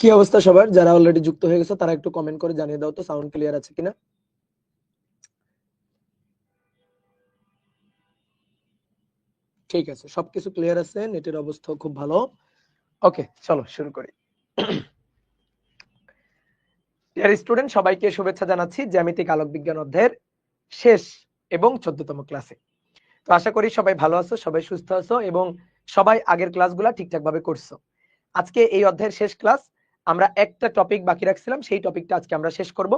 কি অবস্থা সবার? যারা অলরেডি যুক্ত হয়ে গেছে তারা একটু কমেন্ট করে জানিয়ে দাও তো সাউন্ড ক্লিয়ার আছে কিনা। ঠিক আছে, সবকিছু ক্লিয়ার আছে, নেটের অবস্থা খুব ভালো। ওকে, চলো শুরু করি। ডিয়ার স্টুডেন্ট, সবাইকে শুভেচ্ছা জানাচ্ছি জ্যামিতিক আলোক বিজ্ঞান অধ্যায়ের শেষ এবং 14তম ক্লাসে। তো আশা করি সবাই ভালো আছো, সবাই সুস্থ আছো এবং সবাই আগের ক্লাসগুলা ঠিকঠাক ভাবে করছো। আজকে এই অধ্যায়ের শেষ ক্লাস। আমরা একটা টপিক বাকি রাখছিলাম, সেই টপিকটা আজকে আমরা শেষ করব।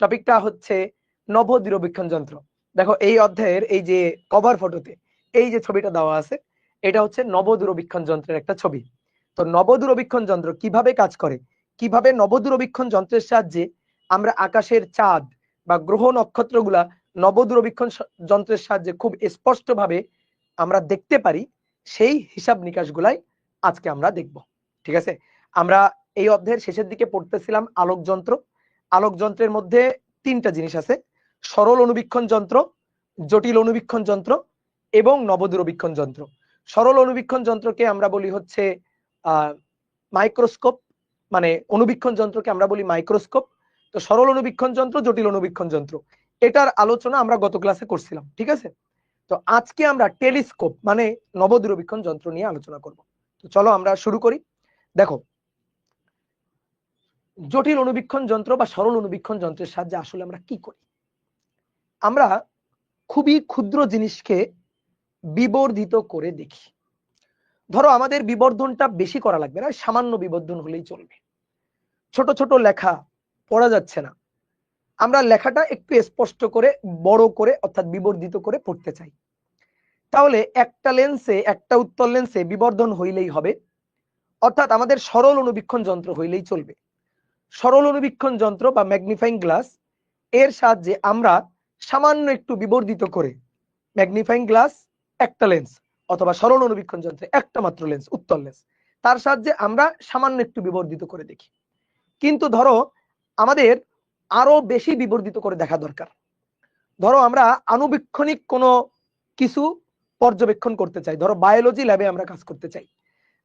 টপিকটা হচ্ছে নব দূরবীক্ষণ যন্ত্র। দেখো এই অধ্যায়ের এই যে কভার ফটোতে এই যে ছবিটা দেওয়া আছে, এটা হচ্ছে নব দূরবীক্ষণ যন্ত্রের একটা ছবি। তো নব দূরবীক্ষণ যন্ত্র কিভাবে কাজ করে, কিভাবে নব দূরবীক্ষণ যন্ত্রের সাহায্যে আমরা আকাশের চাঁদ বা গ্রহ নক্ষত্রগুলা নব দূরবীক্ষণ যন্ত্রের সাহায্যে খুব স্পষ্টভাবে আমরা দেখতে পারি, সেই হিসাব নিকাশগুলাই আজকে আমরা দেখব। ঠিক আছে, আমরা এই অধ্যায়ের শেষের দিকে পড়তেছিলাম আলোক যন্ত্র। আলোক যন্ত্রের মধ্যে তিনটা জিনিস আছে: সরল অনুবীক্ষণ যন্ত্র, জটিল অনুবীক্ষণ যন্ত্র এবং নবদূরবীক্ষণ যন্ত্র। সরল অনুবীক্ষণ যন্ত্রকে আমরা বলি হচ্ছে মাইক্রোস্কোপ, মানে অনুবীক্ষণ যন্ত্রকে আমরা বলি মাইক্রোস্কোপ। তো সরল অনুবীক্ষণ যন্ত্র, জটিল অনুবীক্ষণ যন্ত্র, এটার আলোচনা আমরা গত ক্লাসে করছিলাম। ঠিক আছে, তো আজকে আমরা টেলিস্কোপ মানে নবদূরবীক্ষণ যন্ত্র নিয়ে আলোচনা করব। তো চলো আমরা শুরু করি। দেখো, জটিল অনুবীক্ষণ যন্ত্র বা সরল অনুবীক্ষণ যন্ত্রের সাহায্যে আসলে আমরা কি করি? আমরা খুবই ক্ষুদ্র জিনিসকে বিবর্ধিত করে দেখি। ধরো আমাদের বিবর্ধনটা বেশি করা লাগবে না, সামান্য বিবর্ধন হলেই চলবে। ছোট ছোট লেখা পড়া যাচ্ছে না, আমরা লেখাটা একটু স্পষ্ট করে বড় করে অর্থাৎ বিবর্ধিত করে পড়তে চাই। তাহলে একটা লেন্সে, একটা উত্তল লেন্সে বিবর্ধন হইলেই হবে, অর্থাৎ আমাদের সরল অনুবীক্ষণ যন্ত্র হইলেই চলবে। সরল অনুবীক্ষণ যন্ত্র বা ম্যাগনিফাইং গ্লাস, এর সাহায্যে আমরা সামান্য একটু বিবর্ধিত করে, ম্যাগনিফাইং গ্লাস একটা লেন্স অথবা সরল অনুবীক্ষণ যন্ত্রে একটা মাত্র লেন্স, উত্তল লেন্স, তার সাহায্যে আমরা সামান্য একটু বিবর্ধিত করে দেখি। কিন্তু ধরো আমাদের আরো বেশি বিবর্ধিত করে দেখা দরকার। ধরো আমরা আণুবীক্ষণিক কোনো কিছু পর্যবেক্ষণ করতে চাই, ধরো বায়োলজি ল্যাবে আমরা কাজ করতে চাই।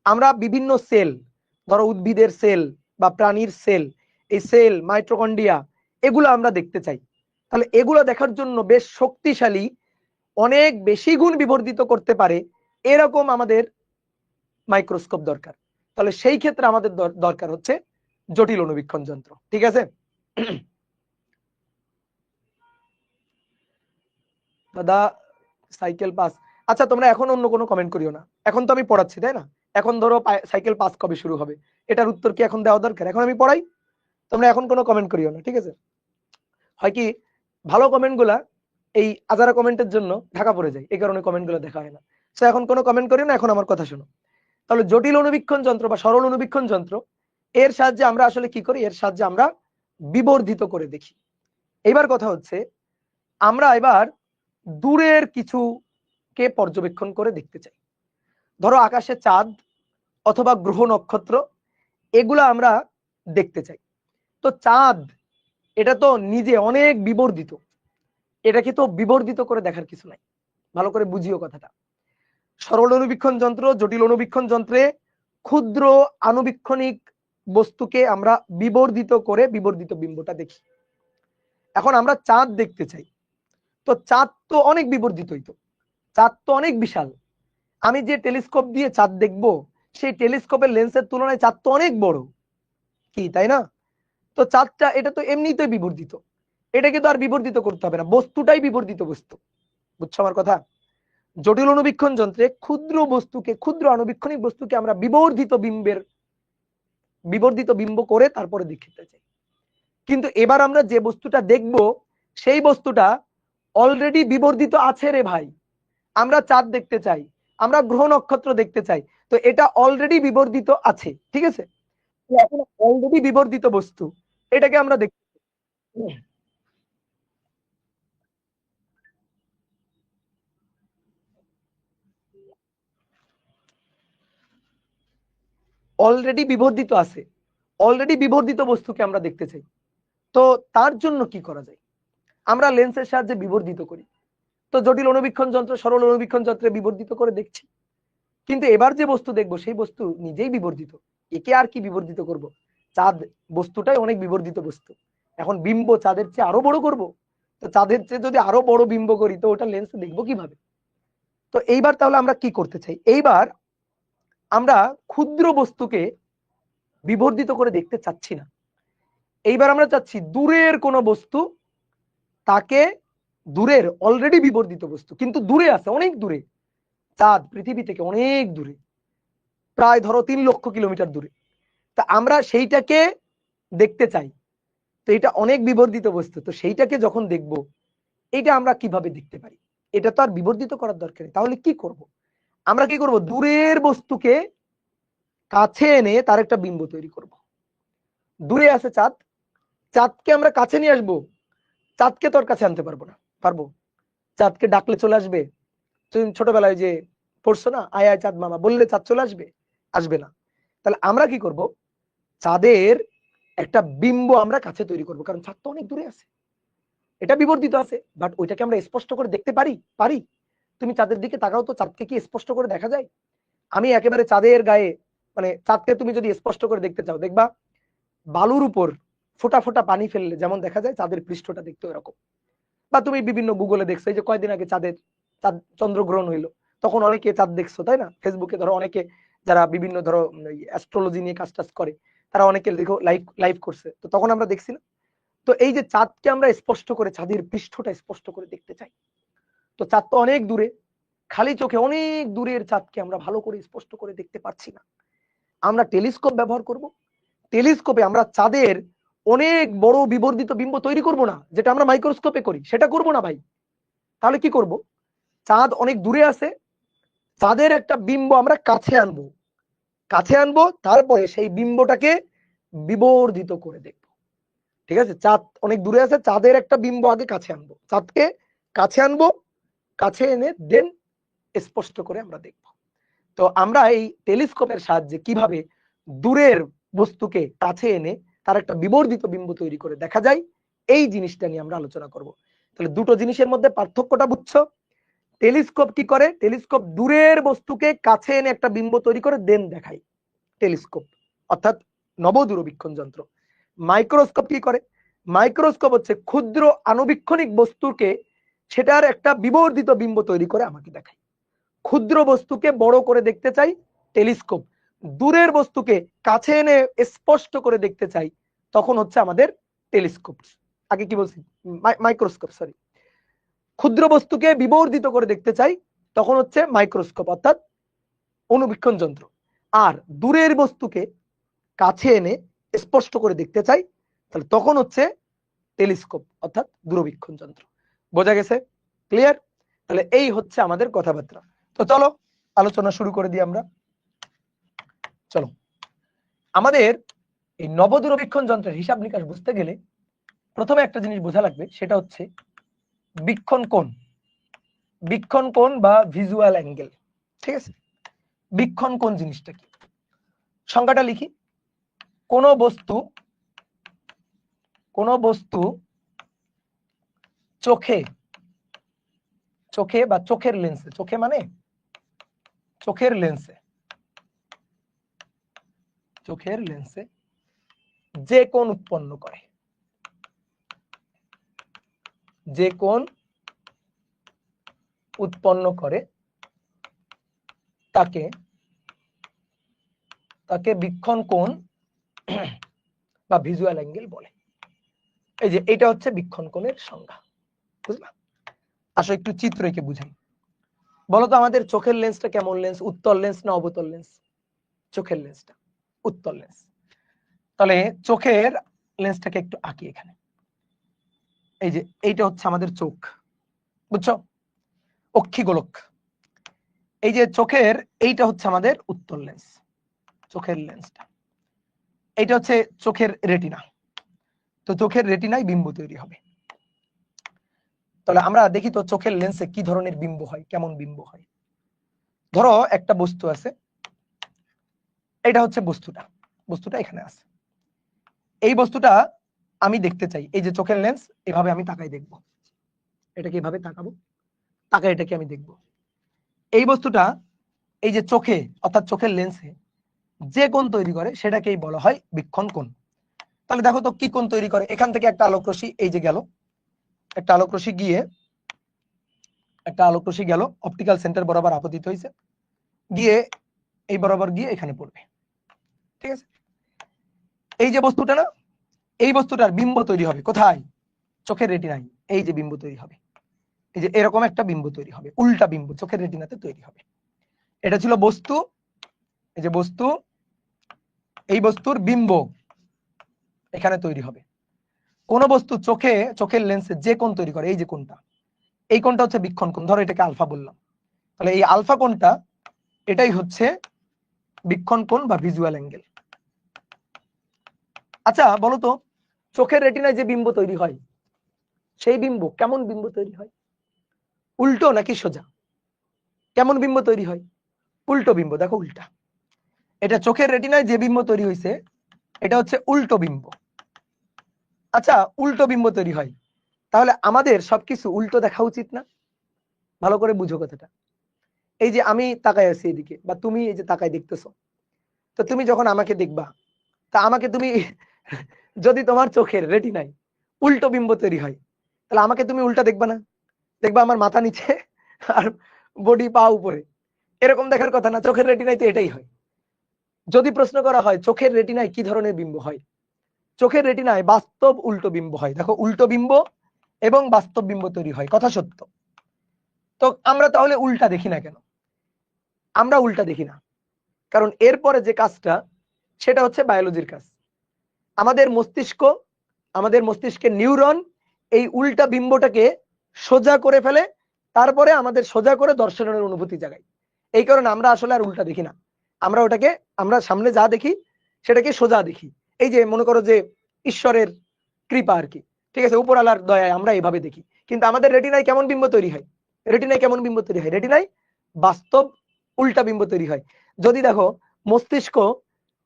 আমরা বিভিন্ন সেল, ধরো উদ্ভিদের সেল বা প্রাণীর সেল, এই সেল মাইটোকন্ড্রিয়া এগুলো আমরা দেখতে চাই। তাহলে এগুলো দেখার জন্য বেশ শক্তিশালী, অনেক বেশি গুণ বিবর্ধিত করতে পারে এরকম আমাদের মাইক্রোস্কোপ দরকার। তাহলে সেই ক্ষেত্রে আমাদের দরকার হচ্ছে জটিল অনুবীক্ষণ যন্ত্র। ঠিক আছে, দাদা সাইকেল পাস, আচ্ছা তোমরা এখন অন্য কোনো কমেন্ট করিও না, এখন তো আমি পড়াচ্ছি তাই না? এখন ধরো সাইকেল পাস কবে শুরু হবে এটার উত্তর কি এখন দেওয়া দরকার? এখন আমি পড়াই, তোমরা এখন কোনো কমেন্ট করিও না। ঠিক আছে, হয় কি ভালো কমেন্ট গুলা এই আজারা কমেন্টের জন্য ঢাকা পড়ে যায়, এই কারণে কমেন্ট গুলো দেখা হয় না। তো এখন কোনো কমেন্ট করিও না, এখন আমার কথা শোনো। তাহলে জটিল অনুবীক্ষণ যন্ত্র বা সরল অনুবীক্ষণ যন্ত্র, এর সাহায্যে আমরা আসলে কি করি? এর সাহায্যে আমরা বিবর্ধিত করে দেখি। এবার কথা হচ্ছে আমরা এবার দূরের কিছুকে পর্যবেক্ষণ করে দেখতে চাই। ধরো আকাশে চাঁদ অথবা গ্রহ নক্ষত্র, এগুলা আমরা দেখতে চাই। তো চাঁদ এটা তো নিজে অনেক বিবর্ধিত, এটাকে তো বিবর্ধিত করে দেখার কিছু নাই। ভালো করে বুঝিও কথাটা। সরল অনুবীক্ষণ যন্ত্র, জটিল অনুবীক্ষণ যন্ত্রে ক্ষুদ্র আণুবীক্ষণিক বস্তুকে আমরা বিবর্ধিত করে বিবর্ধিত বিম্বটা দেখি। এখন আমরা চাঁদ দেখতে চাই, তো চাঁদ তো অনেক বিবর্ধিত হইতো, চাঁদ তো অনেক বিশাল। আমি যে টেলিস্কোপ দিয়ে চাঁদ দেখব, সেই টেলিস্কোপের লেন্সের তুলনায় চাঁদ তো অনেক বড়, কি তাই না? তো চাঁদটা এটা তো এমনিতেই বিবর্ধিত, এটাকে তো আর বিবর্ধিত করতে হবে না, বস্তুটাই বিবর্ধিত বস্তু। বুঝছো আমার কথা? জটিল অনুবীক্ষণ যন্ত্রে ক্ষুদ্র বস্তুকে, ক্ষুদ্র আণুবীক্ষণিক বস্তুকে আমরা বিবর্ধিত বিম্ব করে তারপরে দেখতে চাই। কিন্তু এবার আমরা যে বস্তুটা দেখব, সেই বস্তুটা অলরেডি বিবর্ধিত আছে রে ভাই। আমরা চাঁদ দেখতে চাই, আমরা গ্রহ নক্ষত্র দেখতে চাই, তো এটা অলরেডি বিবর্ধিত আছে। ঠিক আছে, এখন অলরেডি বিবর্ধিত বস্তু, এটাকে আমরা দেখতে অলরেডি বিবর্ধিত আছে, অলরেডি বিবর্ধিত বস্তুকে আমরা দেখতে চাই। তো তার জন্য কি করা যায়? আমরা লেন্সের সাহায্যে বিবর্ধিত করি। তো জটিল অনুবীক্ষণ যন্ত্র, সরল অনুবীক্ষণ যন্ত্রে বিবর্ধিত করে দেখছি। কিন্তু এবার যে বস্তু দেখবো সেই বস্তু নিজেই বিবর্ধিত, একে আর কি বিবর্ধিত করব? চাঁদ বস্তুটাই অনেক বিবর্ধিত বস্তু, এখন বিম্ব চাঁদের চেয়ে আরো বড় করব, তো চাঁদের চেয়ে যদি আরো বড় বিম্ব করি তো ওটা লেন্সে দেখবো কিভাবে? তো এইবার তাহলে আমরা কি করতে চাই, এইবার আমরা ক্ষুদ্র বস্তুকে বিবর্ধিত করে দেখতে চাচ্ছি না, এইবার আমরা চাচ্ছি দূরের কোনো বস্তু, তাকে দূরের অলরেডি বিবর্ধিত বস্তু কিন্তু দূরে আছে, অনেক দূরে, চাঁদ পৃথিবী থেকে অনেক দূরে, প্রায় ধরো 3 লক্ষ কিলোমিটার দূরে, তা আমরা সেইটাকে দেখতে চাই, তো এটা অনেক বিবর্ধিত বস্তু, তো সেইটাকে যখন দেখব এটা আমরা কিভাবে দেখতে পারি? এটা তো আর বিবর্ধিত করার দরকার নেই, তাহলে কি করব? আমরা কি করব, দূরের বস্তুকে কাছে এনে তার একটা বিম্ব তৈরি করব। দূরে আছে চাঁদ, চাঁদকে আমরা কাছে নিয়ে আসবো, চাঁদকে তোর কাছে আনতে পারবো না, পারবো? চাঁদকে ডাকলে চলে আসবে? তুমি ছোটবেলায় যে পড়ছো না, আয় আয় চাঁদ মামা, বললে চাঁদ চলে আসবে? আসবে না। তাহলে আমরা কি করব, চাঁদের একটা বিম্ব আমরা কাছে তৈরি করব, কারণ চাঁদ তো অনেক দূরে আছে, এটা বিবর্ধিত আছে, বাট ওইটাকে আমরা স্পষ্ট করে দেখতে পারি পারি তুমি চাঁদের দিকে তাকাও তো, চাঁদকে কি স্পষ্ট করে দেখা যায়? আমি একেবারে চাঁদের গায়ে, মানে চাঁদকে তুমি যদি স্পষ্ট করে দেখতে চাও, দেখবা বালুর উপর ফোঁটা ফোঁটা পানি ফেললে যেমন দেখা যায় চাঁদের পৃষ্ঠটা দেখতে এরকম। বা তুমি বিভিন্ন গুগলে দেখছো, এই যে কয়দিন আগে চাঁদ চন্দ্রগ্রহণ হইলো, তখন অনেকে চাঁদ দেখছো তাই না, ফেসবুকে ধরো অনেকে যারা বিভিন্ন ধরো অ্যাস্ট্রোলজি নিয়ে কাজ টাজ করে, তারা অনেকে দেখো লাইভ লাইভ করছে, তো তখন আমরা দেখছি না। তো এই যে চাঁদকে আমরা স্পষ্ট করে, চাঁদের পৃষ্ঠটা স্পষ্ট করে দেখতে চাই, তো চাঁদ তো অনেক দূরে, খালি চোখে অনেক দূরের চাঁদকে আমরা ভালো করে স্পষ্ট করে দেখতে পাচ্ছি না, আমরা টেলিস্কোপ ব্যবহার করব। টেলিস্কোপে আমরা চাঁদের অনেক বড় বিবর্ধিত বিম্ব তৈরি করব না, যেটা আমরা মাইক্রোস্কোপে করি, সেটা করব না ভাই। তাহলে কি করব, চাঁদ অনেক দূরে আছে, চাঁদের একটা বিম্ব আমরা কাছে আনবো, কাছে আনবো, তারপরে সেই বিম্বটাকে বিবর্ধিত করে দেখব। ঠিক আছে, চাঁদ অনেক দূরে আছে, চাঁদের একটা বিম্ব আগে কাছে আনবো, চাঁদকে কাছে আনবো, কাছে এনে দেন স্পষ্ট করে আমরা দেখব। তো আমরা এই টেলিস্কোপের সাহায্যে কিভাবে দূরের বস্তুকে কাছে এনে তার একটা বিবর্ধিত বিম্ব তৈরি করে দেখা যায়, এই জিনিসটা নিয়ে আমরা আলোচনা করব। তাহলে দুটো জিনিসের মধ্যে পার্থক্যটা বুঝছো? টেলিস্কোপ কি করে, টেলিস্কোপ দূরের বস্তুকে কাছে এনে একটা বিম্ব তৈরি করে দেন দেখায়, টেলিস্কোপ অর্থাৎ নবদূরবীক্ষণ যন্ত্র। মাইক্রোস্কোপ কি করে, মাইক্রোস্কোপ হচ্ছে ক্ষুদ্র আণুবীক্ষণিক বস্তুকে সেটার একটা বিবর্ধিত বিম্ব তৈরি করে আমাকে দেখায়। ক্ষুদ্র বস্তুকে বড় করে দেখতে চাই টেলিস্কোপ, দূরের বস্তুকে কাছে এনে স্পষ্ট করে দেখতে চাই, তখন হচ্ছে আমাদের টেলিস্কোপ। আগে কি বলছি, মাইক্রোস্কোপ, সরি। ক্ষুদ্র বস্তুকে বিবর্ধিত করে দেখতে চাই, তখন হচ্ছে মাইক্রোস্কোপ অর্থাৎ অণুবীক্ষণ যন্ত্র। আর দূরের বস্তুকে কাছে এনে স্পষ্ট করে দেখতে চাই, তাহলে তখন হচ্ছে টেলিস্কোপ অর্থাৎ দূরবীক্ষণ যন্ত্র। বোঝা গেছে? ক্লিয়ার? তাহলে এই হচ্ছে আমাদের কথাবার্তা। তো চলো আলোচনা শুরু করে দিই আমরা। চলো, আমাদের এই নবদূরবীক্ষণ যন্ত্রের হিসাব নিকাশ বুঝতে গেলে প্রথমে একটা জিনিস বোঝা লাগবে, সেটা হচ্ছে বীক্ষণ কোণ। বীক্ষণ কোণ বা ভিজুয়াল অ্যাঙ্গেল। ঠিক আছে, বীক্ষণ কোণ জিনিসটা কি, সংজ্ঞাটা লিখি। কোন বস্তু চোখে বা চোখের লেন্সে, চোখে মানে চোখের লেন্সে যে কোণ উৎপন্ন করে, যে কোণ উৎপন্ন করে তাকে বীক্ষণ কোণ বা ভিজুয়াল অ্যাঙ্গেল বলে। এই যে এটা হচ্ছে বীক্ষণ কোণের সংজ্ঞা, বুঝলা? আসলে একটু চিত্র এঁকে বুঝাই। বলতো আমাদের চোখের লেন্সটা কেমন লেন্স, উত্তল লেন্স না অবতল লেন্স? চোখের লেন্সটা উত্তল লেন্স। তাহলে চোখের লেন্সটাকে একটু আঁকি এখানে। এই যে এইটা হচ্ছে আমাদের চোখ, বুঝছো, অক্ষিগোলক। এই যে চোখের এইটা হচ্ছে আমাদের উত্তল লেন্স, চোখের লেন্সটা। এইটা হচ্ছে চোখের রেটিনা। তো চোখের রেটিনায় বিম্ব তৈরি হবে। তাহলে আমরা দেখি তো চোখের লেন্সে কি ধরনের বিম্ব হয়, কেমন বিম্ব হয়। ধরো একটা বস্তু আছে, এটা হচ্ছে বস্তুটা এখানে আছে। এই বস্তুটা আমি দেখতে চাই, এই যে চোখের লেন্স, এভাবে আমি তাকাই দেখব, এটাকে এভাবে তাকাবো, তাকাই এটাকে আমি দেখব। এই বস্তুটা এই যে চোখে অর্থাৎ চোখের লেন্সে যে কোণ তৈরি করে সেটাকেই বলা হয় বীক্ষণ কোণ। তাহলে দেখো তো কি কোণ তৈরি করে। এখান থেকে একটা আলোক রশ্মি এই যে গেল, একটা আলোক রশ্মি গেল অপটিক্যাল সেন্টার বরাবর আপতিত হয়েছে, গিয়ে এই বরাবর গিয়ে এখানে পড়বে। ঠিক আছে, এই যে বস্তুটা না, এই বস্তুটার বিম্ব তৈরি হবে কোথায়? চোখের রেটিনায়। এই যে বিম্ব তৈরি হবে, এই যে এরকম একটা বিম্ব তৈরি হবে, উল্টা বিম্ব চোখের রেটিনাতে তৈরি হবে। এটা ছিল বস্তু, এই যে বস্তু, এই বস্তুর বিম্ব এখানে তৈরি হবে। কোন বস্তু চোখের লেন্সে যে কোণ তৈরি করে, এই যে কোণটা, এই কোণটা হচ্ছে বীক্ষণ কোণ। ধরো এটাকে আলফা বললাম, তাহলে এই আলফা কোণটা এটাই হচ্ছে বীক্ষণ কোণ বা ভিজুয়াল অ্যাঙ্গেল। আচ্ছা বলো তো, চোখের রেটিনায় যে বিম্ব তৈরি হয়, সেই বিম্ব কেমন বিম্ব তৈরি হয়? উল্টো নাকি সোজা? কেমন বিম্ব তৈরি হয়? উল্টো বিম্ব। দেখো উল্টা, এটা চোখের রেটিনায় যে বিম্ব তৈরি হয়েছে এটা হচ্ছে উল্টো বিম্ব। আচ্ছা উল্টো বিম্ব তৈরি হয়, তাহলে আমাদের সবকিছু উল্টো দেখা উচিত না? ভালো করে বুঝো কথাটা। এই যে আমি তাকায় আছি এদিকে, বা তুমি এই যে তাকায় দেখতেছো, তো তুমি যখন আমাকে দেখবা, তা আমাকে তুমি যদি তোমার চোখের রেটিনায় উল্টো বিম্ব তৈরি হয়, তাহলে আমাকে তুমি উল্টা দেখবা না? দেখবা আমার মাথা নিচে আর বডি পা উপরে, এরকম দেখার কথা না। চোখের রেটিনায় তো এটাই হয়। যদি প্রশ্ন করা হয় চোখের রেটিনায় কি ধরনের বিম্ব হয়, চোখের রেটিনায় বাস্তব উল্টো বিম্ব হয়। দেখো উল্টো বিম্ব এবং বাস্তব বিম্ব তৈরি হয়, কথা সত্য। তো আমরা তাহলে উল্টা দেখি না কেন? আমরা উল্টা দেখি না কারণ এরপরে যে কাজটা, সেটা হচ্ছে বায়োলজির কাজ। আমাদের মস্তিষ্কের নিউরন এই উল্টা বিম্বটাকে সোজা করে ফেলে, তারপরে আমাদের সোজা করে দর্শনের অনুভূতি জাগায়। এই কারণে আমরা আসলে আর উল্টা দেখি না, আমরা সামনে যা দেখি সেটাকে সোজা দেখি। এই যে মনে করো যে ঈশ্বরের কৃপা আর কি, ঠিক আছে, উপরওয়ালার দয়ায় আমরা এইভাবে দেখি। কিন্তু আমাদের রেটিনায় কেমন বিম্ব তৈরি হয়? রেটিনায় বাস্তব উল্টা বিম্ব তৈরি হয়। যদি দেখো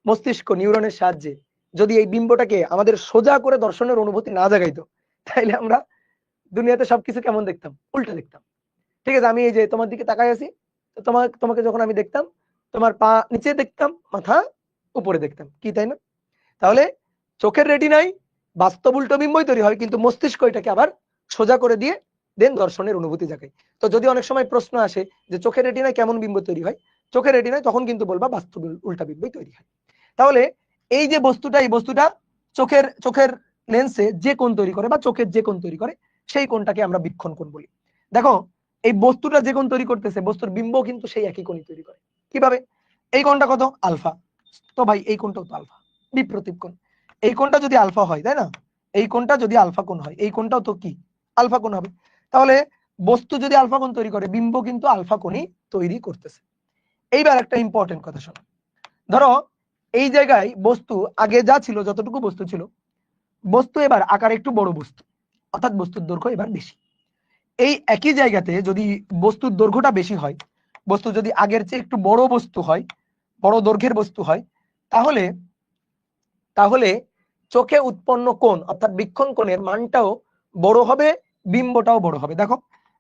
মস্তিষ্ক নিউরনের সাহায্যে যদি এই বিম্বটাকে আমাদের সোজা করে দর্শনের অনুভূতি না জাগাইতো, তাইলে আমরা দুনিয়াতে সবকিছু কেমন দেখতাম? উল্টা দেখতাম। ঠিক আছে, আমি এই যে তোমার দিকে তাকাই আছি, তো তোমাকে যখন আমি দেখতাম, তোমার পা নিচে দেখতাম, মাথা উপরে দেখতাম, কি তাই না? তাহলে চোখের রেটিনায় বাস্তব উল্টো বিম্বই তৈরি হয়, কিন্তু মস্তিষ্ক এটাকে আবার সোজা করে দিয়ে দেন দর্শনের অনুভূতি জাগায়। তো যদি অনেক সময় প্রশ্ন আসে যে চোখের রেটিনায় কেমন বিম্ব তৈরি হয়, চোখের রেটিনায়, তখন কিন্তু বলবা বাস্তব উল্টা বিম্বই তৈরি হয়। তাহলে এই যে এই বস্তুটা চোখের লেন্সে যে কোণ তৈরি করে বা চোখের যে কোণ তৈরি করে, সেই কোণটাকে আমরা বীক্ষণ কোণ বলি। দেখো এই বস্তুটা যে কোণ তৈরি করতেছে, বস্তুর বিম্ব কিন্তু সেই একই কোণই তৈরি করে। কিভাবে? এই কোণটা কত? আলফা। তো ভাই এই কোণটাও তো আলফা, বিপ্রতীপ কোণ। এই কোণটা যদি আলফা হয়, তাই না, এই কোণটা যদি আলফা কোণ হয়, এই কোণটাও তো কি আলফা কোণ হবে। তাহলে বস্তু যদি আলফা কোণ তৈরি করে, বিম্ব কিন্তু আলফা কোণই তৈরি করতেছে। এইবার একটা ইম্পর্টেন্ট কথা শোনো। ধরো এই জায়গায় বস্তু আগে যা ছিল, যতটুকু বস্তু ছিল, বস্তু এবার আকারে একটু বড় বস্তু, অর্থাৎ বস্তুর দৈর্ঘ্য এবার বেশি। এই একই জায়গাতে যদি বস্তুর দৈর্ঘ্যটা বেশি হয়, বস্তু যদি আগের চেয়ে একটু বড় বস্তু হয়, বড় দৈর্ঘ্যের বস্তু হয়, তাহলে তাহলে চোখে উৎপন্ন কোণ অর্থাৎ বীক্ষণ কোণের মানটাও বড় হবে, বিম্বটাও বড় হবে। দেখো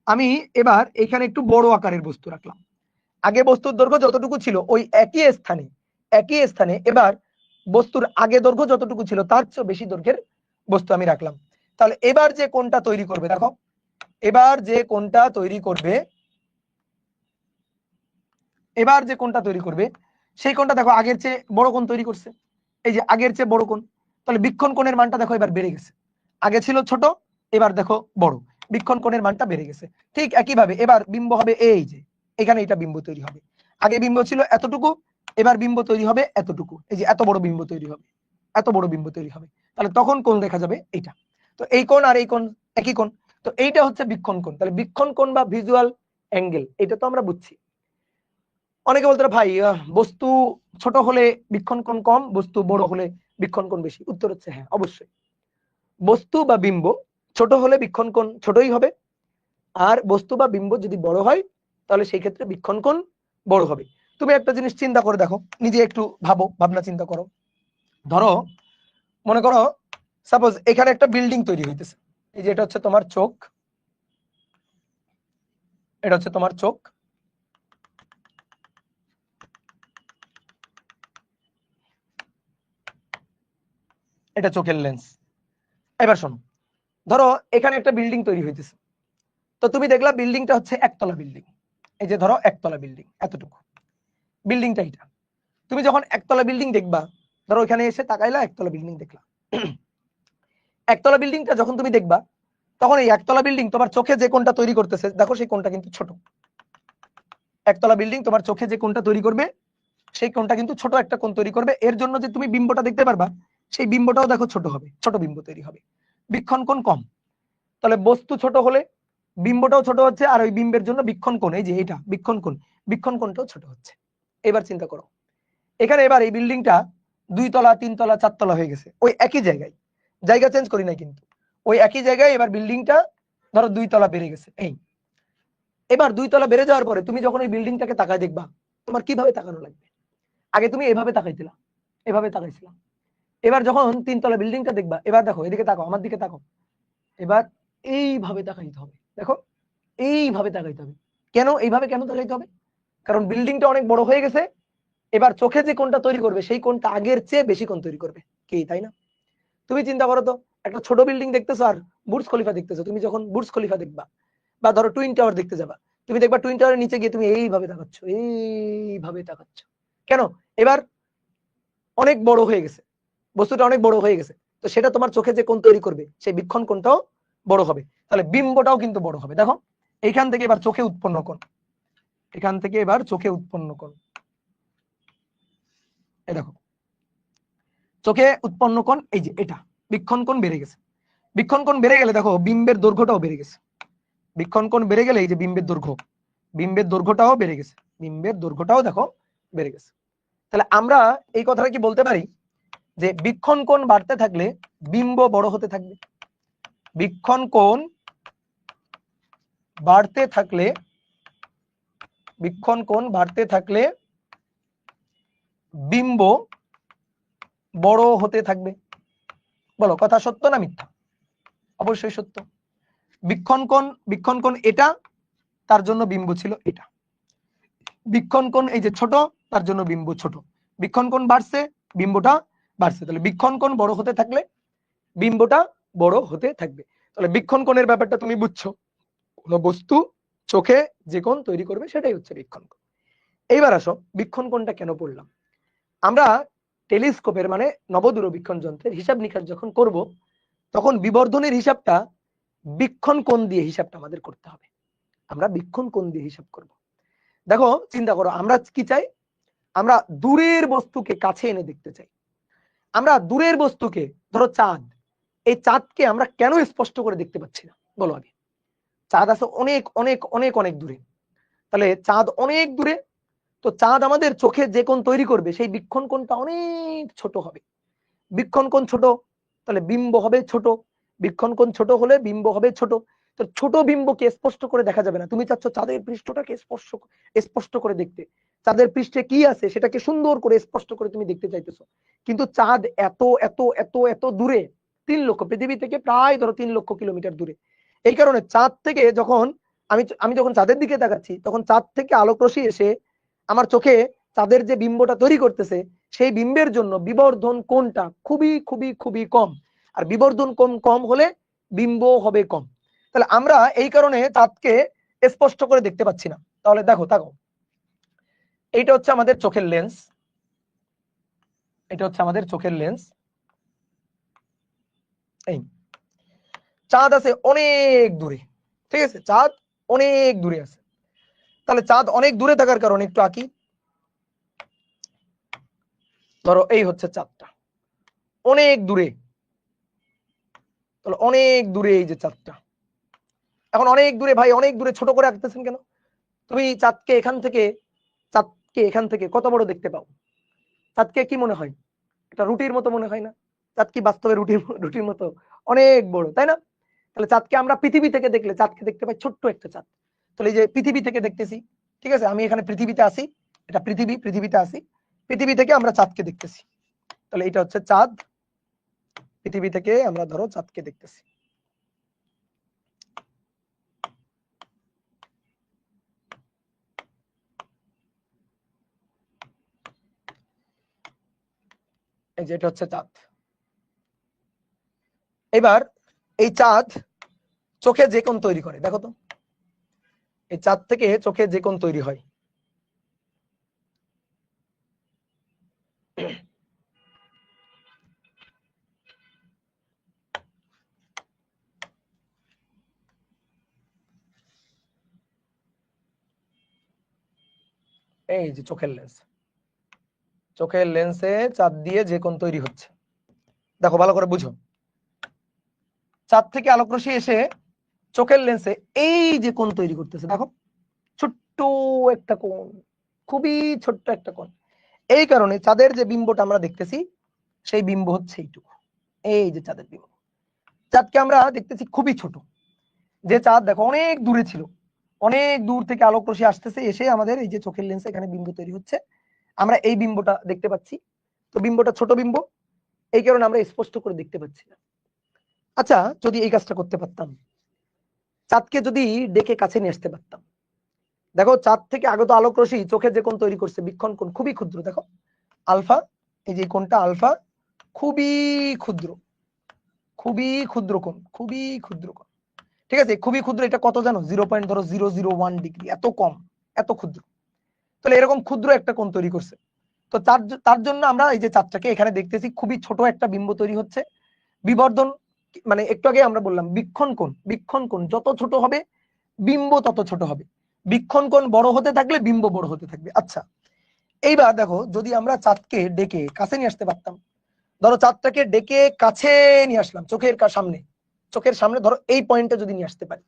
আমি এবার এখানে একটু বড় আকারের বস্তু রাখলাম, আগে বস্তুর দৈর্ঘ্য যতটুকু ছিল ওই একই স্থানে এবার বস্তুর আগে দৈর্ঘ্য যতটুকু ছিল তার চেয়ে বেশি দৈর্ঘ্যের বস্তু আমি রাখলাম। তাহলে এবার যে কোণটা তৈরি করবে, দেখো এবার যে কোণটা তৈরি করবে সেই কোণটা দেখো আগের চেয়ে বড় কোণ তৈরি করছে। এই যে আগের চেয়ে বড় কোণ, তাহলে বীক্ষণ কোণের মানটা দেখো এবার বেড়ে গেছে। আগে ছিল ছোট, এবার দেখো বড়, বীক্ষণ কোণের মানটা বেড়ে গেছে। ঠিক একইভাবে এবার বিম্ব হবে এই যে এখানে, এটা বিম্ব তৈরি হবে। আগে বিম্ব ছিল এতটুকু, এবার বিম্ব তৈরি হবে এতটুকু, এই যে এত বড় বিম্ব তৈরি হবে, তাহলে তখন কোণ দেখা যাবে এটা। তো এই কোণ আর এই কোণ একই কোণ, তো এইটা হচ্ছে বীক্ষণ কোণ। তাহলে বীক্ষণ কোণ বা ভিজুয়াল অ্যাঙ্গেল, এটা তো আমরা বুঝছি। অনেকে বলতে ভাই বস্তু ছোট হলে বীক্ষণ কোণ কম, বস্তু বড় হলে বীক্ষণ কোণ বেশি। উত্তর হচ্ছে হ্যাঁ, অবশ্যই। বস্তু বা বিম্ব ছোট হলে বীক্ষণ কোণ ছোটই হবে, আর বস্তু বা বিম্ব যদি বড় হয় তাহলে সেই ক্ষেত্রে বীক্ষণ কোণ বড় হবে। তুমি একটা জিনিস চিন্তা করে দেখো, নিজে একটু ভাবনা চিন্তা করো। ধরো মনে করো সাপোজ এখানে একটা বিল্ডিং তৈরি হইতেছে, এই যে এটা হচ্ছে তোমার চোখ, এটা হচ্ছে তোমার চোখ, এটা চোখের লেন্স। এবার শোনো, ধরো এখানে একটা বিল্ডিং তৈরি হইতেছে, তো তুমি দেখলা বিল্ডিংটা হচ্ছে একতলা বিল্ডিং। এই যে ধরো একতলা বিল্ডিং, এতটুকু বিল্ডিংটা এটা। তুমি যখন একতলা বিল্ডিং দেখবা, ধরো এখানে এসে তাকাইলা, একতলা বিল্ডিং দেখলা। একতলা বিল্ডিংটা যখন তুমি দেখবা, তখন এই একতলা বিল্ডিং তোমার চোখে যে কোণটা তৈরি করতেছে, দেখো সেই কোণটা কিন্তু ছোট। একতলা বিল্ডিং তোমার চোখে যে কোণটা তৈরি করবে, সেই কোণটা কিন্তু ছোট একটা কোণ তৈরি করবে। এর জন্য যে তুমি বিম্বটা দেখতে পারবা, সেই বিম্বটাও দেখো ছোট হবে, ছোট বিম্ব তৈরি হবে। বীক্ষণ কোণ কম, তাহলে বস্তু ছোট হলে বিম্বটাও ছোট হচ্ছে, আর ওই বিম্বের জন্য বীক্ষণ কোণ, এই যে এটা বীক্ষণ কোণ, বীক্ষণ কোণটাও ছোট হচ্ছে। এবার চিন্তা করো, এখানে এবার এই বিল্ডিংটা 2 তলা 3 তলা 4 তলা হয়ে গেছে, ওই একই জায়গায়, জায়গা চেঞ্জ করি নাই কিন্তু, ওই একই জায়গায় এবার বিল্ডিংটা ধরো 2 তলা বেড়ে গেছে। এই এবার 2 তলা বেড়ে যাওয়ার পরে তুমি যখন এই বিল্ডিংটাকে তাকায় দেখবা, তোমার কিভাবে তাকানো লাগবে? আগে তুমি এভাবে তাকাইছিলা, এভাবে তাকাইছিলাম। এবার যখন 3 তলা বিল্ডিংটা দেখবা, এবার দেখো এদিকে তাকাও, আমার দিকে তাকাও, এবার এইভাবে তাকাইতে হবে। দেখো এইভাবে তাকাইতে হবে। কেন এইভাবে কেন তাকাইতে হবে? কারণ বিল্ডিংটা অনেক বড় হয়ে গেছে, এবার চোখে যে কোণটা তৈরি করবে সেই কোণটা আগের চেয়ে বেশি কোণ তৈরি করবে। কি তাই না? তুমি চিন্তা করো তো, একটা ছোট বিল্ডিং দেখতেছো আর বুর্জ খলিফা দেখতেছো, তুমি যখন বুর্জ খলিফা দেখবা বা ধরো টুইন টাওয়ার দেখতে যাবা, তুমি দেখবা টুইন টাওয়ারের নিচে গিয়ে তুমি এইভাবে তাকাচ্ছ, এইভাবে তাকাচ্ছ। কেন? এবার অনেক বড় হয়ে গেছে, বস্তুটা অনেক বড় হয়ে গেছে, তো সেটা তোমার চোখে যে কোণ তৈরি করবে সেই বীক্ষণ কোণটাও বড় হবে, তাহলে বিম্বটাও কিন্তু বড় হবে। দেখো এইখান থেকে এবার চোখে উৎপন্ন কোণ, এখান থেকে এবার চোখে উৎপন্ন কোণ, এই দেখো চোখে উৎপন্ন কোণ, এই যে এটা বীক্ষণ কোণ বেড়ে গেছে। বীক্ষণ কোণ বেড়ে গেলে দেখো বিম্বের দৈর্ঘ্যটাও বেড়ে গেছে। বীক্ষণ কোণ বেড়ে গেলে এই যে বিম্বের দৈর্ঘ্য, বিম্বের দৈর্ঘ্যটাও বেড়ে গেছে, বিম্বের দৈর্ঘ্যটাও দেখো বেড়ে গেছে। তাহলে আমরা এই কথাটা কি বলতে পারি যে বীক্ষণ কোণ বাড়তে থাকলে বিম্ব বড় হতে থাকবে? বীক্ষণ কোণ বাড়তে থাকলে, বীক্ষণ কোণ বাড়তে থাকলে বিম্ব বড় হতে থাকবে। বলো কথা সত্য না মিথ্যা? অবশ্যই সত্য। বীক্ষণ কোণ এটা, তার জন্য বিম্ব ছিল এটা। বীক্ষণ কোণ এই যে ছোট, তার জন্য বিম্ব ছোট। বীক্ষণ কোণ বাড়ছে, বিম্বটা বাড়ছে। তাহলে বীক্ষণ কোণ বড় হতে থাকলে বিম্বটা বড় হতে থাকবে। তাহলে বীক্ষণ কোণের ব্যাপারটা তুমি বুঝছো, কোন বস্তু চোখে যে কোণ তৈরি করবে সেটাই হচ্ছে বীক্ষণ কোণ। এইবার আসো বীক্ষণ কোণটা কেন পড়লাম। আমরা টেলিস্কোপের মানে নবদূরবীক্ষণ যন্ত্রের হিসাব নিকাশ যখন করব, তখন বিবর্ধনের হিসাবটা বীক্ষণ কোণ দিয়ে হিসাবটা আমাদের করতে হবে। আমরা বীক্ষণ কোণ দিয়ে হিসাব করব। দেখো চিন্তা করো, আমরা কি চাই? আমরা দূরের বস্তুকে কাছে এনে দেখতে চাই। আমরা দূরের বস্তুকে, ধরো চাঁদ, এই চাঁদকে আমরা কেন স্পষ্ট করে দেখতে পাচ্ছি না বলো আগে? চাঁদ আছে অনেক অনেক অনেক অনেক দূরে, তাহলে চাঁদ অনেক দূরে, তো চাঁদ আমাদের চোখে যে কোণ তৈরি করবে সেই বীক্ষণ কোণটা অনেক ছোট হবে। বীক্ষণ কোণ ছোট, তাহলে বিম্ব হবে ছোট। বীক্ষণ কোণ ছোট হলে বিম্ব হবে ছোট। তো ছোট বিম্বকে স্পষ্ট করে দেখা যাবে না। তুমি চাচ্ছ চাঁদের পৃষ্ঠটাকে স্পষ্ট করে দেখতে, চাঁদের পৃষ্ঠে কি আছে সেটাকে সুন্দর করে স্পষ্ট করে তুমি দেখতে চাইতেছো, কিন্তু চাঁদ এত এত এত এত দূরে, 3 লক্ষ, পৃথিবী থেকে প্রায় ধরো 3 লক্ষ কিলোমিটার দূরে। এই কারণে চাঁদ থেকে যখন আমি যখন চাঁদের দিকে তাকাচ্ছি, তখন চাঁদ থেকে আলোক রশ্মি এসে আমার চোখে চাঁদের যে বিম্বটা তৈরি করতেছে, সেই বিম্বের জন্য বিবর্ধন কোণটা খুবই খুবই খুবই কম, আর বিবর্ধন কম হলে বিম্ব হবে কম। তাহলে আমরা এই কারণে চাঁদকে স্পষ্ট করে দেখতে পাচ্ছি না। তাহলে দেখো তাকো, এইটা হচ্ছে আমাদের চোখের লেন্স, এটা হচ্ছে আমাদের চোখের লেন্স। এই চাঁদ আছে অনেক দূরে, ঠিক আছে, চাঁদ অনেক দূরে আছে। তাহলে চাঁদ অনেক দূরে থাকার কারণে একটু আঁকি, ধরো এই হচ্ছে চাঁদটা অনেক দূরে, তাহলে অনেক দূরে এই যে চাঁদটা। এখন অনেক দূরে, ভাই অনেক দূরে ছোট করে আঁকতেছেন কেন? তুমি চাঁদকে এখান থেকে কত বড় দেখতে পাও? চাঁদকে কি মনে হয়? এটা রুটির মতো মনে হয় না? চাঁদ কি বাস্তবে রুটির মতো? অনেক বড়, তাই না? তাহলে চাঁদকে আমরা পৃথিবী থেকে দেখলে চাঁদকে দেখতে পাই ছোট্ট একটা চাঁদ। তাহলে এই যে পৃথিবী থেকে দেখতেছি, ঠিক আছে, আমি এখানে পৃথিবীতে আসি, এটা পৃথিবীতে আসি, পৃথিবী থেকে আমরা চাঁদকে দেখতেছি। তাহলে এটা হচ্ছে চাঁদ, পৃথিবী থেকে আমরা ধরো চাঁদকে দেখতেছি। এই যে এটা হচ্ছে চাঁদ, এবার এই চাঁদ চোখে যে কোণ তৈরি করে, দেখো তো এই চাঁদ থেকে চোখে যে কোণ তৈরি হয়, এই যে চোখের লেন্স, চোখের লেন্সে চাঁদ দিয়ে যে কোণ তৈরি হচ্ছে, দেখো ভালো করে বুঝো। চাঁদ থেকে আলোক রশ্মি এসে চোখের লেন্সে এই যে কোণ তৈরি করতেছে, দেখো ছোট্ট একটা কোণ, খুবই ছোট্ট একটা কোণ। এই কারণে চাঁদের যে বিম্বটা আমরা দেখতেছি সেই বিম্ব হচ্ছে এইটুকু, এই যে চাঁদের বিম্ব। চাঁদকে আমরা দেখতেছি খুবই ছোট, যে চাঁদ দেখো অনেক দূরে ছিল, অনেক দূর থেকে আলোক রশ্মি আসতেছে, এসে আমাদের এই যে চোখের লেন্সে এখানে বিম্ব তৈরি হচ্ছে, আমরা এই বিম্বটা দেখতে পাচ্ছি। তো বিম্বটা ছোট বিম্ব, এই কারণে আমরা স্পষ্ট করে দেখতে পাচ্ছি না। আচ্ছা, যদি এই কাজটা করতে পারতাম, চাঁদকে যদি ডেকে কাছে নিয়ে আসতে পারতাম, দেখো চাঁদ থেকে আগত আলোক রশ্মি চোখে যে কোণ তৈরি করছে, বীক্ষণ কোণ খুবই ক্ষুদ্র, দেখো আলফা, এই যে কোণটা আলফা, খুবই ক্ষুদ্র, খুবই ক্ষুদ্র কোণ, খুবই ক্ষুদ্র কোণ, ঠিক আছে? খুবই ক্ষুদ্র, এটা কত জানো? 0.001 ডিগ্রি, এত কম, এত ক্ষুদ্র। তাহলে এরকম ক্ষুদ্র একটা কোণ তৈরি করছে। তো তার জন্য আমরা এই যে চাঁদটাকে এখানে দেখতেছি খুবই ছোট একটা বিম্ব তৈরি হচ্ছে। বিবর্ধন মানে একটু আগে আমরা বললাম বীক্ষণ কোণ, বীক্ষণ কোণ যত ছোট হবে বিম্ব তত ছোট হবে, বীক্ষণ কোণ বড় হতে থাকলে বিম্ব বড় হতে থাকবে। আচ্ছা, এইবার দেখো যদি আমরা চাঁদকে ডেকে কাছে নিয়ে আসতে পারতাম, ধরো চাঁদটাকে ডেকে কাছে নিয়ে আসলাম চোখের সামনে, চোখের সামনে ধরো এই পয়েন্টে যদি নিয়ে আসতে পারি,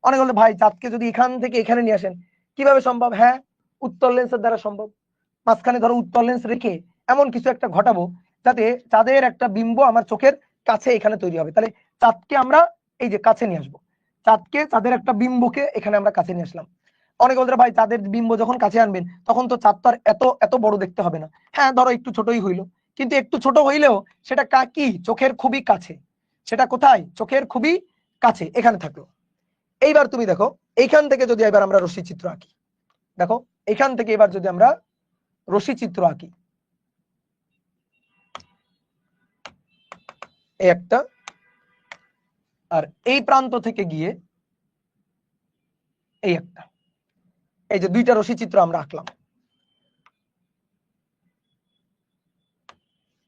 অনেক হলো ভাই চাঁদকে যদি এখান থেকে এখানে নিয়ে আসেন কিভাবে সম্ভব? হ্যাঁ, উত্তর লেন্সের দ্বারা সম্ভব। মাঝখানে ধরো উত্তর লেন্স রেখে এমন কিছু একটা ঘটাবো যাতে চাঁদের একটা বিম্ব আমার চোখের কাছে এখানে তৈরি হবে, তাহলে চাঁদকে আমরা এই যে কাছে নিয়ে আসবো, চাঁদকে চাঁদের একটা বিম্বকে এখানে আমরা কাছে নিয়ে আসলাম। অনেক বলতে ভাই চাঁদের বিম্ব যখন কাছে আনবেন তখন তো চাঁদ তো আর এত এত বড় দেখতে হবে না। হ্যাঁ, ধরো একটু ছোটই হইলো, কিন্তু একটু ছোট হইলেও সেটা কি চোখের খুবই কাছে, সেটা কোথায়? চোখের খুবই কাছে, এখানে থাকলো। এইবার তুমি দেখো এইখান থেকে যদি এবার আমরা রশ্মি চিত্র আঁকি, দেখো এখান থেকে এবার যদি আমরা রশ্মি চিত্র আঁকি, এই একটা, আর এই প্রান্ত থেকে গিয়ে এই একটা, এই যে দুইটা রশ্মি চিত্র আমরা আঁকলাম,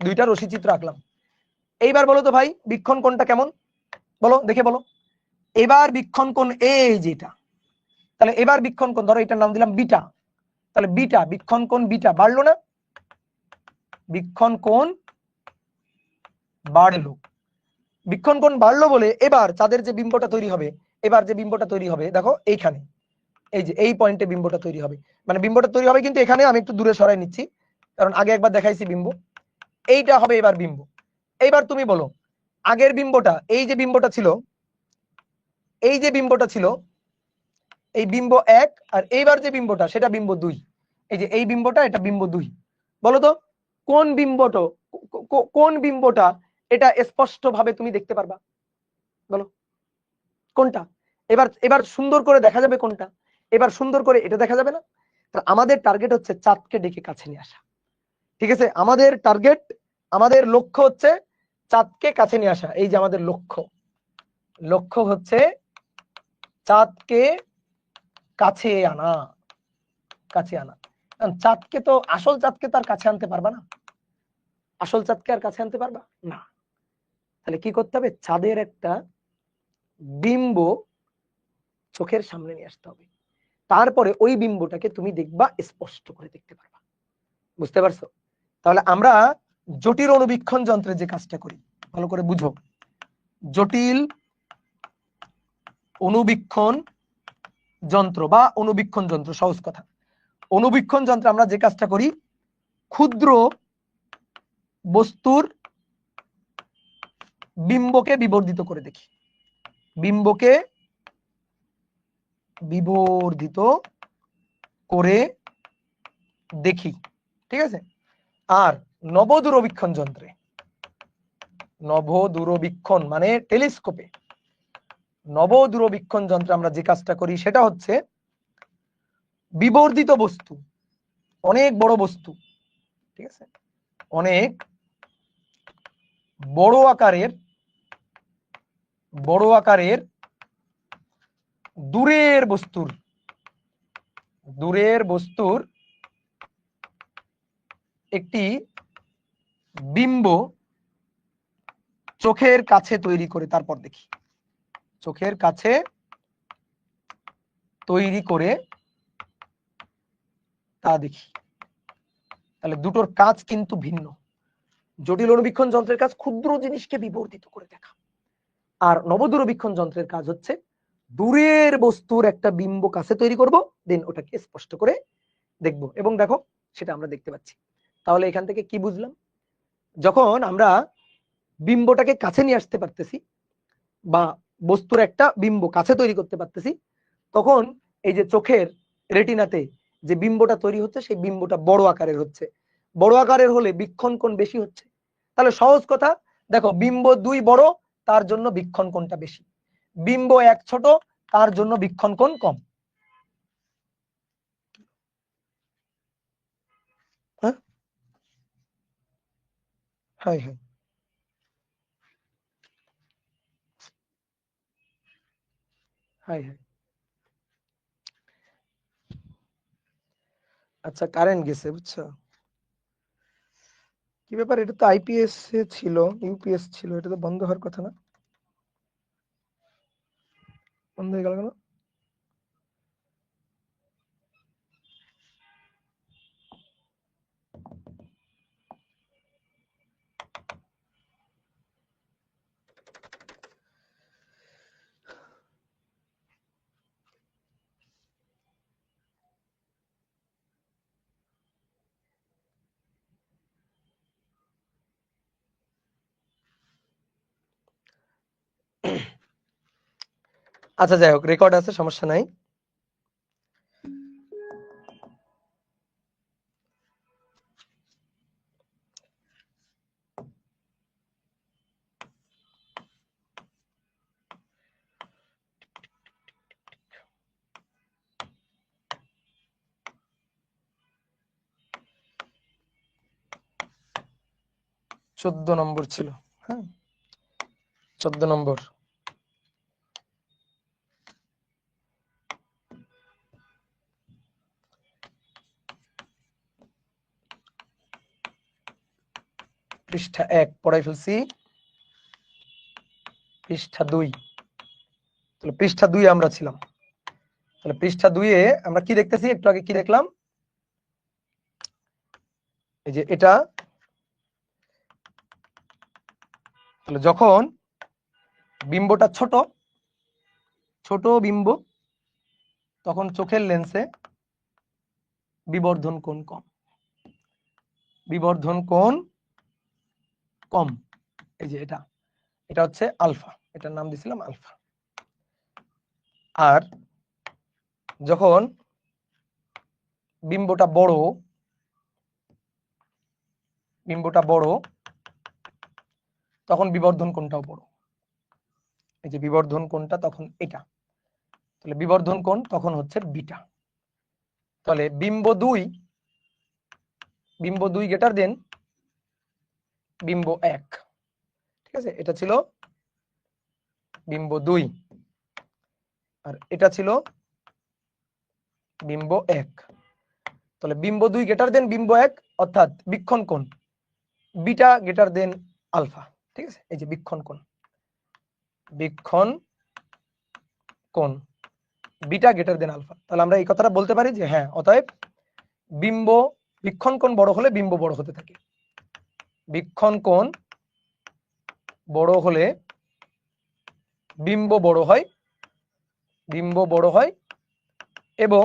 দুইটা রশ্মি চিত্র আঁকলাম। এইবার বলো তো ভাই বীক্ষণ কোণটা কেমন, বলো দেখে বলো। এবার বীক্ষণ কোণ এই যেটা, তাহলে এবার বীক্ষণ কোণ ধরো এটার নাম দিলাম বিটা, তাহলে বিটা, বীক্ষণ কোণ বিটা বাড়লো না? বীক্ষণ কোণ বাড়লো, বীক্ষণ কোণ বাড়লো বলে এবার চাঁদের যে বিম্বটা তৈরি হবে, এবার যে বিম্বটা তৈরি হবে দেখো এইখানে, এই যে এই পয়েন্টে বিম্বটা তৈরি হবে, মানে বিম্বটা তৈরি হবে কিন্তু এখানে আমি একটু দূরে সরাই নিচ্ছি কারণ আগে একবার দেখাইছি বিম্ব, এইটা হবে এবার বিম্ব। এইবার তুমি বলো আগের বিম্বটা, এই যে বিম্বটা ছিল, এই যে বিম্বটা ছিল, এই বিম্ব 1, আর এইবার যে বিম্বটা সেটা বিম্ব 2, এই যে এই বিম্বটা এটা বিম্ব 2। বলো তো কোন বিম্বটা, কোন বিম্বটা এটা স্পষ্ট ভাবে তুমি দেখতে পারবা? বলো কোনটা? এবার এবার সুন্দর করে দেখা যাবে কোনটা? এবার সুন্দর করে এটা দেখা যাবে না? আমাদের টার্গেট হচ্ছে চাঁদকে ডেকে কাছে নিয়ে আসা, ঠিক আছে? আমাদের টার্গেট, আমাদের লক্ষ্য হচ্ছে চাঁদকে কাছে নিয়ে আসা, এই যে আমাদের লক্ষ্য, লক্ষ্য হচ্ছে চাঁদকে কাছে আনা, কাছে আনা। কারণ চাঁদকে তো, আসল চাঁদকে তো আর কাছে আনতে পারবা না, আসল চাঁদকে আর কাছে আনতে পারবা না। তাহলে কি করতে হবে? চাঁদের একটা বিম্ব চোখের সামনে নিয়ে আসতে হবে, তারপরে ওই বিম্বটাকে তুমি দেখবা, স্পষ্ট করে দেখতে পারবা। বুঝতে পারছো? তাহলে আমরা জটিল অনুবীক্ষণ যন্ত্রে যে কাজটা করি, ভালো করে বুঝো, জটিল অনুবীক্ষণ যন্ত্র বা অনুবীক্ষণ যন্ত্র, সহজ কথা, অনুবীক্ষণ যন্ত্রে আমরা যে কাজটা করি, ক্ষুদ্র বস্তুর বিম্বকে বিবর্ধিত করে দেখি, বিম্বকে বিবর্ধিত করে দেখি, ঠিক আছে? আর নবদূরবীক্ষণ যন্ত্রে, নবদূরবীক্ষণ মানে টেলিস্কোপে, নবদূরবীক্ষণ যন্ত্রে আমরা যে কাজটা করি সেটা হচ্ছে বিবর্ধিত বস্তু, অনেক বড় বস্তু, ঠিক আছে, অনেক বড় আকারের বড় আকারের দূরের বস্তুর একটি বিম্ব চোখের কাছে তৈরি করে, তারপর দেখি চোখের কাছে তৈরি করে তা দেখি। তাহলে দুটোর কাজ কিন্তু ভিন্ন। জটিল অনুবীক্ষণ যন্ত্রের কাজ ক্ষুদ্র জিনিসকে বিবর্ধিত করে দেখা, আর নবদূরবীক্ষণ যন্ত্রের কাজ হচ্ছে দূরের বস্তুর একটা বিম্ব কাছে তৈরি করব, দেন ওটাকে স্পষ্ট করে দেখব। এবং দেখো সেটা আমরা দেখতে পাচ্ছি। তাহলে এখান থেকে কি বুঝলাম? যখন আমরা বিম্বটাকে কাছে নিয়ে আসতে পারতেছি বা বস্তুর একটা বিম্ব কাছে তৈরি করতে পারতেছি, তখন এই যে চোখের রেটিনাতে যে বিম্বটা তৈরি হচ্ছে সেই বিম্বটা বড় আকারের হচ্ছে। বড় আকারের হলে বীক্ষণ কোণ বেশি হচ্ছে। তাহলে সহজ কথা, দেখো বিম্ব 2 বড়, তার জন্য বীক্ষণ কোণটা বেশি। বিম্ব 1 ছোট, তার জন্য বীক্ষণ কোণ কম। হ্যাঁ হ্যাঁ হ্যাঁ হ্যাঁ হ্যাঁ। আচ্ছা, কারেন্ট গেছে, বুঝছো? কি ব্যাপার? এটা তো আইপিএস ছিল, ইউপিএস ছিল, এটা তো বন্ধ হওয়ার কথা না? বন্ধ হয়ে গেল কেন? আচ্ছা যাই হোক, রেকর্ড আছে, সমস্যা নাই। চোদ্দ নম্বর ছিল। হ্যাঁ, 14 নম্বর। পৃষ্ঠা 1 পড়াই ফেলছি। পৃষ্ঠা 2, তাহলে পৃষ্ঠা 2 আমরা ছিলাম। তাহলে পৃষ্ঠা 2 এ আমরা কি দেখতেছি? একটু আগে কি দেখলাম? এই যে এটা, তাহলে যখন বিম্বটা ছোট বিম্ব, তখন চোখের লেন্সে বিবর্ধন কোণ কম। বিবর্ধন কোণ কম। এই যে এটা হচ্ছে আলফা, এটার নাম দিছিলাম আলফা। আর যখন বিম্বটা বড়, তখন বিবর্ধন কোণটাও বড়। এই যে বিবর্ধন কোণটা তখন এটা, তাহলে বিবর্ধন কোণ তখন হচ্ছে বিটা। তাহলে বিম্ব 2 গ্রেটার দেন বিম্ব 1। ঠিক আছে, এটা ছিল বিম্ব 2 আর এটা ছিল বিম্ব 1। তাহলে বিম্ব 2 গ্রেটার দেন বিম্ব 1, অর্থাৎ বীক্ষণ কোণ বিটা গ্রেটার দেন আলফা। ঠিক আছে, এই যে বীক্ষণ কোণ বিটা গ্রেটার দেন আলফা। তাহলে আমরা এই কথাটা বলতে পারি যে হ্যাঁ, অতএব বীক্ষণ কোণ বড় হলে বিম্ব বড় হতে থাকে। বীক্ষণ কোণ বড় হলে বিম্ব বড় হয় এবং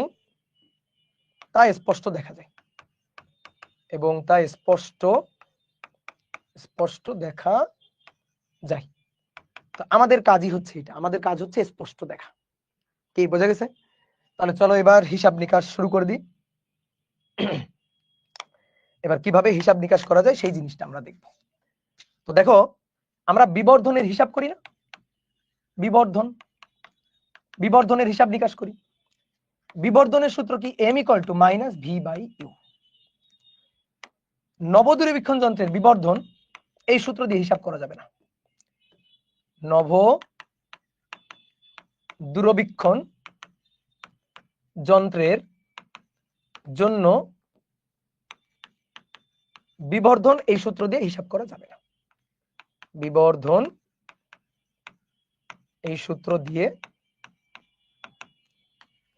তা স্পষ্ট দেখা যায়, স্পষ্ট দেখা যায়। তো আমাদের কাজই হচ্ছে এটা, আমাদের কাজ হচ্ছে স্পষ্ট দেখা। কি বোঝা গেছে? তাহলে চলো এবার হিসাব নিকাশ শুরু করে দিই। এবার কিভাবে হিসাব নিকাশ করা যায় সেই জিনিসটা আমরা দেখব। তো দেখো, আমরা বিবর্ধনের হিসাব করি না? বিবর্ধনের হিসাব নিকাশ করি। বিবর্ধনের সূত্র কি? m = -v/u। নবদূরবীক্ষণ যন্ত্রের বিবর্ধন এই সূত্র দিয়ে হিসাব করা যাবে না। দূরবীক্ষণ যন্ত্রের জন্য বিবর্ধন এই সূত্র দিয়ে হিসাব করা যাবে না। বিবর্ধন এই সূত্র দিয়ে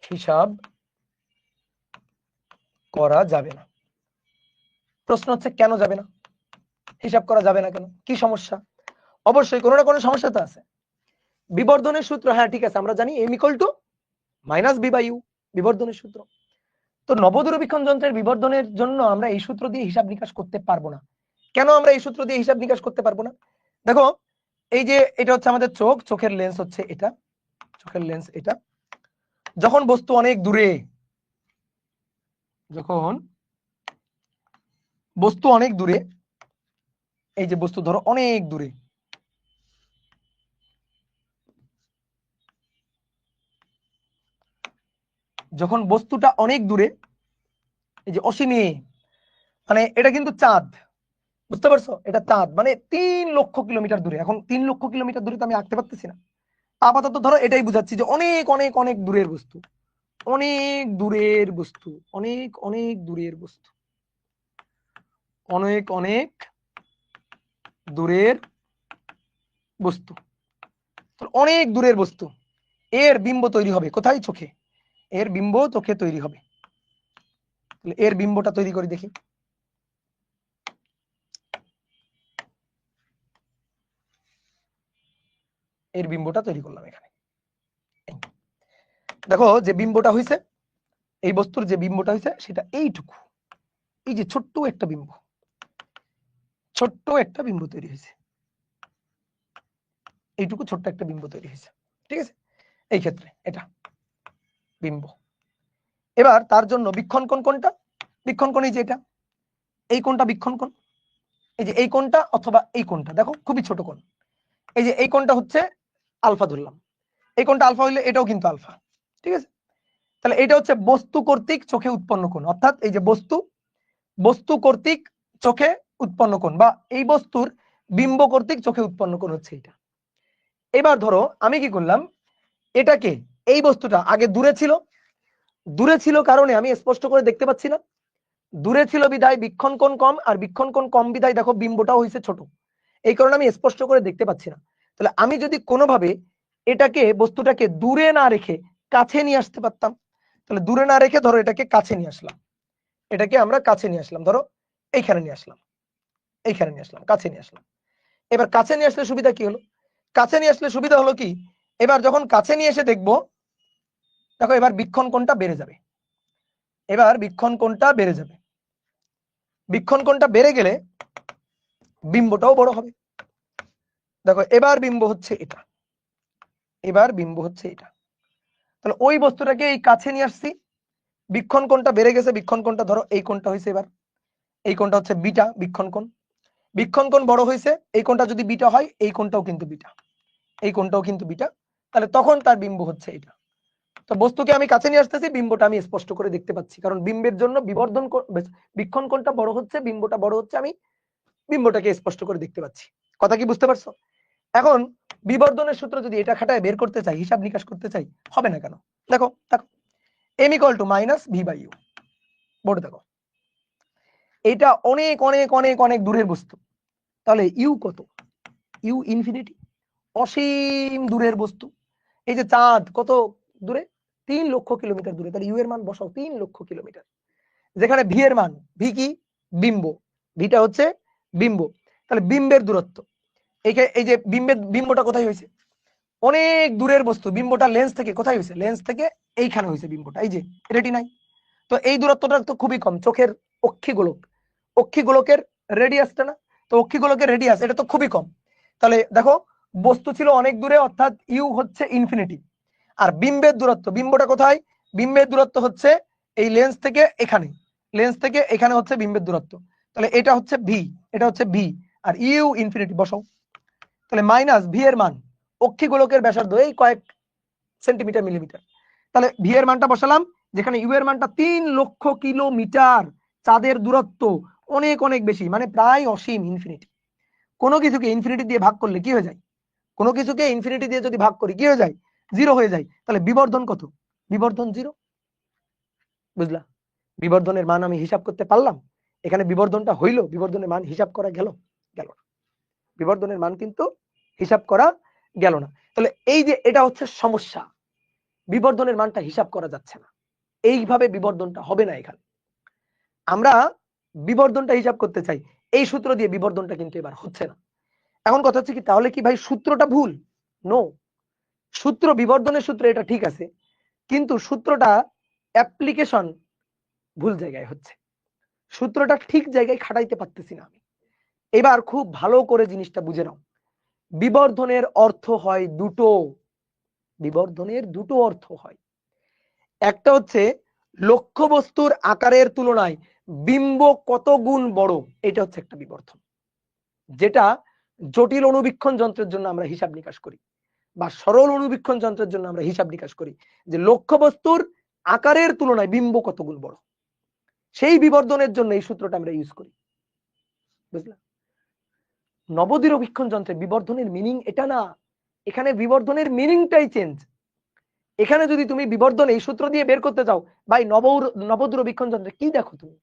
হিসাব করা যাবে না। প্রশ্ন হচ্ছে কেন যাবে না, হিসাব করা যাবে না কেন, কি সমস্যা? অবশ্যই কোনো না কোনো সমস্যা তো আছে। বিবর্ধনের সূত্র, হ্যাঁ ঠিক আছে, আমরা জানি m = -b/u, বিবর্ধনের সূত্র। তো নবদূরবীক্ষণ যন্ত্রের বিবর্ধনের জন্য আমরা এই সূত্র দিয়ে হিসাব নিকাশ করতে পারবো না। কেন আমরা এই সূত্র দিয়ে হিসাব নিকাশ করতে পারবো না? দেখো, এই যে এটা হচ্ছে আমাদের চোখ, চোখের লেন্স হচ্ছে এটা, চোখের লেন্স এটা। যখন বস্তু অনেক দূরে, যখন বস্তু অনেক দূরে, এই যে বস্তু ধরো অনেক দূরে, যখন বস্তুটা অনেক দূরে, এই যে অসীমে, মানে এটা কিন্তু চাঁদ, বুঝতে পারছো? এটা চাঁদ, মানে 3 লক্ষ কিলোমিটার দূরে। এখন 3 লক্ষ কিলোমিটার দূরে তো আমি আঁকতে পারতেছি না, আপাতত ধরো এটাই বুঝাচ্ছি যে অনেক অনেক অনেক দূরের বস্তু, অনেক দূরের বস্তু, অনেক অনেক দূরের বস্তু, অনেক অনেক দূরের বস্তু, অনেক দূরের বস্তু। এর বিম্ব তৈরি হবে কোথায়? চোখে। এর বিম্ব চোখে তৈরি হবে। এর বিম্বটা তৈরি করে দেখি। এর বিম্বটা তৈরি করলাম এখানে। দেখো যে বিম্বটা হয়েছে, এই বস্তুর যে বিম্বটা হয়েছে সেটা এইটুকু, এই যে ছোট্ট একটা বিম্ব, ছোট্ট একটা বিম্ব তৈরি হয়েছে, এইটুকু ছোট্ট একটা বিম্ব তৈরি হয়েছে, ঠিক আছে? এই ক্ষেত্রে এটা বিম্ব। এবার তার জন্য বীক্ষণ কোণ কোনটা? বীক্ষণ কোণ এই যে এটা, এই কোণটা বীক্ষণ কোণ, এই যে এই কোণটা অথবা এই কোণটা, দেখো খুবই ছোট কোণ। এই যে এই কোণটা হচ্ছে আলফা ধরলাম, এই কোণটা আলফা হইলে এটাও কিন্তু আলফা, ঠিক আছে? তাহলে এটা হচ্ছে বস্তু কর্তৃক চোখে উৎপন্ন কোণ, অর্থাৎ এই যে বস্তু কর্তৃক চোখে উৎপন্ন কোণ, বা এই বস্তুর বিম্ব কর্তৃক চোখে উৎপন্ন কোণ হচ্ছে এটা। এবার ধরো আমি কি করলাম, এটাকে, এই বস্তুটা আগে দূরে ছিল, দূরে ছিল কারণে আমি স্পষ্ট করে দেখতে পাচ্ছি না, দূরে ছিল বিধায় বীক্ষণ কোণ কম, আর বীক্ষণ কোণ কম বিধায় দেখো বিম্বটাও হয়েছে ছোট, এই কারণে আমি স্পষ্ট করে দেখতে পাচ্ছি না। তাহলে আমি যদি কোনোভাবে এটাকে, বস্তুটাকে দূরে না রেখে কাছে নিয়ে আসতে পারতাম, তাহলে দূরে না রেখে ধরো এটাকে কাছে নিয়ে আসলাম, এটাকে আমরা কাছে নিয়ে আসলাম, ধরো এইখানে নিয়ে আসলাম, এইখানে নিয়ে আসলাম, কাছে নিয়ে আসলাম। এবার কাছে নিয়ে আসলে সুবিধা কি হলো? কাছে নিয়ে আসলে সুবিধা হলো কি, এবার যখন কাছে নিয়ে এসে দেখবো, দেখো এবার বীক্ষণ কোণটা বেড়ে যাবে, এবার বীক্ষণ কোণটা বেড়ে যাবে, বীক্ষণ কোণটা বেড়ে গেলে বিম্বটাও বড় হবে। দেখো এবার বিম্ব হচ্ছে এটা, এবার বিম্ব হচ্ছে এটা। তাহলে ওই বস্তুটাকে এই কাছে নিয়ে আসছি, বীক্ষণ কোণটা বেড়ে গেছে, বীক্ষণ কোণটা ধরো এই কোণটা হয়েছে, এবার এই কোণটা হচ্ছে বিটা বীক্ষণ কোণ, বীক্ষণ কোণ বড় হয়েছে, এই কোণটা যদি বিটা হয় এই কোণটাও কিন্তু বিটা, এই কোণটাও কিন্তু বিটা, তাহলে তখন তার বিম্ব হচ্ছে এটা। তো বস্তুকে আমি কাছে নিয়ে আসতেছি, বিম্বটা আমি স্পষ্ট করে দেখতে পাচ্ছি, কারণ বিম্বের জন্য বিবর্ধন বীক্ষণ কোণটা বড় হচ্ছে, বিম্বটা বড় হচ্ছে, আমি বিম্বটাকে স্পষ্ট করে দেখতে পাচ্ছি। কথা কি বুঝতে পারছো? এখন বিবর্ধনের সূত্র যদি এটা খাটায় বের করতে চাই, হিসাব নিকাশ করতে চাই, হবে না কেন? দেখো দেখো, m = -v/u, বোর্ড দেখো, এটা অনেক অনেক অনেক অনেক দূরের বস্তু, তাহলে ইউ কত? ইউ ইনফিনিটি, অসীম দূরের বস্তু। এই যে চাঁদ কত দূরে? 3 লক্ষ কিলোমিটার দূরে, তাহলে ইউ এর মান বসাও 3 লক্ষ কিলোমিটার। যেখানে ভি এর মান, ভি কি? বিম্ব, ভিটা হচ্ছে বিম্ব, তাহলে বিম্বের দূরত্ব, এই যে বিম্বটা কোথায় হয়েছে? অনেক দূরের বস্তু, বিম্বটা লেন্স থেকে কোথায় হয়েছে? লেন্স থেকে এইখানে হয়েছে বিম্বটা, এই যে রেটিনায়। তো এই দূরত্বটা তো খুবই কম, চোখের অক্ষিগোলক, অক্ষিগোলকের রেডিয়াসটা না, তো অক্ষিগোলকের রেডিয়াস এটা তো খুবই কম। তাহলে দেখো বস্তু ছিল অনেক দূরে, অর্থাৎ ইউ হচ্ছে ইনফিনিটি। আর বিম্বের দূরত্ব, বিম্বটা কোথায়? বিম্বের দূরত্ব হচ্ছে এই লেন্স থেকে এখানে, লেন্স থেকে এখানে হচ্ছে বিম্বের দূরত্ব, তাহলে এটা হচ্ছে ভি, এটা হচ্ছে ভি, আর ইউ ইনফিনিটি বসাও। তাহলে মাইনাস ভি এর মান, অক্ষিগোলকের ব্যাসার্ধ এই কয়েক সেন্টিমিটার মিলিমিটার, তাহলে ভি এর মানটা বসালাম, যেখানে ইউ এর মানটা 3 লক্ষ কিলোমিটার, চাঁদের দূরত্ব অনেক অনেক বেশি, মানে প্রায় অসীম, ইনফিনিটি। কোনো কিছুকে ইনফিনিটি দিয়ে ভাগ করলে কি হয়ে যায়? কোনো কিছুকে ইনফিনিটি দিয়ে যদি ভাগ করি কি হয়ে যায়? জিরো হয়ে যায়, তাহলে বিবর্ধন কত? বিবর্ধন 0। বুঝলা? বিবর্ধনের মান আমি হিসাব করতে পারলাম, এখানে বিবর্ধনটা হইল, বিবর্ধনের মান হিসাব করা গেল? গেল না। বিবর্ধনের মান কিন্তু হিসাব করা গেল না। তাহলে এই যে এটা হচ্ছে সমস্যা, বিবর্ধনের মানটা হিসাব করা যাচ্ছে না, এইভাবে বিবর্ধনটা হবে না। এখানে আমরা বিবর্ধনটা হিসাব করতে চাই, এই সূত্র দিয়ে বিবর্ধনটা কিন্তু এবার হচ্ছে না। এখন কথা হচ্ছে কি, তাহলে কি ভাই সূত্রটা ভুল? নো, সূত্র বিবর্ধনের সূত্র এটা ঠিক আছে, কিন্তু সূত্রটা অ্যাপ্লিকেশন ভুল জায়গায় হচ্ছে, সূত্রটা ঠিক জায়গায় খাটাইতে পারতেছি না আমি। এবার খুব ভালো করে জিনিসটা বুঝে নাও, বিবর্ধনের অর্থ হয় দুটো, বিবর্ধনের দুটো অর্থ হয়। একটা হচ্ছে লক্ষ্যবস্তুর আকারের তুলনায় বিম্ব কত গুণ বড়, এটা হচ্ছে একটা বিবর্ধন, যেটা জটিল অনুবীক্ষণ যন্ত্রের জন্য আমরা হিসাব নিকাশ করি, বা সরল অনুবীক্ষণ যন্ত্রের জন্য আমরা হিসাব নিকাশ করি, যে লক্ষ্যবস্তুর আকারের তুলনায় বিম্ব কত গুণ বড়, সেই বিবর্ধনের জন্য এই সূত্রটা আমরা ইউজ করি। বুঝলা? নবদূরবীক্ষণ যন্ত্রে বিবর্ধনের মিনিং এটা না, এখানে বিবর্ধনের মিনিংটাই চেঞ্জ। এখানে যদি তুমি বিবর্ধন এই সূত্র দিয়ে বের করতে চাও, ভাই নবদূরবীক্ষণ যন্ত্রে কি দেখো তুমি?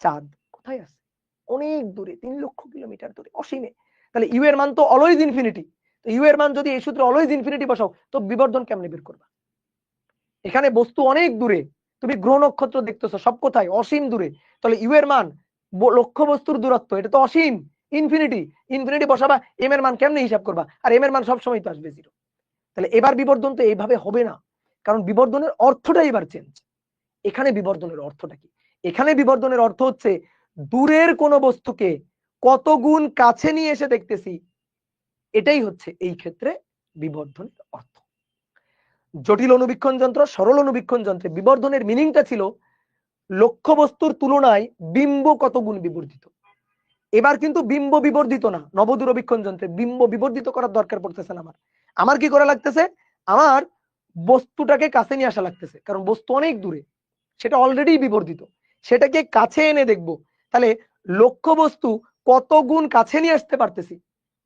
চাঁদ কোথায় আছে? অনেক দূরে, 3 লক্ষ কিলোমিটার দূরে, অসীমে। তাহলে ইউ এর মান তো অলওয়েজ ইনফিনিটি, তো ইউ এর মান যদি এই সূত্রে অলওয়েজ ইনফিনিটি বসাও, তো বিবর্ধন কেমনে বের করবা? এখানে বস্তু অনেক দূরে, তুমি গ্রহ নক্ষত্র দেখতেছো, সব কোথায়? অসীম দূরে। তাহলে ইউ এর মান লক্ষ্য বস্তুর দূরত্ব, এটা তো অসীম, ইনফিনিটি। ইনফিনিটি বসাবা, এম এর মান কেমনে হিসাব করবা? আর এম এর মান সবসময় তো আসবে 0। তাহলে এবার বিবর্ধন তো এইভাবে হবে না, কারণ বিবর্ধনের অর্থটা এবার চেঞ্জ। এখানে বিবর্ধনের অর্থটা কি? এখানে বিবর্ধনের অর্থ হচ্ছে দূরের কোন বস্তুকে কত গুণ কাছে নিয়ে এসে দেখতেছি, এটাই হচ্ছে এই ক্ষেত্রে বিবর্ধনের অর্থ। জটিল অনুবীক্ষণ যন্ত্র, সরল অনুবীক্ষণ যন্ত্রে বিবর্ধনের মিনিংটা ছিল লক্ষ্য বস্তুর তুলনায় বিম্ব কত গুণ বিবর্ধিত। এবার কিন্তু বিম্ব বিবর্ধিত না, নবদূরবীক্ষণ যন্ত্রে বিম্ব বিবর্ধিত করার দরকার পড়তেছে না। আমার কি করা লাগতেছে? আমার বস্তুটাকে কাছে নিয়ে আসা লাগতেছে, কারণ বস্তু অনেক দূরে, সেটা অলরেডি বিবর্ধিত, সেটাকে কাছে এনে দেখবো। তাহলে লক্ষ্য বস্তু কত গুণ কাছে নিয়ে আসতে পারতেছি,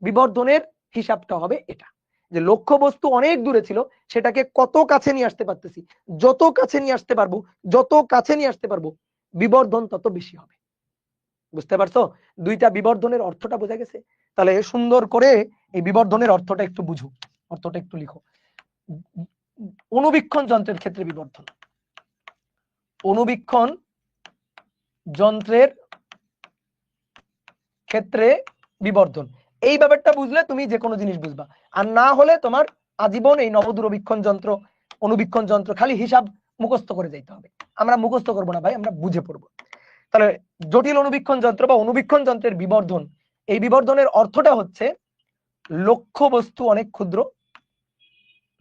বিবর্ধনের হিসাবটা হবে এটা, যে লক্ষ্য বস্তু অনেক দূরে ছিল, সেটাকে কত কাছে নিয়ে আসতে পারতেছি। যত কাছে নিয়ে আসতে পারবো, যত কাছে নিয়ে আসতে পারবো, বিবর্ধন তত বেশি হবে। বুঝতে পারছো? দুইটা বিবর্ধনের অর্থটা বোঝা গেছে? তাহলে সুন্দর করে এই বিবর্ধনের অর্থটা একটু বুঝো, অর্থটা একটু লিখো। অনুবীক্ষণ যন্ত্রের ক্ষেত্রে বিবর্ধন, অনুবীক্ষণ যন্ত্রের ক্ষেত্রে বিবর্ধন, এই ব্যাপারটা বুঝলে তুমি যে কোনো জিনিস বুঝবা। আর না হলে তোমার আজীবন এই নবদূরবীক্ষণ যন্ত্র, অনুবীক্ষণ যন্ত্র খালি হিসাব মুখস্থ করে যাইতে হবে। আমরা মুখস্থ করবো না ভাই, আমরা বুঝে পড়বো। তাহলে জটিল অনুবীক্ষণ যন্ত্র বা অনুবীক্ষণ যন্ত্রের বিবর্ধন, এই বিবর্ধনের অর্থটা হচ্ছে লক্ষ্য বস্তু অনেক ক্ষুদ্র,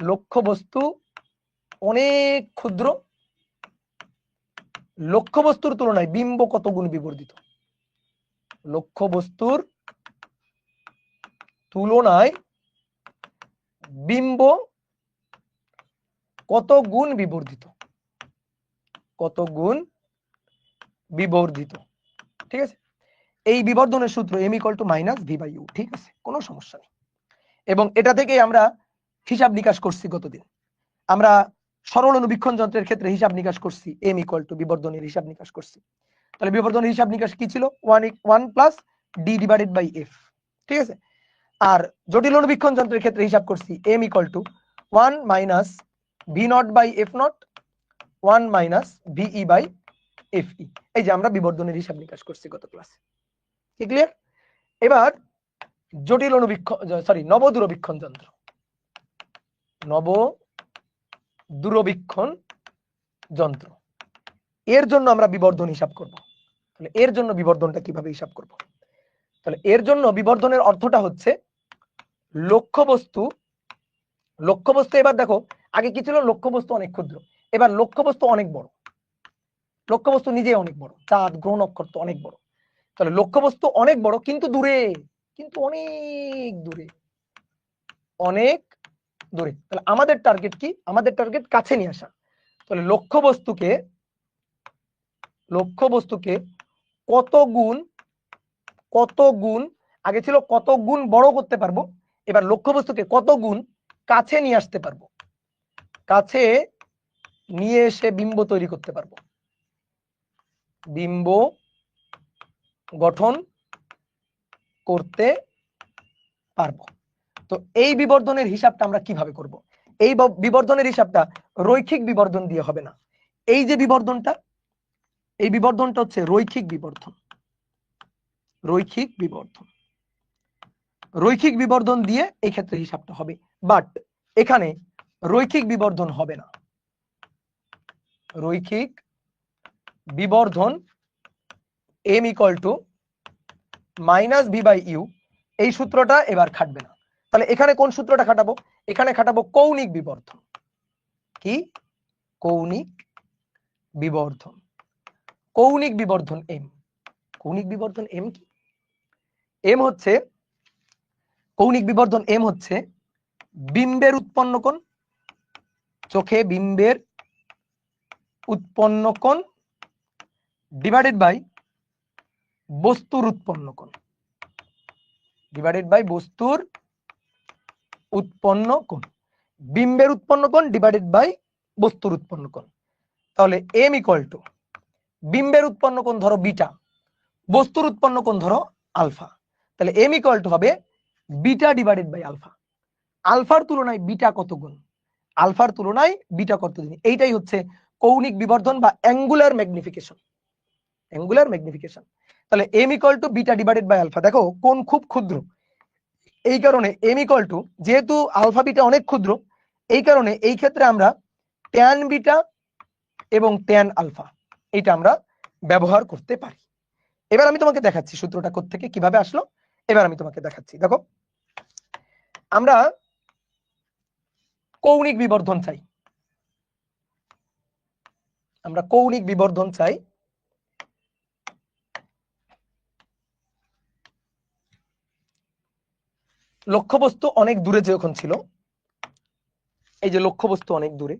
লক্ষ্য বস্তু অনেক ক্ষুদ্র, লক্ষ্য বস্তুর তুলনায় বিম্ব কত গুণ বিবর্ধিত, লক্ষ্য বস্তুর তুলনায় বিম্ব কত গুণ বিবর্ধিত, কত গুণ বিবর্ধিত। ঠিক আছে? এই বিবর্ধনের সূত্র m = -v/u। ঠিক আছে, কোনো সমস্যা নেই। এবং এটা থেকে আমরা হিসাব নিকাশ করছি গতদিন, আমরা সরল অনুবীক্ষণ যন্ত্রের ক্ষেত্রে হিসাব নিকাশ করছি, m = বিবর্ধনের হিসাব নিকাশ করছি। তাহলে বিবর্ধনের হিসাব নিকাশ কি ছিল? 1 + d/f। ঠিক আছে? আর জটিল অনুবীক্ষণ যন্ত্রের ক্ষেত্রে হিসাব করছি m = 1 - v0/f0, 1 - ve/fe। এই যে আমরা বিবর্ধনের হিসাব নিকাশ করছি গত ক্লাসে। কি ক্লিয়ার? এবার জটিল অনুবীক্ষণ, নবদূরবীক্ষণ যন্ত্র, নবদূরবীক্ষণ যন্ত্র, এর জন্য আমরা বিবর্ধন হিসাব করব। তাহলে এর জন্য বিবর্ধনটা কিভাবে হিসাব করব? তাহলে এর জন্য বিবর্ধনের অর্থটা হচ্ছে লক্ষ্য বস্তু, এবার দেখো, আগে কি ছিল? লক্ষ্য বস্তু অনেক ক্ষুদ্র, এবার লক্ষ্য বস্তু অনেক বড়, লক্ষ্য বস্তু নিজেই অনেক বড়, চাঁদ গ্রহ নক্ষত্র অনেক বড়। তাহলে লক্ষ্য বস্তু অনেক বড় কিন্তু দূরে, কিন্তু অনেক দূরে, অনেক দূরে। তাহলে আমাদের টার্গেট কি? আমাদের টার্গেট কাছে নিয়ে আসা। তাহলে লক্ষ্য বস্তুকে কত গুণ, আগে ছিল কত গুণ বড় করতে পারবো, এবার লক্ষ্য বস্তুকে কত গুণ কাছে নিয়ে আসতে পারবো, কাছে নিয়ে এসে বিম্ব তৈরি করতে পারবো, বিম্ব গঠন করতে পারবো। তো এই বিবর্ধনের হিসাবটা আমরা কিভাবে করব? এই বিবর্ধনের হিসাবটা রৈখিক বিবর্ধন দিয়ে হবে না। এই যে বিবর্ধনটা, এই বিবর্ধনটা হচ্ছে রৈখিক বিবর্ধন, রৈখিক বিবর্ধন, রৈখিক বিবর্ধন দিয়ে এই ক্ষেত্রে হিসাবটা হবে। বাট এখানে রৈখিক বিবর্ধন হবে না। রৈখিক বিবর্ধন m equal to minus V by U, এই সূত্রটা এবার খাটবে না। তাহলে এখানে কোন সূত্রটা খাটাবো? এখানে খাটাবো কৌণিক বিবর্ধন। কি? কৌণিক বিবর্ধন। কৌণিক বিবর্ধন m। কৌণিক বিবর্ধন m কি? m হচ্ছে, কৌণিক বিবর্ধন m হচ্ছে বিম্বের উৎপন্ন কোণ, চোখে বিম্বের উৎপন্ন কোণ ডিভাইডেড বাই বস্তুর উৎপন্ন কোণ, ডিভাইডেড বাই বস্তুর উৎপন্ন কোণ। বিম্বের উৎপন্ন কোণ ডিভাইডেড বাই বস্তুর উৎপন্ন কোণ। তাহলে m ইকুয়াল টু বিম্বের উৎপন্ন কোণ ধরো বিটা, বস্তুর উৎপন্ন কোণ ধরো আলফা। তাহলে m ইকুয়াল টু হবে বিটা ডিভাইডেড বাই আলফা। আলফার তুলনায় বিটা কত গুণ? আলফার তুলনায় বিটা কত গুণ? এইটাই হচ্ছে কৌণিক বিবর্ধন বা অ্যাঙ্গুলার ম্যাগনিফিকেশন, অ্যাঙ্গুলার ম্যাগনিফিকেশন। তাহলে m equal to beta divided by alpha. দেখো কোণ খুব ক্ষুদ্র, এই কারণে m ইকুয়াল টু, যেহেতু আলফা বিটা অনেক ক্ষুদ্র, এই কারণে এই ক্ষেত্রে আমরা ট্যান বিটা এবং ট্যান আলফা এটা আমরা ব্যবহার করতে পারি। এবার আমি তোমাকে দেখাচ্ছি সূত্রটা কোত্থেকে কিভাবে আসলো। এবার আমি তোমাকে দেখাচ্ছি। দেখো আমরা কৌণিক বিবর্ধন চাই, আমরা কৌণিক বিবর্ধন চাই। লক্ষ্যবস্তু অনেক দূরে যখন ছিল, এই যে লক্ষ্যবস্তু অনেক দূরে,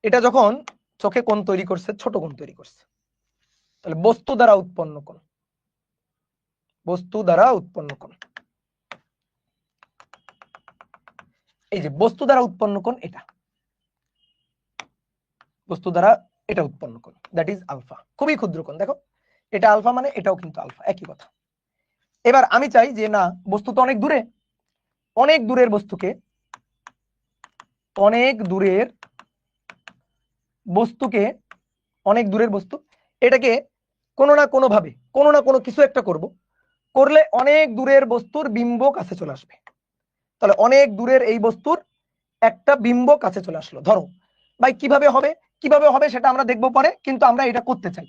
এটা যখন চোখে কোণ তৈরি করছে, ছোট কোণ তৈরি করছে, তাহলে বস্তু দ্বারা উৎপন্ন কোণ, বস্তু দ্বারা উৎপন্ন কোণ, এই যে বস্তু দ্বারা উৎপন্ন কোণ এটা, বস্তু দ্বারা এটা উৎপন্ন কোণ, দ্যাট ইজ আলফা। খুবই ক্ষুদ্র কোণ। দেখো এটা আলফা মানে এটাও কিন্তু আলফা, একই কথা। এবার আমি চাই যে না, বস্তু তো অনেক দূরে, অনেক দূরের বস্তুকে, অনেক দূরের বস্তুকে, অনেক দূরের বস্তু এটাকে কোনো না কোনো ভাবে, কোনো না কোনো কিছু একটা করব, করলে অনেক দূরের বস্তুর বিম্ব কাছে চলে আসবে। তাহলে অনেক দূরের এই বস্তুর একটা বিম্ব কাছে চলে আসলো। ধরো ভাই কিভাবে হবে, কিভাবে হবে সেটা আমরা দেখবো পরে, কিন্তু আমরা এটা করতে চাই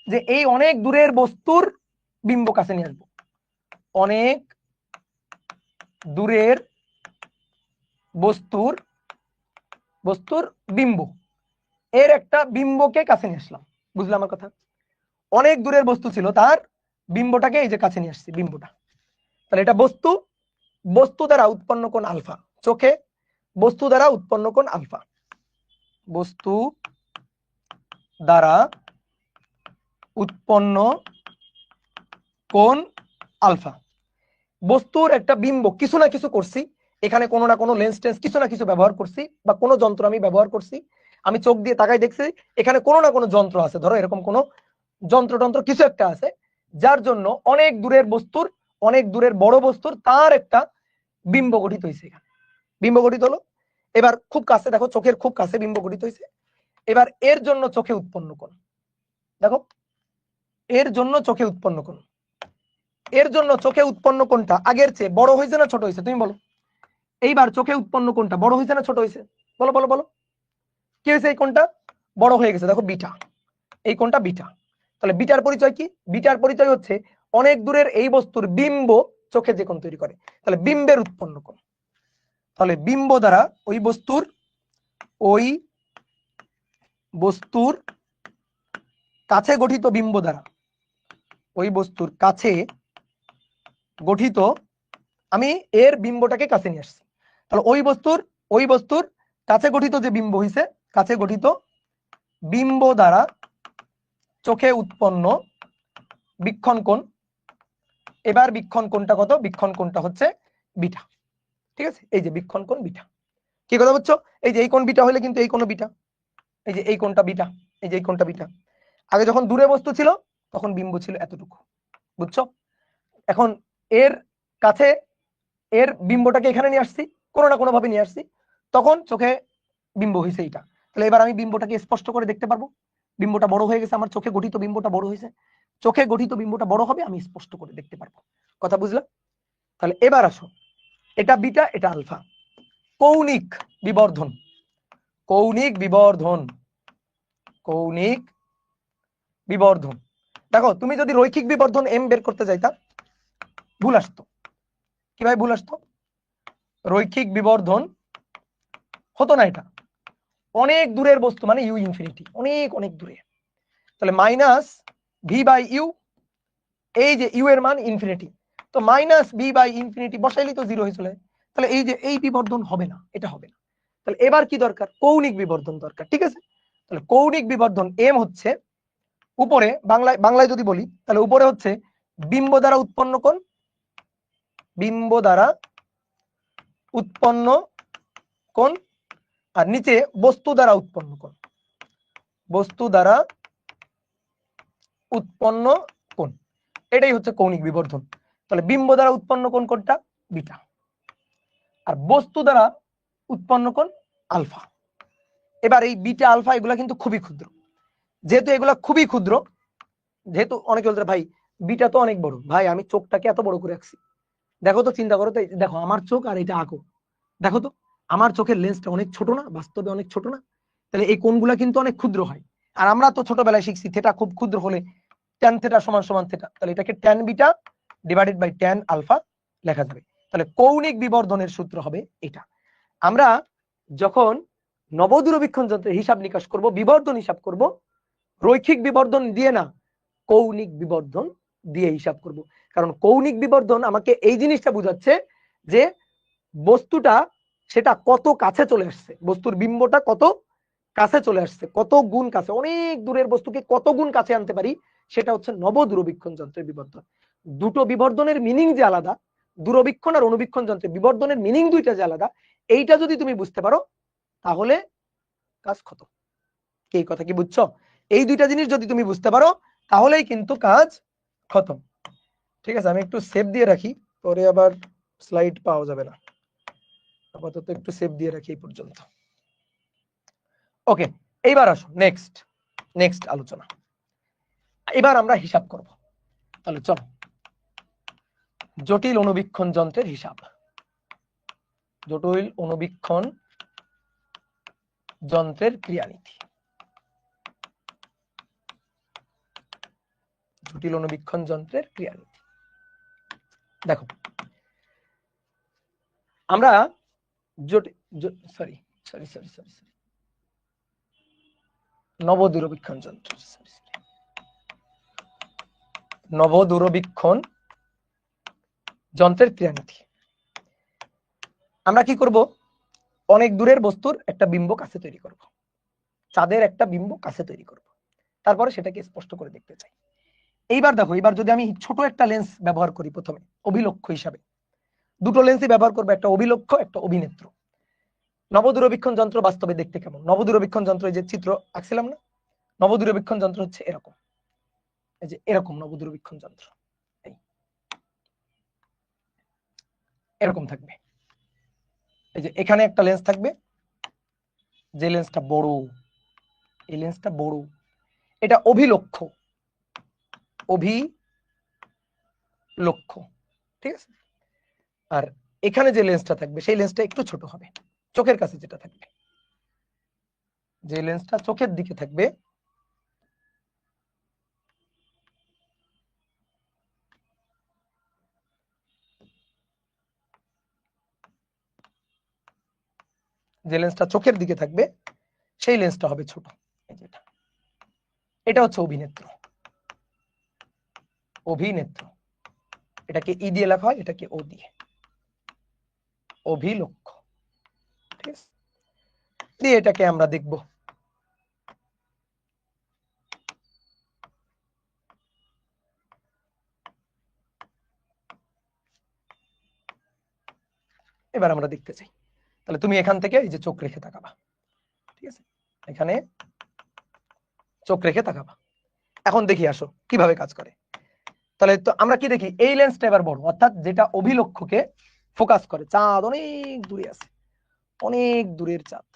যে এই অনেক দূরের বস্তুর বিম্ব কাছে নিয়ে আসবো, অনেক দূরের বস্তুর, বস্তুর বিম্ব, এর একটা বিম্বকে কাছে নিয়ে আসলাম। বুঝলাম আমার কথা? অনেক দূরের বস্তু ছিল, তার বিম্বটাকে এই যে কাছে নিয়ে আসছি, বিম্বটা। তাহলে এটা বস্তু, বস্তু দ্বারা উৎপন্ন কোণ আলফা, চোখে বস্তু দ্বারা উৎপন্ন কোণ আলফা, বস্তু দ্বারা উৎপন্ন কোণ আলফা। বস্তুর একটা বিম্ব, কিছু না কিছু করছি এখানে, কোনো না কোনো লেন্স টেন্স কিছু না কিছু ব্যবহার করছি, বা কোনো যন্ত্র আমি ব্যবহার করছি, আমি চোখ দিয়ে তাকাই দেখছি এখানে কোনো না কোনো যন্ত্র আছে, ধরো এরকম কোনো যন্ত্র কিছু একটা আছে, যার জন্য অনেক দূরের বস্তুর, অনেক দূরের বড় বস্তুর তার একটা বিম্ব গঠিত হয়েছে। এখানে বিম্ব গঠিত হলো। এবার খুব কাছে দেখো, চোখের খুব কাছে বিম্ব গঠিত হয়েছে। এবার এর জন্য চোখে উৎপন্ন কোণ, দেখো এর জন্য চোখে উৎপন্ন কোণ, এর জন্য চোখে উৎপন্ন কোণটা আগের চেয়ে বড় হয়েছে না ছোট হয়েছে? তুমি বলো। এইবার চোখে উৎপন্ন কোণটা বড় হয়েছে না ছোট হয়েছে? বলো বলো বলো। কি হয়েছে? এই কোণটা বড় হয়ে গেছে, দেখো বিটা, এই কোণটা বিটা। তাহলে বিটার পরিচয় কি? বিটার পরিচয় হচ্ছে অনেক দূরের এই বস্তুর বিম্ব চোখে যে কোণ তৈরি করে, তাহলে বিম্বের উৎপন্ন কোণ। তাহলে বিম্ব দ্বারা ওই বস্তুর, ওই বস্তুর কাছে গঠিত বিম্ব দ্বারা, ওই বস্তুর কাছে গঠিত, আমি এর বিম্বটাকে কাছে নিয়ে আসছি। তাহলে ওই বস্তুর কাছে গঠিত যে বিম্ব হইছে, কাছে গঠিত বিম্ব দ্বারা চোখে উৎপন্ন বীক্ষণ কোণ। এবার বীক্ষণ কোণটা কত? বীক্ষণ কোণটা হচ্ছে বিটা। ঠিক আছে, এই যে বীক্ষণ কোণ বিটা। কি কথা বুঝছো? এই যে এই কোণ বিটা হলে কিন্তু এই কোণ বিটা, এই যে এই কোণটা বিটা, এই যে এই কোণটা বিটা। আগে যখন দূরে বস্তু ছিল তখন বিম্ব ছিল এতটুকু, বুঝছো? এখন এর কাছে এর বিম্বটাকে এখানে নিয়ে আসছি, কোনো না কোনো ভাবে নিয়ে আসছি, তখন চোখে বিম্ব হয়েছে এইটা। তাহলে এবার আমি বিম্বটাকে স্পষ্ট করে দেখতে পারবো। বিম্বটা বড় হয়ে গেছে, আমার চোখে গঠিত বিম্বটা বড় হয়েছে, চোখে গঠিত বিম্বটা বড় হবে, আমি স্পষ্ট করে দেখতে পারবো। কথা বুঝলাম? তাহলে এবার আসো, এটা বিটা, এটা আলফা। কৌণিক বিবর্ধন, কৌণিক বিবর্ধন, কৌণিক বিবর্ধন। দেখো তুমি যদি রৈখিক বিবর্ধন এম বের করতে যাইতা, ভুল আসতো। কিভাবে ভুল আসতো? রৈখিক বিবর্ধন হতো না, এটা অনেক দূরের বস্তু, মানে ইউ ইনফিনিটি, অনেক অনেক দূরে। তাহলে মাইনাস ভি বাই ইউ, এই যে ইউ এর মান ইনফিনিটি, তো মাইনাস ভি বাই ইনফিনিটি বসাইলেই তো জিরো হয়ে চলে। তাহলে এই যে এই বিবর্ধন হবে না, এটা হবে না। তাহলে এবার কি দরকার? কৌণিক বিবর্ধন দরকার, ঠিক আছে? তাহলে কৌণিক বিবর্ধন এম হচ্ছে উপরে, বাংলায় বাংলায় যদি বলি তাহলে উপরে হচ্ছে বিম্ব দ্বারা উৎপন্ন কোণ, বিম্ব দ্বারা উৎপন্ন কোণ, আর নিচে বস্তু দ্বারা উৎপন্ন কোণ, বস্তু দ্বারা উৎপন্ন কোণ। এটাই হচ্ছে কৌণিক বিবর্ধন। তাহলে বিম্ব দ্বারা উৎপন্ন কোণ কোনটা? বিটা। আর বস্তু দ্বারা উৎপন্ন কোণ আলফা। এবার এই বিটা আলফা এগুলা কিন্তু খুবই ক্ষুদ্র, যেহেতু এগুলা খুবই ক্ষুদ্র, যেহেতু অনেকে বলতে ভাই বিটা তো অনেক বড়, ভাই আমি চোখটাকে এত বড় করে রাখছি, দেখো তো, চিন্তা করো তো, দেখো আমার চোখ আর এটা আঁকো, দেখো তো আমার চোখের লেন্সটা অনেক ছোট না? বাস্তবে অনেক ছোট না? তাহলে এই কোণগুলা কিন্তু অনেক ক্ষুদ্র হয়। আর আমরা তো ছোটবেলায় শিখছি থেটা খুব ক্ষুদ্র হলে ট্যান থেটা সমান সমান থেটা, তাহলে এটাকে tan beta divided by tan alpha লেখা যাবে। তাহলে কৌণিক বিবর্ধনের সূত্র হবে এটা। আমরা যখন নবদূরবীক্ষণ যন্ত্রের হিসাব নিকাশ করব, বিবর্ধন হিসাব করব, রৈখিক বিবর্ধন দিয়ে না, কৌণিক বিবর্ধন দিয়ে হিসাব করব। কারণ কৌণিক বিবর্ধন আমাকে এই জিনিসটা বোঝাচ্ছে যে বস্তুটা সেটা কত কাছে চলে আসছে, বস্তুর বিম্বটা কত কাছে চলে আসছে, কত গুণ কাছে, অনেক দূরের বস্তুকে কত গুণ কাছে আনতে পারি, সেটা হচ্ছে নবদূরবীক্ষণ যন্ত্রের বিবর্ধন। দুটো বিবর্ধনের মিনিং যে আলাদা, দূরবীক্ষণ আর অনুবীক্ষণ যন্ত্রের বিবর্ধনের মিনিং দুইটা যে আলাদা, এইটা যদি তুমি বুঝতে পারো তাহলে কাজ খতম। এই কথা কি বুঝছো? এই দুইটা জিনিস যদি তুমি বুঝতে পারো তাহলেই কিন্তু কাজ খতম। ঠিক আছে, আমি একটু সেভ দিয়ে রাখি, পরে আবার স্লাইড পাওয়া যাবে না, আপাতত একটু সেভ দিয়ে রাখি এই পর্যন্ত। ওকে, এইবার আসো নেক্সট নেক্সট আলোচনা। এবার আমরা হিসাব করব। তাহলে চলো, জটিল অনুবীক্ষণ যন্ত্রের হিসাব। জটিল অনুবীক্ষণ যন্ত্রের ক্রিয়ানীতি। জটিল অনুবীক্ষণ যন্ত্রের ক্রিয়ানীতি। দেখো আমরা নবদূরবীক্ষণ যন্ত্র, নবদূরবীক্ষণ যন্ত্রের ক্রিয়ানীতি। আমরা কি করব? অনেক দূরের বস্তুর একটা বিম্ব কাছে তৈরি করব, চাঁদের একটা বিম্ব কাছে তৈরি করব, তারপরে সেটাকে স্পষ্ট করে দেখতে চাই। এইবার দেখো, এবার যদি আমি ছোট একটা লেন্স ব্যবহার করি, প্রথমে অভিলক্ষ্য হিসাবে দুটো লেন্সই ব্যবহার করবো, একটা অভিলক্ষ্য একটা অভিনেত্র। নবদূরবীক্ষণ যন্ত্র বাস্তবে দেখতে কেমন? নবদূরবীক্ষণ যন্ত্র, যে চিত্র আঁকছিলাম না, নবদূরবীক্ষণ যন্ত্র হচ্ছে এরকম, এই যে এরকম নবদূরবীক্ষণ যন্ত্র, এরকম থাকবে। এই যে এখানে একটা লেন্স থাকবে, যে লেন্সটা বড়, এই লেন্সটা বড়, এটা অভিলক্ষ্য, অভিলক্ষ্য, ঠিক আছে? আর এখানে যে লেন্সটা থাকবে সেই লেন্সটা একটু ছোট হবে, চোখের কাছে যেটা থাকবে, যে লেন্সটা চোখের দিকে থাকবে যে লেন্সটা চোখের দিকে থাকবে সেই লেন্সটা হবে ছোট। এটা হচ্ছে অভিনেত্র, অভিনেত্র। এটাকে ই দিয়ে লেখা হয়, এটাকে ও দিয়ে, অভিলক্ষ্য, ঠিক আছে? দিয়ে এটাকে আমরা দেখব। এবার আমরা দেখতে চাই, তাহলে তুমি এখান থেকে এই যে চোখ রেখে তাকাবা, ঠিক আছে, এখানে চোখ রেখে তাকাবা। এখন দেখি আসো কিভাবে কাজ করে। তাহলে তো আমরা কি দেখি, এই লেন্সটা এবার বড়, অর্থাৎ যেটা অভিলক্ষকে ফোকাস করে। চাঁদ অনেক দূরে আছে, অনেক দূরের চাঁদ,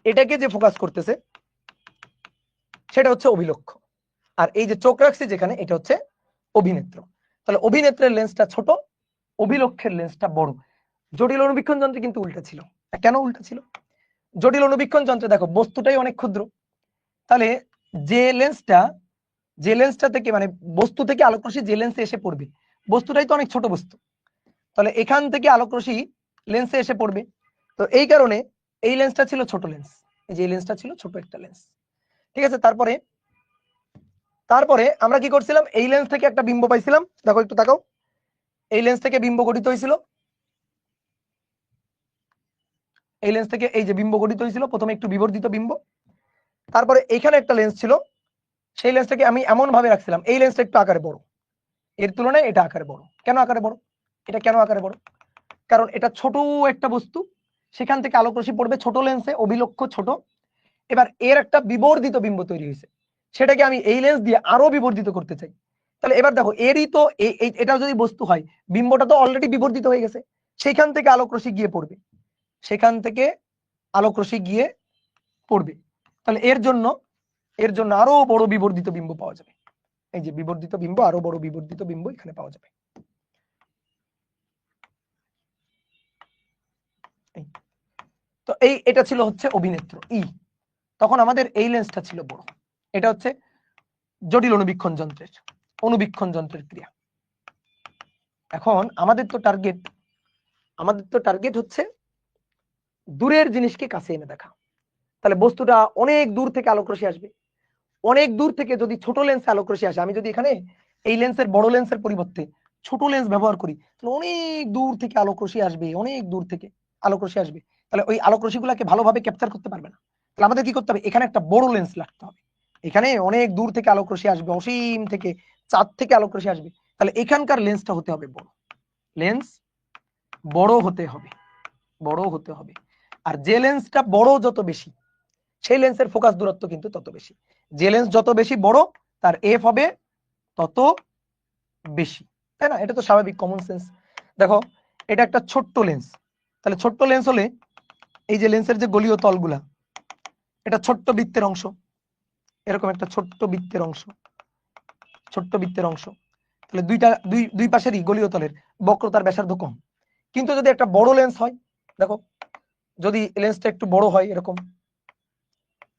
এটাকে যে ফোকাস করতেছে সেটা হচ্ছে অভিলক্ষ। আর এই যে চোখ রাখছি যেখানে, এটা হচ্ছে অভিনেত্র। তাহলে অভিনেত্রের লেন্সটা ছোট, অভিলক্ষের লেন্সটা বড়। জটিল অনুবীক্ষণ যন্ত্রে কিন্তু উল্টা ছিল। কেন উল্টা ছিল? জটিল অনুবীক্ষণ যন্ত্রে দেখো বস্তুটাই অনেক ক্ষুদ্র, তাহলে যে লেন্সটা থেকে মানে বস্তু থেকে আলোকরশ্মি যে লেন্সে এসে পড়বে, বস্তুটাই তো অনেক ছোট বস্তু, তাহলে এখান থেকে আলোকরশ্মি লেন্সে এসে পড়বে। তো এই কারণে এই লেন্সটা ছিল ছোট লেন্স, এই যে লেন্সটা ছিল ছোট একটা লেন্স, ঠিক আছে। তারপরে আমরা কি করছিলাম, এই লেন্স থেকে একটা বিম্ব পাইছিলাম, দেখো একটু তাকাও, এই লেন্স থেকে বিম্ব গঠিত হয়েছিল, এই লেন্স থেকে এই যে বিম্ব গঠিত হয়েছিল, প্রথমে একটু বিবর্ধিত বিম্ব। তারপরে এখানে একটা লেন্স ছিল, সেই লেন্সটাকে আমি এমন ভাবে রাখছিলাম, এই লেন্সটা একটু আকারে বড়, এর তুলনায় এটা আকারে বড়। কেন আকারে বড়? এটা কেন আকারে বড়? কারণ এটা ছোট একটা বস্তু, সেখান থেকে আলোকরশ্মি পড়বে ছোট লেন্সে, অভিলক্ষ ছোট। এবার এর একটা বিবর্ধিত বিম্ব তৈরি হয়েছে, সেটাকে আমি এই লেন্স দিয়ে আরো বিবর্ধিত করতে চাই। তাহলে এবার দেখো, এরই তো এটা যদি বস্তু হয়, বিম্বটা তো অলরেডি বিবর্ধিত হয়ে গেছে, সেখান থেকে আলোকরশ্মি গিয়ে পড়বে, সেখান থেকে আলোকরশ্মি গিয়ে পড়বে। তাহলে এর জন্য আরো বড় বিবর্ধিত বিম্ব পাওয়া যাবে। এই যে বিবর্ধিত বিম্ব, আরো বড় বিবর্ধিত বিম্ব এখানে পাওয়া যাবে। তো এটা ছিল হচ্ছে অভিনেত্র ই। তখন আমাদের এই লেন্সটা ছিল বড়। এটা হচ্ছে জটিল অনুবীক্ষণ যন্ত্রের ক্রিয়া। এখন আমাদের তো টার্গেট হচ্ছে দূরের জিনিসকে কাছে এনে দেখা। তাহলে বস্তুটা অনেক দূর থেকে আলোকরশ্মি আসবে, অনেক দূর থেকে যদি ছোট লেন্সে আলোকরশ্মি আসে, আমি যদি এখানে এই লেন্সের বড় লেন্সের পরিবর্তে ছোট লেন্স ব্যবহার করি, তাহলে অনেক দূর থেকে আলোকরশ্মি আসবে, অনেক দূর থেকে আলোকরশ্মি আসবে। তাহলে ওই আলোকরশ্মিগুলোকে ভালোভাবে ক্যাপচার করতে পারবে না। তাহলে আমাদের কি করতে হবে, এখানে একটা বড় লেন্স লাগতে হবে। এখানে অনেক দূর থেকে আলোকরশ্মি আসবে, অসীম থেকে, চাঁদ থেকে আলোকরশ্মি আসবে, তাহলে এখানকার লেন্সটা হতে হবে বড়, লেন্স বড় হতে হবে। আর যে লেন্সটা বড় যত বেশি, সেই লেন্সের ফোকাস দূরত্ব কিন্তু তত বেশি। যে লেন্স যত বেশি বড়, তার এফ হবে তত বেশি, তাই না? এটা তো স্বাভাবিক, কমন সেন্স। দেখো, এটা একটা ছোট্ট লেন্স, তাহলে ছোট্ট লেন্স হলে এই যে লেন্সের যে গলীয় তলগুলা, এটা ছোট্ট বৃত্তের অংশ, এরকম একটা ছোট্ট বৃত্তের অংশ, তাহলে দুই পাশেরই গলীয় তলের বক্রতার ব্যাসার্ধ কম। কিন্তু যদি একটা বড় লেন্স হয়, দেখো যদি লেন্সটা একটু বড় হয়,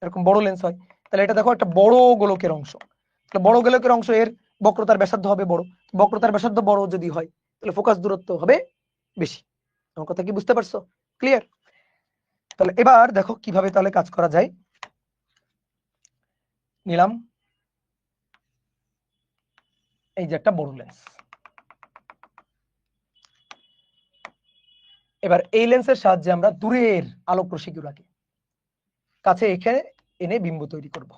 এরকম বড় লেন্স হয়, তাহলে এটা দেখো একটা বড় গোলকের অংশ, তাহলে বড় গোলকের অংশ, এর বক্রতার ব্যাসার্ধ হবে বড়, বক্রতার ব্যাসার্ধ বড় যদি হয়, তাহলে ফোকাস দূরত্ব হবে বেশি। আমার কথা কি বুঝতে পারছো? ক্লিয়ার? তাহলে এবার দেখো কিভাবে তাহলে কাজ করা যায়। নিলাম এই যে একটা বড় লেন্স, এবার এই লেন্সের সাহায্যে আমরা দূরের আলোক রশ্মিগুলোকে কাছে এখানে এনে বিম্ব তৈরি করব।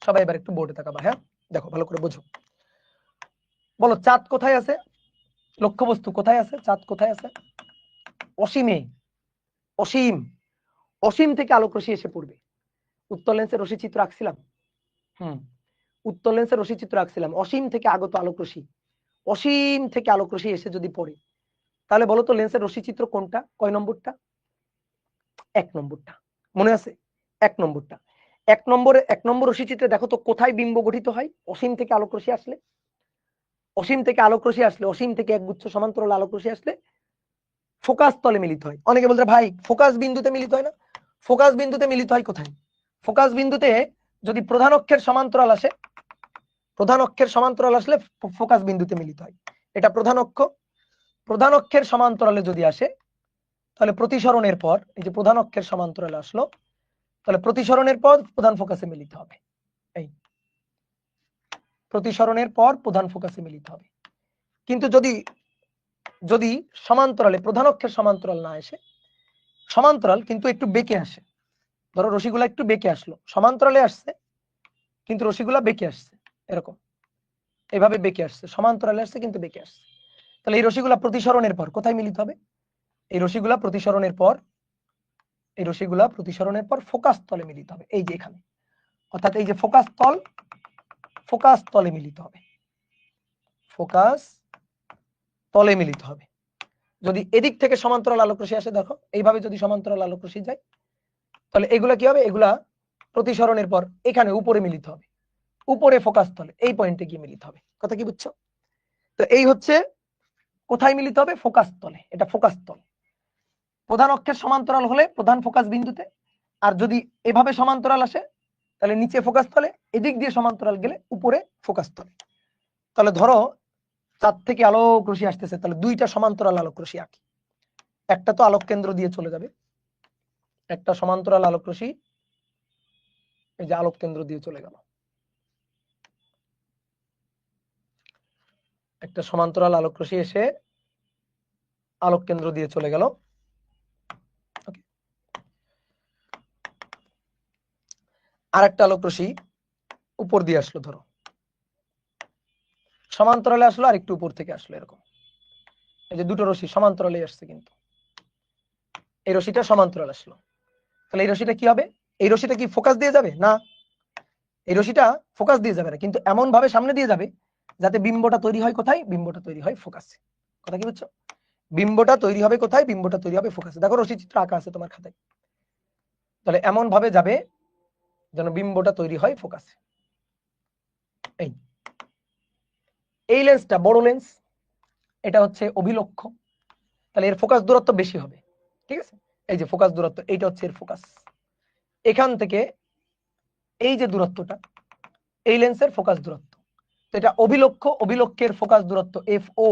সবাই এবার একটু বোর্ডে তাকাবা, হ্যাঁ, দেখো ভালো করে বোঝো। বলো, চাঁদ কোথায় আছে? লক্ষ্যবস্তু কোথায় আছে? চাঁদ কোথায় আছে? অসীমে, অসীম থেকে আলোক রশ্মি এসে পড়বে। উত্তল লেন্সের রশ্মি চিত্র আঁকছিলাম, উত্তল লেন্সের রশ্মি চিত্র আঁকছিলাম, অসীম থেকে আগত আলোক রশ্মি, অসীম থেকে আলোক রশ্মি এসে যদি পড়ে, তাহলে বলো তো লেন্সের রশ্মি চিত্র কোনটা, কয় নম্বরটা? 1 নম্বরটা। মনে আছে? 1 নম্বরটা। 1 নম্বর রশ্মি চিত্রে দেখো তো কোথায় বিম্ব গঠিত হয়? অসীম থেকে আলোক রশ্মি আসলে, অসীম থেকে একগুচ্ছ সমান্তরাল আলোক রশ্মি আসলে ফোকাস তলে মিলিত হয়। অনেকে বলতে ভাই ফোকাস বিন্দুতে মিলিত হয় না? ফোকাস বিন্দুতে মিলিত হয় কোথায়? ফোকাস বিন্দুতে যদি প্রধান অক্ষের সমান্তরাল আসে, আসলে ফোকাস বিন্দুতে মিলিত হয়। এটা প্রধান অক্ষের সমান্তরালে যদি আসে, তাহলে প্রতিসরণের পর, এই যে প্রধান অক্ষের সমান্তরালে আসলো, তাহলে প্রতিসরণের পর প্রধান ফোকাসে মিলিত হবে। এই প্রতিসরণের পর প্রধান ফোকাসে মিলিত হবে। কিন্তু যদি সমান্তরালে, প্রধান অক্ষের সমান্তরাল না আসে, সমান্তরাল কিন্তু একটু বেঁকে আসে, ধরো রশ্মিগুলা একটু বেঁকে আসলো, সমান্তরালে আসছে কিন্তু রশ্মিগুলা বেঁকে আসছে, এরকম এভাবে বেঁকে আসছে, সমান্তরালে আসছে কিন্তু বেঁকে আসছে, তাহলে এই রশ্মিগুলা প্রতিসরণের পর কোথায় মিলিত হবে? এই রশ্মিগুলা প্রতিসরণের পর ফোকাস তলে মিলিত হবে, এই যে এখানে, অর্থাৎ এই যে ফোকাস তলে মিলিত হবে, ফোকাস তলে মিলিত হবে। যদি এদিক থেকে সমান্তরাল আলোক রশ্মি আসে, দেখো এইভাবে যদি সমান্তরাল আলোক রশ্মি যায়, তাহলে এগুলা কি হবে, এগুলা প্রতিসরণের পর এখানে উপরে মিলিত হবে, উপরে ফোকাস তলে এই পয়েন্টে গিয়ে মিলিত হবে। কথা কি বুঝছো? তো এই হচ্ছে কোথায় মিলিত হবে, ফোকাস তলে, এটা ফোকাস তল। প্রধান অক্ষের সমান্তরাল হলে প্রধান ফোকাস বিন্দুতে, আর যদি এভাবে সমান্তরাল আসে তাহলে নিচে ফোকাস তলে, এদিক দিয়ে সমান্তরাল গেলে উপরে ফোকাস তলে। তাহলে ধরো চাঁদ থেকে আলোক রশ্মি আসতেছে, তাহলে দুইটা সমান্তরাল আলোক রশ্মি আঁকি। একটা তো আলোক কেন্দ্র দিয়ে চলে যাবে, একটা সমান্তরাল আলোক রশ্মি এই যে আলোক কেন্দ্র দিয়ে চলে গেল, একটা সমান্তরাল আলোক রশ্মি এসে আলোক কেন্দ্র দিয়ে চলে গেল। আর একটা আলোক রশ্মি উপর দিয়ে আসলো, ধরো সমান্তরালে আসলো আর একটু উপর থেকে আসলো, এরকম। এই যে দুটো রশ্মি সমান্তরালে আসছে, কিন্তু এই রশ্মিটা সমান্তরাল আসলো, তাহলে এই রশ্মিটা কি হবে, এই রশ্মিটা কি ফোকাস দিয়ে যাবে না, এই রশ্মিটা ফোকাস দিয়ে যাবে না, কিন্তু এমন ভাবে সামনে দিয়ে যাবে যাতে বিম্বটা তৈরি হয় কোথায়, বিম্বটা তৈরি হয় ফোকাসে। কথা কি বুঝছো? বিম্বটা তৈরি হবে কোথায়, বিম্বটা তৈরি হবে ফোকাসে। দেখো রশ্মি চিত্র আঁকা আছে তোমার খাতায়, তাহলে এমন ভাবে যাবে যেন বিম্বটা তৈরি হয় ফোকাসে। এই লেন্সটা বড় লেন্স, এটা হচ্ছে অভিলক্ষ, তাহলে এর ফোকাস দূরত্ব বেশি হবে, ঠিক আছে? এই যে ফোকাস দূরত্ব, এইটা হচ্ছে এর ফোকাস, এখান থেকে এই যে দূরত্বটা, এই লেন্সের ফোকাস দূরত্ব। তো এটা অভিলক্ষের ফোকাস দূরত্ব FO,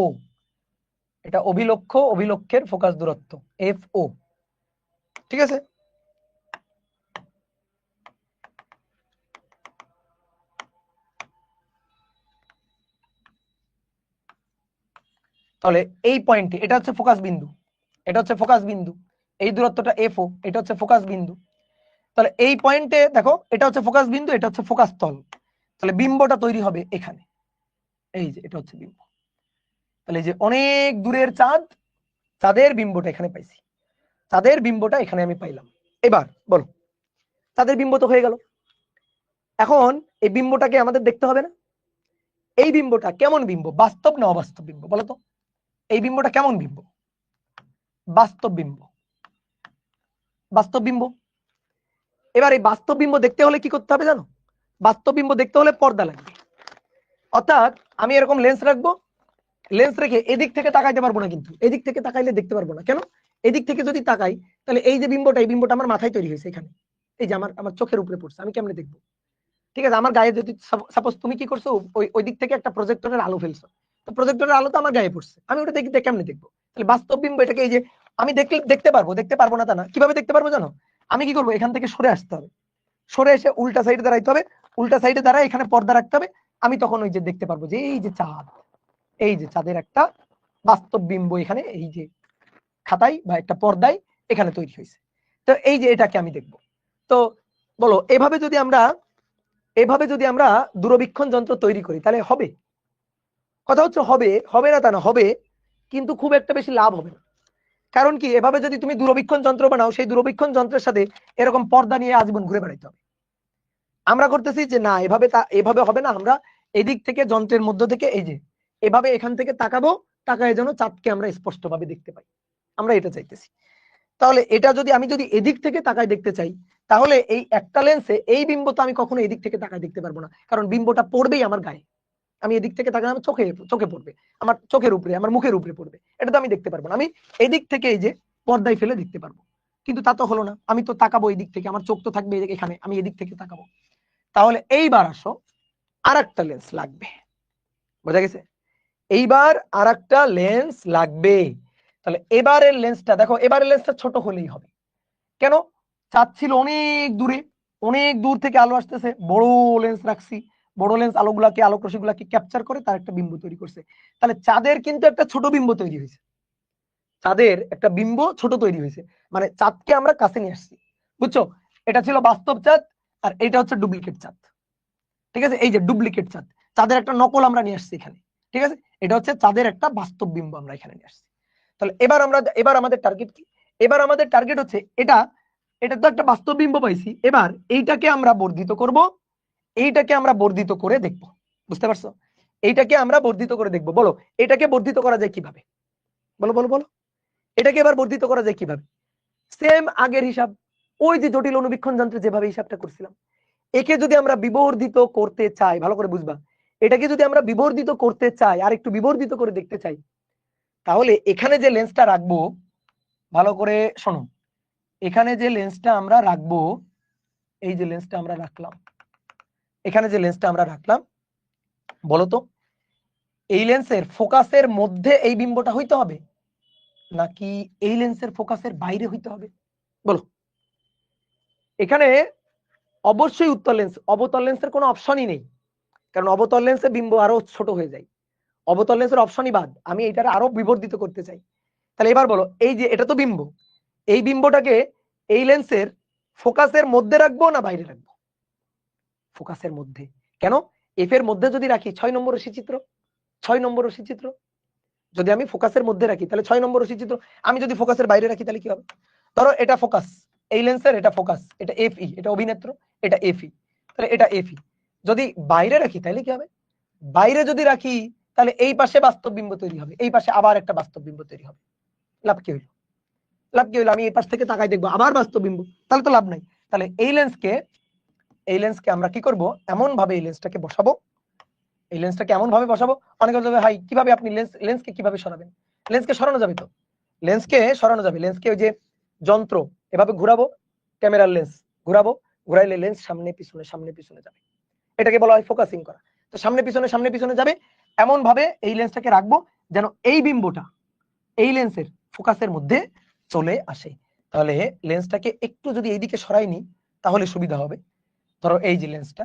এটা অভিলক্ষের ফোকাস দূরত্ব FO, ঠিক আছে? তাহলে এই পয়েন্টে এটা হচ্ছে ফোকাস বিন্দু, এটা হচ্ছে ফোকাস বিন্দু, এই দূরত্বটা FO, এটা হচ্ছে ফোকাস বিন্দু। তাহলে এই পয়েন্টে দেখো, এটা হচ্ছে ফোকাস বিন্দু, এটা হচ্ছে ফোকাস তল, তাহলে বিম্বটা তৈরি হবে এখানে, এই যে এটা হচ্ছে বিম্ব। তাহলে এই যে অনেক দূরের চাঁদ, চাঁদের বিম্বটা এখানে পাইছি, চাঁদের বিম্বটা এখানে আমি পাইলাম। এবার বলো, চাঁদের বিম্ব তো হয়ে গেল, এখন এই বিম্বটাকে আমাদের দেখতে হবে না? এই বিম্বটা কেমন বিম্ব, বাস্তব না অবাস্তব বিম্ব, বলো তো? এই বিম্বটা কেমন বিম্ব, বাস্তব বিম্ব, বাস্তব বিম্ব। এবার এই বাস্তব বিম্ব দেখতে হলে কি করতে হবে জানো? বাস্তব বিম্ব দেখতে হলে পর্দা লাগবে, অর্থাৎ আমি এরকম লেন্স রাখবো, লেন্স রেখে এদিক থেকে তাকাইতে পারবো না, কিন্তু এদিক থেকে তাকাইলে দেখতে পারবো না। কেন? এদিক থেকে যদি তাকাই তাহলে এই যে বিম্বটা, এই বিম্বটা আমার মাথায় তৈরি হয়েছে এখানে, এই যে আমার চোখের উপরে পড়ছে, আমি কেমনে দেখবো? ঠিক আছে, আমার গায়ে যদি সাপোজ তুমি কি করছো, ওই দিক থেকে একটা প্রজেক্টরের আলো ফেলছো, তো প্রজেক্টরের আলো তো আমার গায়ে পড়ছে, আমি ওটা দেখতে কেমনে দেখবো? তাহলে বাস্তব বিম্ব এটাকে এই যে আমি দেখতে পারবো না তা না, কিভাবে দেখতে পারবো জানো? আমি কি করবো, এখান থেকে সরে আসতে হবে, সরে এসে উল্টা সাইডে দাঁড়াইতে হবে, উল্টা সাইডে দাঁড়ায় এখানে পর্দা রাখতে হবে, আমি তখন ওই যে দেখতে পারবো যে এই যে চাঁদ, এই যে চাঁদের একটা বাস্তব বিম্ব এখানে এই যে খাতায় বা একটা পর্দায় এখানে তৈরি হয়েছে। তো এই যে এটাকে আমি দেখব। তো বলো, এভাবে যদি আমরা দূরবীক্ষণ যন্ত্র তৈরি করি তাহলে হবে? কথা হচ্ছে হবে না তা না, হবে, কিন্তু খুব একটা বেশি লাভ হবে না। কারণ কি, এভাবে যদি তুমি দূরবীক্ষণ যন্ত্র বানাও, সেই দূরবীক্ষণ যন্ত্রের সাথে এরকম পর্দা নিয়ে আজীবন ঘুরে বেড়াইতে হবে। আমরা করতেছি যে না, এভাবে হবে না, আমরা এদিক থেকে যন্ত্রের মধ্য থেকে এই যে এভাবে এখান থেকে তাকাবো, তাকায় যেন চাঁদকে আমরা স্পষ্টভাবে দেখতে পাই, আমরা এটা চাইতেছি। তাহলে এটা আমি যদি এদিক থেকে তাকায় দেখতে চাই, তাহলে এই একটা লেন্সে এই বিম্ব তো আমি কখনো এদিক থেকে তাকায় দেখতে পারবো না, কারণ বিম্বটা পড়বেই আমার গায়ে। আমি এদিক থেকে তাকালে আমার চোখে পড়বে, আমার চোখের উপরে, আমার মুখের উপরে পড়বে, এটা তো আমি দেখতে পারবো না। আমি এদিক থেকে এই যে পর্দায় ফেলে দেখতে পারবো, কিন্তু তা তো হলো না, আমি তো তাকাবো এই দিক থেকে, আমার চোখ তো থাকবে এখানে, আমি এদিক থেকে তাকাবো। তাহলে এইবার আসো, আর একটা লেন্স লাগবে, বোঝা গেছে? এইবার আর একটা লেন্স লাগবে। তাহলে এবারের লেন্সটা দেখো, এবারের লেন্সটা ছোট হলেই হবে। কেন? চাঁদ ছিল অনেক দূরে, অনেক দূর থেকে আলো আসতেছে, বড় লেন্স রাখছি, বড় লেন্স আলোক রশ্মিগুলাকে ক্যাপচার করে তার একটা বিম্ব তৈরি করছে। তাহলে চাঁদের কিন্তু একটা ছোট বিম্ব তৈরি হয়েছে, চাঁদের একটা বিম্ব ছোট তৈরি হয়েছে, মানে চাঁদকে আমরা কাছে নিয়ে আসছি, বুঝছো? এটা ছিল বাস্তব চাঁদ, আর এটা হচ্ছে ডুপ্লিকেট চাঁদ, ঠিক আছে? এই যে ডুপ্লিকেট চাঁদ, চাঁদের একটা নকল আমরা নিয়ে আসছি এখানে, ঠিক আছে? এটা হচ্ছে চাঁদের একটা বাস্তব বিম্ব আমরা এখানে নিয়ে আসছি। তাহলে এবার আমাদের টার্গেট কি? এবার আমাদের টার্গেট হচ্ছে এটা তো একটা বাস্তব বিম্ব পাইছি, এবার এইটাকে আমরা বর্ধিত করব, এইটাকে আমরা বর্ধিত করে দেখব। বুঝতে পারছো? এইটাকে আমরা বর্ধিত করে দেখব। বলো এটাকে বর্ধিত করা যায় কিভাবে? বলো বলো বলো, এটাকে এবার বর্ধিত করা যায় কিভাবে? সেম আগের হিসাব, ওই যে জটিল অনুবীক্ষণ যন্ত্রে যেভাবে হিসাবটা করছিলাম, একে যদি আমরা বিবর্ধিত করতে চাই, ভালো করে বুঝবা, এটাকে যদি আমরা বিবর্ধিত করতে চাই আর একটু বিবর্ধিত করে দেখতে চাই, তাহলে এখানে যে লেন্সটা রাখবো, ভালো করে শোনো, এখানে যে লেন্সটা আমরা রাখবো, এই যে লেন্সটা আমরা রাখলাম, এখানে যে লেন্সটা আমরা রাখলাম, বলতো এই লেন্সের ফোকাসের মধ্যে এই বিম্বটা হইতে হবে নাকি এই লেন্সের ফোকাসের বাইরে হইতে হবে? বলো। এখানে অবশ্যই উত্তর লেন্স, অবতল লেন্সের কোনো অপশনই নেই, কারণ অবতল লেন্সে বিম্ব আরো ছোট হয়ে যায়, অবতল লেন্সের অপশনই বাদ, আমি এটাকে আরো বিবর্ধিত করতে চাই। তাহলে এবার বলো, এই যে এটা তো বিম্ব, এই বিম্বটাকে এই লেন্সের ফোকাসের মধ্যে রাখবো না বাইরে রাখবো? ফোকাসের মধ্যে। কেন? এফ এর মধ্যে যদি রাখি 6 নম্বর রশ্মি চিত্র, 6 নম্বর রশ্মি চিত্র যদি আমি ফোকাসের মধ্যে রাখি তাহলে 6 নম্বর রশ্মি চিত্র, আমি যদি ফোকাসের বাইরে রাখি তাহলে কি হবে? ধরো এটা ফোকাস, এই লেন্সের এটা ফোকাস, এটা এফই, এটা অভিনেত্র, এটা এফই, তাহলে এটা এফই, যদি বাইরে রাখি তাহলে কি হবে? বাইরে যদি রাখি তাহলে এই পাশে বাস্তব বিম্ব তৈরি হবে, এই পাশে আবার একটা বাস্তব বিম্ব তৈরি হবে। লাভ কি হইলো? লাভ কি হইলো? আমি এই পাশ থেকে তাকাই দেখবো আবার বাস্তব বিম্ব, তাহলে তো লাভ নাই। তাহলে এই লেন্সকে আমরা কি করব, এমন ভাবে এই লেন্সটাকে বসাবো, এই লেন্সটাকে এমন ভাবে বসাবো, অনেকে বলবে ভাই কিভাবে আপনি লেন্সকে কিভাবে সরাবেন? লেন্সকে সরানো যাবে তো, লেন্সকে সরানো যাবে। লেন্সকে ওই যে যন্ত্র এভাবে ঘোরাবো, ক্যামেরার লেন্স ঘোরাবো, ঘোরাইলে লেন্স সামনে পিছনে যাবে, এটাকে বলা হয় ফোকাসিং করা। তো সামনে পিছনে যাবে, এমন ভাবে এই লেন্সটাকে রাখবো যেন এই বিম্বটা এই লেন্সের ফোকাসের মধ্যে চলে আসে। তাহলে লেন্সটাকে একটু যদি এইদিকে সরাই নি তাহলে সুবিধা হবে। ধরো এই যে লেন্সটা,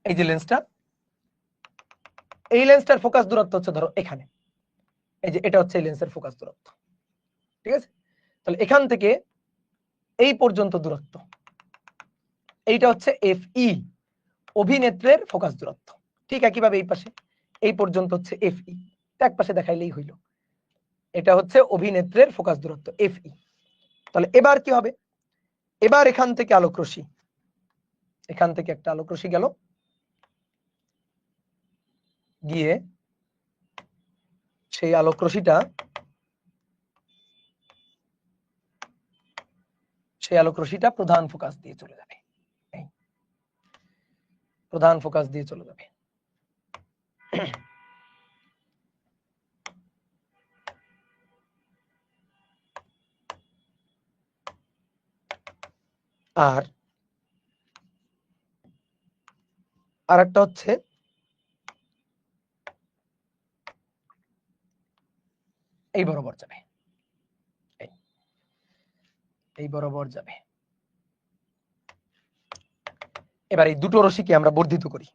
এই যে লেন্সটা, এই লেন্সটার ফোকাস দূরত্ব হচ্ছে ধরো এখানে, এই যে এটা হচ্ছে এই লেন্সের ফোকাস দূরত্ব, ঠিক আছে? তাহলে এখান থেকে এই পর্যন্ত দূরত্ব, এইটা হচ্ছে এফই, অভিনেত্রের ফোকাস দূরত্ব। ঠিক একইভাবে এই পাশে এই পর্যন্ত হচ্ছে এফই, এক পাশে দেখাইলেই হইল, এটা হচ্ছে অভিনেত্রের ফোকাস দূরত্ব এফই। তাহলে এবার কি হবে? এবার এখান থেকে আলোক রশ্মি, এখান থেকে একটা আলোক রশ্মি গেল, গিয়ে সেই আলোক রশ্মিটা প্রধান ফোকাস দিয়ে চলে যাবে, প্রধান ফোকাস দিয়ে চলে যাবে। আর আরেকটা হচ্ছে এই বরাবর যাবে, এই বরাবর যাবে। এবার এই দুটো রশ্মিকে আমরা বর্ধিত করি,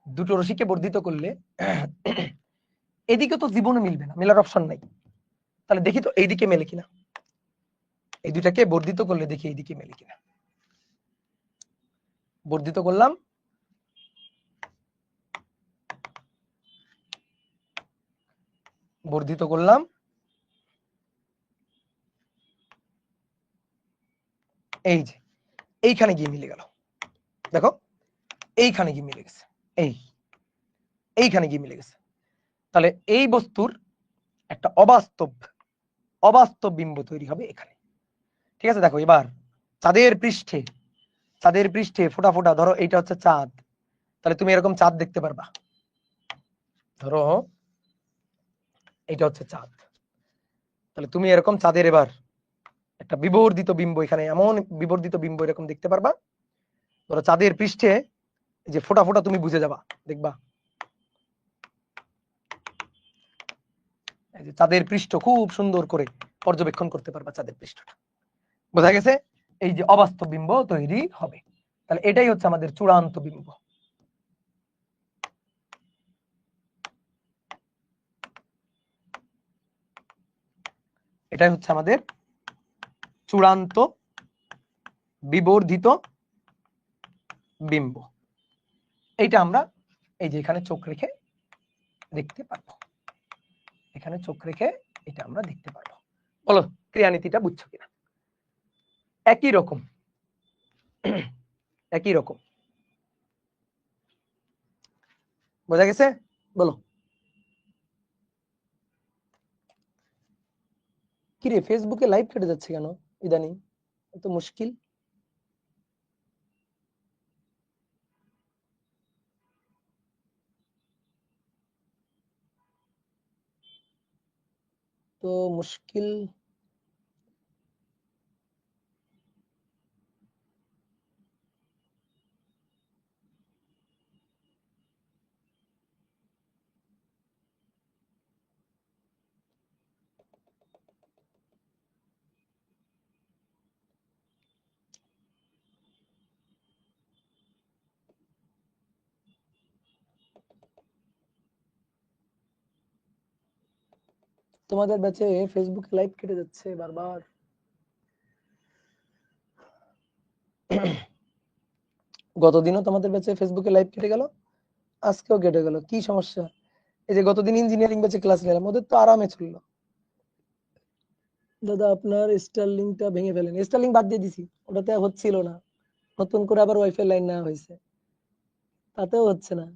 দুটো রশ্মিকে বর্ধিত করলে এদিকে তো জীবনে মিলবে না, মেলার অপশন নাই। তাহলে দেখি তো এইদিকে মেলে কিনা, এই দুটাকে বর্ধিত করলে দেখি এইদিকে মেলে কিনা। বর্ধিত করলাম, বর্ধিত করলাম, এই যে এইখানে গিয়ে মিলে গেল, দেখো এইখানে গিয়ে মিলে গেছে, এইখানে গিয়ে মিলে গেছে। তাহলে এই বস্তুর একটা অবাস্তব বিম্ব তৈরি হবে এখানে, ঠিক আছে? দেখো এবার চাঁদের পৃষ্ঠে ফোটা ফোটা, ধরো এইটা হচ্ছে চাঁদ, তাহলে তুমি এরকম চাঁদ দেখতে পারবা, ধরো এটা হচ্ছে চাঁদ, তাহলে তুমি এরকম চাঁদের এবার একটা বিবর্ধিত বিম্ব, এখানে এমন বিবর্ধিত বিম্ব এরকম দেখতে পারবা। ধরো চাঁদের পৃষ্ঠে যে ফোটা ফোটা তুমি বুঝে যাবা, দেখবা এই যে চাঁদের পৃষ্ঠ খুব সুন্দর করে পর্যবেক্ষণ করতে পারবা, চাঁদের পৃষ্ঠটা বোঝা গেছে? এই যে অবাস্তব বিম্ব তৈরি হবে। তাহলে এটাই হচ্ছে আমাদের চূড়ান্ত বিম্ব। এটাই হচ্ছে আমাদের চূড়ান্ত বিবর্ধিত বিম্ব। এইটা আমরা এই যে এখানে চোখ রেখে দেখতে পারবো, এখানে চোখ রেখে এটা আমরা দেখতে পারবো। বলো ক্রিয়ানীতিটা বুঝছো কিনা? একই রকম, একই রকম, বোঝা গেছে? বলো কি রে, ফেসবুকে লাইভ কেটে যাচ্ছে কেন ইদানিং, এত মুশকিল। তো মুশকিল, তোমাদের ব্যাচে ফেসবুকে লাইভ কেটে যাচ্ছে বারবার। গতদিনও তোমাদের ব্যাচে ফেসবুকে লাইভ কেটে গেল, আজকেও কেটে গেল, কি সমস্যা? এই যে গতদিন ইঞ্জিনিয়ারিং ব্যাচে ক্লাস নিলাম, ওদের তো আরামে চললো। দাদা আপনার স্টারলিংকটা ভেঙে ফেলেন। স্টারলিংক বাদ দিয়ে দিছি, ওটাতে হচ্ছিল না, নতুন করে আবার ওয়াইফাই লাইন নেওয়া হয়েছে, তাতেও হচ্ছে না।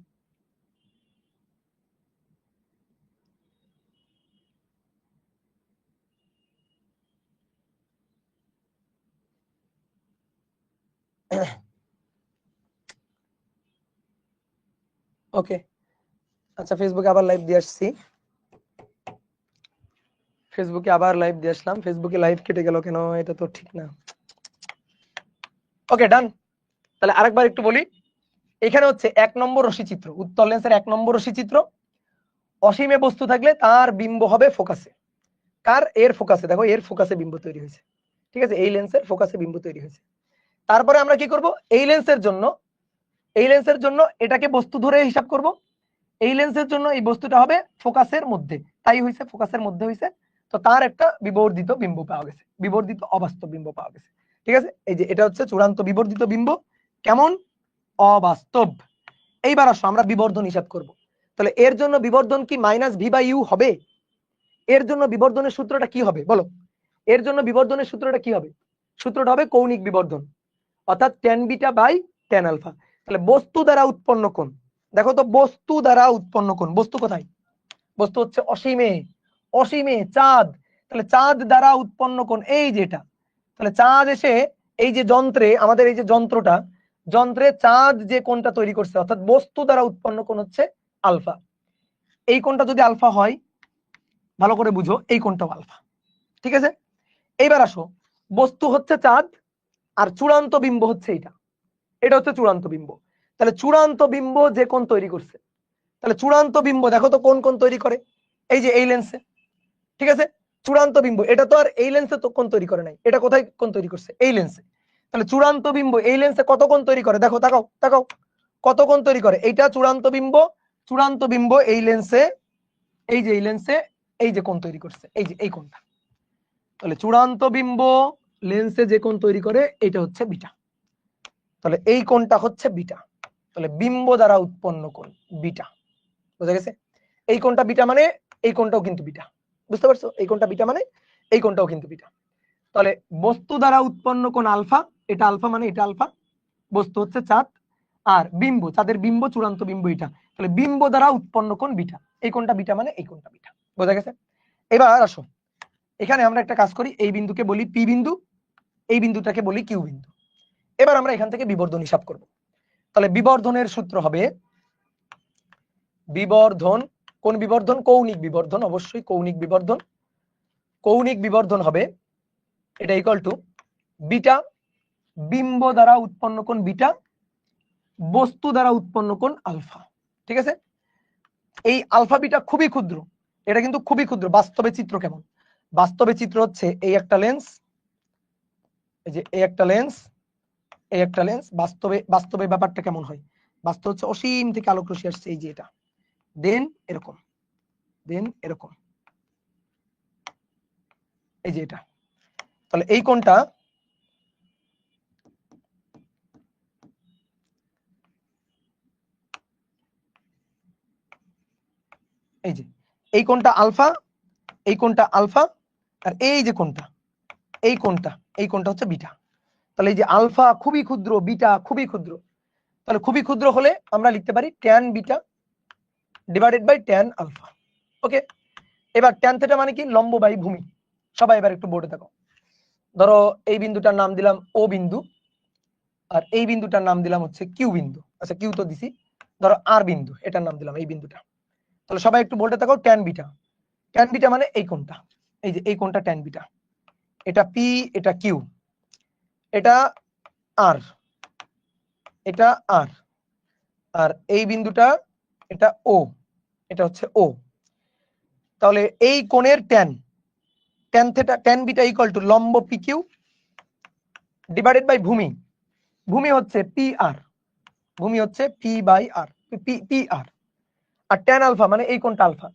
ওকে, আচ্ছা ফেসবুকে আবার লাইভ দিয়ে আসছি, ফেসবুকে আবার লাইভ দিয়ে আসলাম। ফেসবুকে লাইভ কেটে গেল কেন, এটা তো ঠিক না। ওকে ডান, তাহলে আরেকবার একটু বলি। এখানে হচ্ছে 1 নম্বর রশ্মি চিত্র, উত্তল লেন্সের 1 নম্বর রশ্মি চিত্র। অসীমে বস্তু থাকলে তার বিম্ব হবে ফোকাসে। কার? এর ফোকাসে। দেখো এর ফোকাসে বিম্ব তৈরি হয়েছে, ঠিক আছে, এই লেন্সের ফোকাসে বিম্ব তৈরি হয়েছে। তারপরে আমরা কি করব, এই লেন্সের জন্য, এই লেন্সের জন্য এটাকে বস্তু ধরে হিসাব করব। এই লেন্সের জন্য এই বস্তুটা হবে ফোকাসের মধ্যে, তাই হইছে ফোকাসের মধ্যে হইছে। তো তার একটা বিবর্ধিত বিম্ব পাওয়া গেছে, বিবর্ধিত অবাস্তব বিম্ব পাওয়া গেছে, ঠিক আছে। এই যে এটা হচ্ছে চূড়ান্ত বিবর্ধিত বিম্ব, কেমন? অবাস্তব। এইবার আসো আমরা বিবর্ধন হিসাব করব। তাহলে এর জন্য বিবর্ধন কি -v/u হবে? এর জন্য বিবর্ধনের সূত্রটা কি হবে বলো? এর জন্য বিবর্ধনের সূত্রটা কি হবে? সূত্রটা হবে কৌণিক বিবর্ধন, অর্থাৎ tan beta by tan alpha. তাহলে বস্তু দ্বারা উৎপন্ন কোণ, দেখো তো বস্তু দ্বারা উৎপন্ন কোণ, বস্তু কোথায়? বস্তু হচ্ছে অসীমে, অসীমে চাঁদ। তাহলে চাঁদ দ্বারা উৎপন্ন কোণ এই যেটা, তাহলে চাঁদ এসে এই যে যন্ত্রে, আমাদের এই যে যন্ত্রটা, যন্ত্রে চাঁদ যে কোণটা তৈরি করছে, অর্থাৎ বস্তু দ্বারা উৎপন্ন কোণ হচ্ছে আলফা। এই কোণটা যদি আলফা হয়, ভালো করে বুঝো, এই কোণটাও আলফা, ঠিক আছে। এইবার আসো, বস্তু হচ্ছে চাঁদ আর চূড়ান্ত বিম্ব হচ্ছে এটা, এটা হচ্ছে চূড়ান্ত বিম্ব। তাহলে চূড়ান্ত বিম্ব যে কোণ তৈরি করছে, তাহলে চূড়ান্ত বিম্ব দেখো তো কোন কোণ তৈরি করে? এই যে এই লেন্সে, ঠিক আছে। চূড়ান্ত বিম্ব এটা তো আর এই লেন্সে তো কোণ তৈরি করে নাই, এটা কোথায় কোণ তৈরি করছে? এই লেন্সে। তাহলে চূড়ান্ত বিম্ব এই লেন্সে কত কোণ তৈরি করে? দেখো, তাকাও তাকাও, কত কোণ তৈরি করে? এইটা চূড়ান্ত বিম্ব, চূড়ান্ত বিম্ব এই লেন্সে, এই যে এই লেন্সে এই যে কোণ তৈরি করছে, এই যে এই কোণটা। তাহলে চূড়ান্ত বিম্ব লেন্সে যে কোণ তৈরি করে এটা হচ্ছে বিটা, তাহলে এই কোণটা হচ্ছে বিটা। তাহলে বিম্ব দ্বারা উৎপন্ন কোণ বিটা, বুঝা গেছে? এই কোণটা বিটা মানে এই কোণটাও কিন্তু বিটা, বুঝতে পারছো? এই কোণটা বিটা মানে এই কোণটাও কিন্তু বিটা। তাহলে বস্তু দ্বারা উৎপন্ন কোণ আলফা, এটা আলফা মানে এটা আলফা, বস্তু হচ্ছে চাঁদ, আর বিম্ব, চাঁদের বিম্ব চূড়ান্ত বিম্ব এটা, তাহলে বিম্ব দ্বারা উৎপন্ন কোণ বিটা, এই কোণটা বিটা মানে এই কোণটা বিটা, বোঝা গেছে? এবার আসো, এখানে আমরা একটা কাজ করি, এই বিন্দুকে বলি পি বিন্দু, এই বিন্দুটাকে বলি কিউ বিন্দু। এবার আমরা এখান থেকে বিবর্ধন হিসাব করব। তাহলে বিবর্ধনের সূত্র হবে, বিবর্ধন, কোন বিবর্ধন? কৌণিক বিবর্ধন, অবশ্যই কৌণিক বিবর্ধন। কৌণিক বিবর্ধন হবে এটা ইকুয়াল টু বিটা, বিম্ব দ্বারা উৎপন্ন কোণ বিটা, বস্তু দ্বারা উৎপন্ন কোণ আলফা, ঠিক আছে। এই আলফা বিটা খুবই ক্ষুদ্র, এটা কিন্তু খুবই ক্ষুদ্র। বাস্তবে চিত্র কেমন? বাস্তবে চিত্র হচ্ছে এই একটা লেন্স, এই যে এই একটা লেন্স, এই একটা লেন্স। বাস্তবে, বাস্তবে ব্যাপারটা কেমন হয়? বাস্তব হচ্ছে অসীম থেকে আলোক রশ্মি আসছে, এই যে এটা, দেন এরকম, দেন এরকম, এই যে এটা। তাহলে এই কোণটা, এই কোণটা আলফা, এই কোণটা আলফা, আর এই যে কোণটা, এই কোণটা হচ্ছে বিটা। তাহলে এই যে আলফা খুবই ক্ষুদ্র, বিটা খুবই ক্ষুদ্র, তাহলে খুবই ক্ষুদ্র হলে আমরা লিখতে পারি tan beta divided by tan alpha. Okay, এবার ট্যান থিটা মানে কি? লম্ব বাই ভূমি। সবাই এবার একটু বোর্ডে দেখো। ধরো এই বিন্দুটার নাম দিলাম ও বিন্দু, আর এই বিন্দুটার নাম দিলাম হচ্ছে কিউ বিন্দু। আচ্ছা কিউ তো দিছি, ধরো আর বিন্দু, এটার নাম দিলাম এই বিন্দুটা। তাহলে সবাই একটু বোর্ডে দেখো, ট্যান বিটা। ট্যান বিটা মানে এই কোণটা, এই যে এই কোণটা ট্যান বিটা। এটা পি, এটা কিউ, এটা আর, এটা আর, আর এই বিন্দুটা এটা ও, এটা হচ্ছে ও। তাহলে এই কোণের tan, tan theta, tan beta equal to লম্ব পি কিউ ডিভাইডেড বাই ভূমি। ভূমি হচ্ছে পি আর, ভূমি হচ্ছে P by R, P R. আর ট্যান আলফা মানে এই কোণটা আলফা।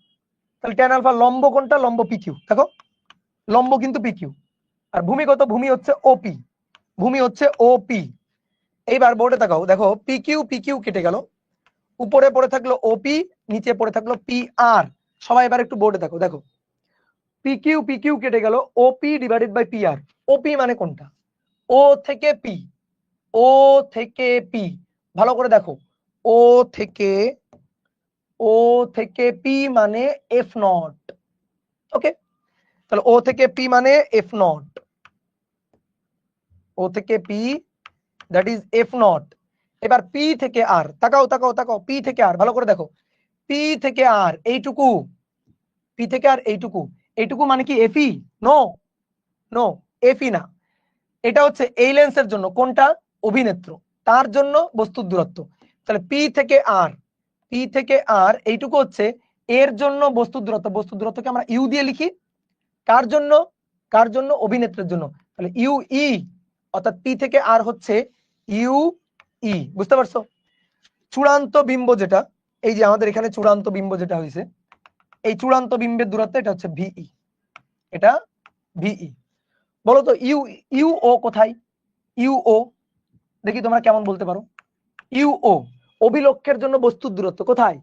তাহলে ট্যান আলফা লম্ব কোণটা, লম্ব পি কিউ। দেখো লম্ব কিন্তু পি কিউ, আর ভূমি কত? ভূমি হচ্ছে ওপি, ভূমি হচ্ছে ওপি। এইবার বোর্ডে তাকাও, দেখো পি কিউ কেটে গেল, উপরে পড়ে থাকলো ওপি, নিচে পড়ে থাকলো পি আর। সবাই এবার একটু বোর্ডে দেখো, দেখো পি কিউ কেটে গেল, ওপি ডিভাইডেড বাই পি আর। ওপি মানে কোনটা? ও থেকে পি, ও থেকে পি, ভালো করে দেখো, ও থেকে, ও থেকে পি মানে এফ নট। ওকে, তাহলে ও থেকে পি মানে এফ নট, ও থেকে P that is F not. এবার পি থেকে আর, তাকাও তাকাও তাকাও, পি থেকে আর ভালো করে দেখো, পি থেকে আর এইটুকু, পি থেকে আর এইটুকু, এইটুকু মানে কি এফই? নো নো, এফই না। এটা হচ্ছে এই লেন্সের জন্য, কোনটা? অভিনেত্র, তার জন্য বস্তুর দূরত্ব। তাহলে পি থেকে আর, পি থেকে আর এইটুকু হচ্ছে এর জন্য বস্তুর দূরত্ব। বস্তুর দূরত্বকে আমরা ইউ দিয়ে লিখি, কার জন্য? কার জন্য? অভিনেত্রের জন্য। তাহলে ইউ ই, অর্থাৎ পি থেকে আর হচ্ছে ইউ ই। বুঝতে পারছো? চূড়ান্ত বিম্ব যেটা, এই যে আমাদের এখানে চূড়ান্ত বিম্ব যেটা হয়েছে, এই চূড়ান্ত বিম্বের দূরত্ব এটা হচ্ছে ভিই, এটা ভিই। বলো তো ইউ, ইউ ও কোথায়? ইউ ও দেখি তোমরা কেমন বলতে পারো। ইউ ও অভিলক্ষের জন্য বস্তুর দূরত্ব কোথায়?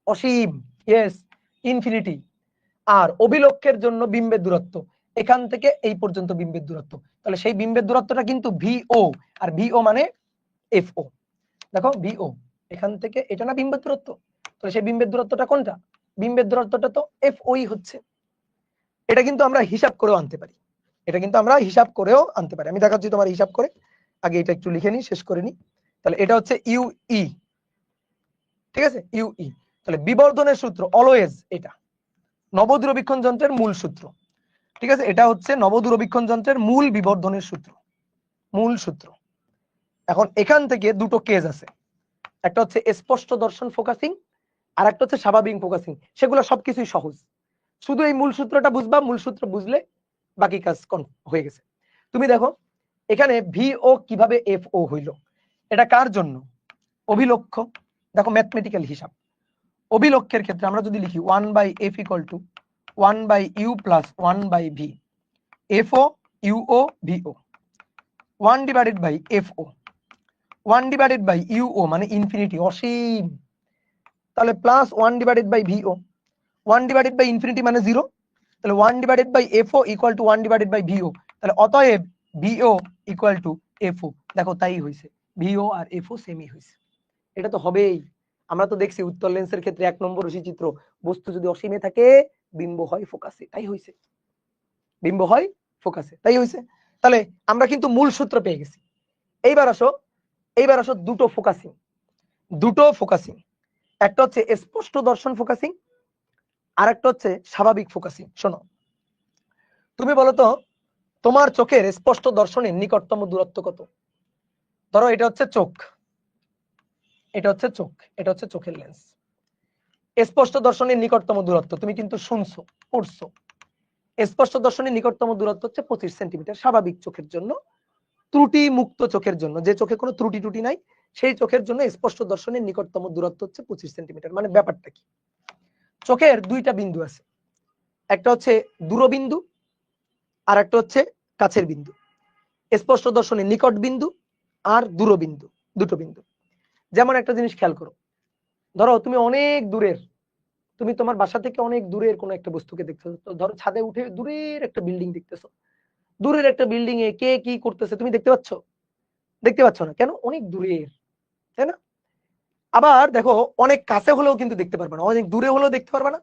অসীম, ইয়েস, ইনফিনিটি। আর অভিলক্ষের জন্য বিম্বের দূরত্ব এখান থেকে এই পর্যন্ত বিম্বের দূরত্ব। তাহলে সেই বিম্বের দূরত্বটা কিন্তু ভিও, আর ভিও মানে এফও। দেখো ভিও এখান থেকে এটা না বিম্বের দূরত্ব, তাহলে সেই বিম্বের দূরত্বটা কোনটা? বিম্বের দূরত্বটা তো এফওই হচ্ছে। এটা কিন্তু আমরা হিসাব করেও আনতে পারি, এটা কিন্তু আমরা হিসাব করেও আনতে পারি। আমি দেখাচ্ছি তোমার হিসাব করে, আগে এটা একটু লিখে নি, শেষ করে নি। তাহলে এটা হচ্ছে ইউ ই, ঠিক আছে, ইউ ই। তাহলে বিবর্ধনের সূত্র অলওয়েজ এটা নবদূরবীক্ষণ যন্ত্রের মূল সূত্র, ঠিক আছে, এটা হচ্ছে নবদূরবীক্ষণ যন্ত্রের মূল বিবর্ধনের সূত্র, মূল সূত্র। এখন এখান থেকে দুটো কেস আছে, একটা হচ্ছে স্পষ্ট দর্শন ফোকাসিং, আর একটা হচ্ছে স্বাভাবিক ফোকাসিং। সেগুলো সবকিছুই সহজ, শুধু এই মূল সূত্রটা বুঝবা, মূল সূত্র বুঝলে বাকি কাজ হয়ে গেছে। তুমি দেখো এখানে ভিও কিভাবে এফ ও হইল, এটা কার জন্য? অভিলক্ষ। দেখো ম্যাথমেটিক্যাল হিসাব, অভিলক্ষের ক্ষেত্রে আমরা যদি লিখি 1/f equal to 1/u plus 1/v, f o u o v o, 1 divided by f o, 1 divided by u o মানে ইনফিনিটি, অসীম। তাহলে plus 1 divided by v o, 1 divided by infinity মানে 0। তাহলে 1 divided by f o equal to 1 divided by v o. তাহলে অতএব ভিও equal to এফও। দেখো তাই হয়েছে, ভিও আর এফও সেমই হয়েছে। এটা তো হবেই, আমরা তো দেখছি উত্তর লেন্সের ক্ষেত্রে 1 নম্বর চিত্র, বস্তু যদি অসীমে থাকে বিম্ব হয় ফোকাসে, তাই হয়েছে, বিম্ব হয় ফোকাসে, তাই হয়েছে। তাহলে আমরা কিন্তু মূল সূত্র পেয়ে গেছি। এইবার আসো, এইবার আসো দুটো ফোকাসিং, দুটো ফোকাসিং, একটা হচ্ছে স্পষ্ট দর্শন ফোকাসিং, আর একটা হচ্ছে স্বাভাবিক ফোকাসিং। শোনো, তুমি বলো তো তোমার চোখের স্পষ্ট দর্শনের নিকটতম দূরত্ব কত? ধরো এটা হচ্ছে চোখ, এটা হচ্ছে চোখ, এটা হচ্ছে চোখের লেন্স। স্পষ্ট দর্শনের নিকটতম দূরত্ব তুমি কিন্তু শুনছো, পড়ছো, স্পষ্ট দর্শনের নিকটতম দূরত্ব হচ্ছে 25 সেন্টিমিটার। স্বাভাবিক চোখের জন্য, ত্রুটি মুক্ত চোখের জন্য, যে চোখে কোনো ত্রুটি টুটি নাই, সেই চোখের জন্য স্পষ্ট দর্শনের নিকটতম দূরত্ব হচ্ছে 25 সেন্টিমিটার। মানে ব্যাপারটা কি? চোখের দুইটা বিন্দু আছে, একটা হচ্ছে দূরবিন্দু আর একটা হচ্ছে কাছের বিন্দু। স্পষ্ট দর্শনের নিকট বিন্দু আর দূরবিন্দু, দুটো বিন্দু। যেমন একটা জিনিস খেয়াল করো, ধরো তুমি অনেক দূরের তুমি তোমার বাসা থেকে অনেক দূরের কোনো একটা বস্তুকে দেখতেছো, তো ধরো ছাদে উঠে দূরের একটা বিল্ডিং দেখতেছো, দূরের একটা বিল্ডিং এ কে কি করতেছে তুমি দেখতে পাচ্ছ? দেখতে পাচ্ছ না, কেন? অনেক দূরের, তাই না? আবার দেখো অনেক কাছে হলেও কিন্তু দেখতে পারবে না, অনেক দূরে হলেও দেখতে পারবে না,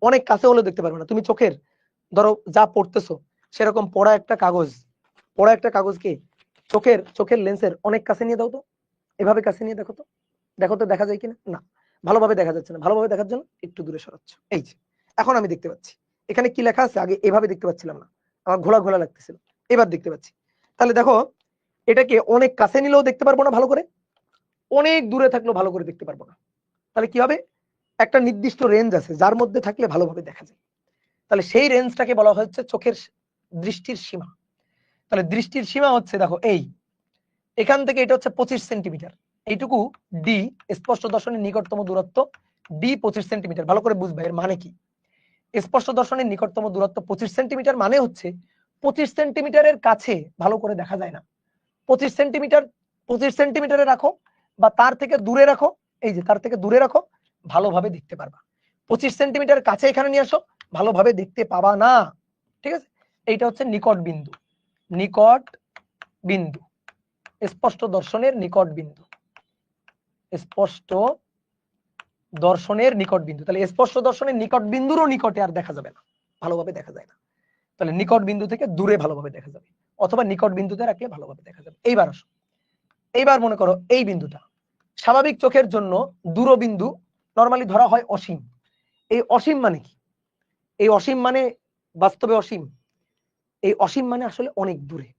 অনেক কাছে হলেও দেখতে পারবে না। তুমি চোখের ধরো যা পড়তেছো সেরকম পড়া একটা কাগজকে চোখের লেন্সের অনেক কাছে নিয়ে দাও তো, এভাবে কাছে নিয়ে দেখো তো, দেখো তো দেখা যায় কিনা? না, ভালোভাবে দেখা যাচ্ছে না। ভালোভাবে দেখার জন্য একটু দূরে সরাচ্ছ। এই যে এখন আমি দেখতে পাচ্ছি এখানে কি লেখা আছে, আগে এভাবে দেখতে পাচ্ছিলাম না, আমার ঘোলা ঘোলা লাগতেছিল, এবার দেখতে পাচ্ছি। তাহলে দেখো এটাকে অনেক কাছে নিলেও দেখতে পারবো না ভালো করে, অনেক দূরে থাকলেও ভালো করে দেখতে পারবো না। তাহলে কি হবে? একটা নির্দিষ্ট রেঞ্জ আছে যার মধ্যে থাকলে ভালোভাবে দেখা যায়। তাহলে সেই রেঞ্জটাকে বলা হচ্ছে চোখের দৃষ্টির সীমা। তাহলে দৃষ্টির সীমা হচ্ছে দেখো এই এখান থেকে এটা হচ্ছে 25 সেন্টিমিটার, এইটুকু ডি, স্পষ্ট দর্শনের নিকটতম দূরত্ব ডি 25 সেন্টিমিটার। ভালো করে বুঝবে এর মানে কি। স্পষ্ট দর্শনের নিকটতম দূরত্ব 25 সেন্টিমিটার মানে হচ্ছে 25 সেন্টিমিটারের কাছে ভালো করে দেখা যায় না। 25 সেন্টিমিটারে রাখো বা তার থেকে দূরে রাখো, এই যে তার থেকে দূরে রাখো, ভালোভাবে দেখতে পারবা। 25 সেন্টিমিটার কাছে এখানে নিয়ে আসো, ভালোভাবে দেখতে পাবা না। ঠিক আছে, এইটা হচ্ছে নিকট বিন্দু, নিকট বিন্দু, স্পষ্ট দর্শনের নিকট বিন্দু, স্পষ্ট দর্শনের নিকট বিন্দু। তাহলে স্পষ্ট দর্শনের নিকট বিন্দুরও নিকটে আর দেখা যাবে না, ভালোভাবে দেখা যায় না। তাহলে নিকট বিন্দু থেকে দূরে ভালোভাবে দেখা যাবে, অথবা নিকট বিন্দুতে রাখলে ভালোভাবে দেখা যাবে। এইবার আসো, এইবার মনে করো এই বিন্দুটা স্বাভাবিক চোখের জন্য দূরবিন্দু নরমালি ধরা হয় অসীম। এই অসীম মানে কি? এই অসীম মানে বাস্তবে অসীম, এই অসীম মানে আসলে অনেক দূরে।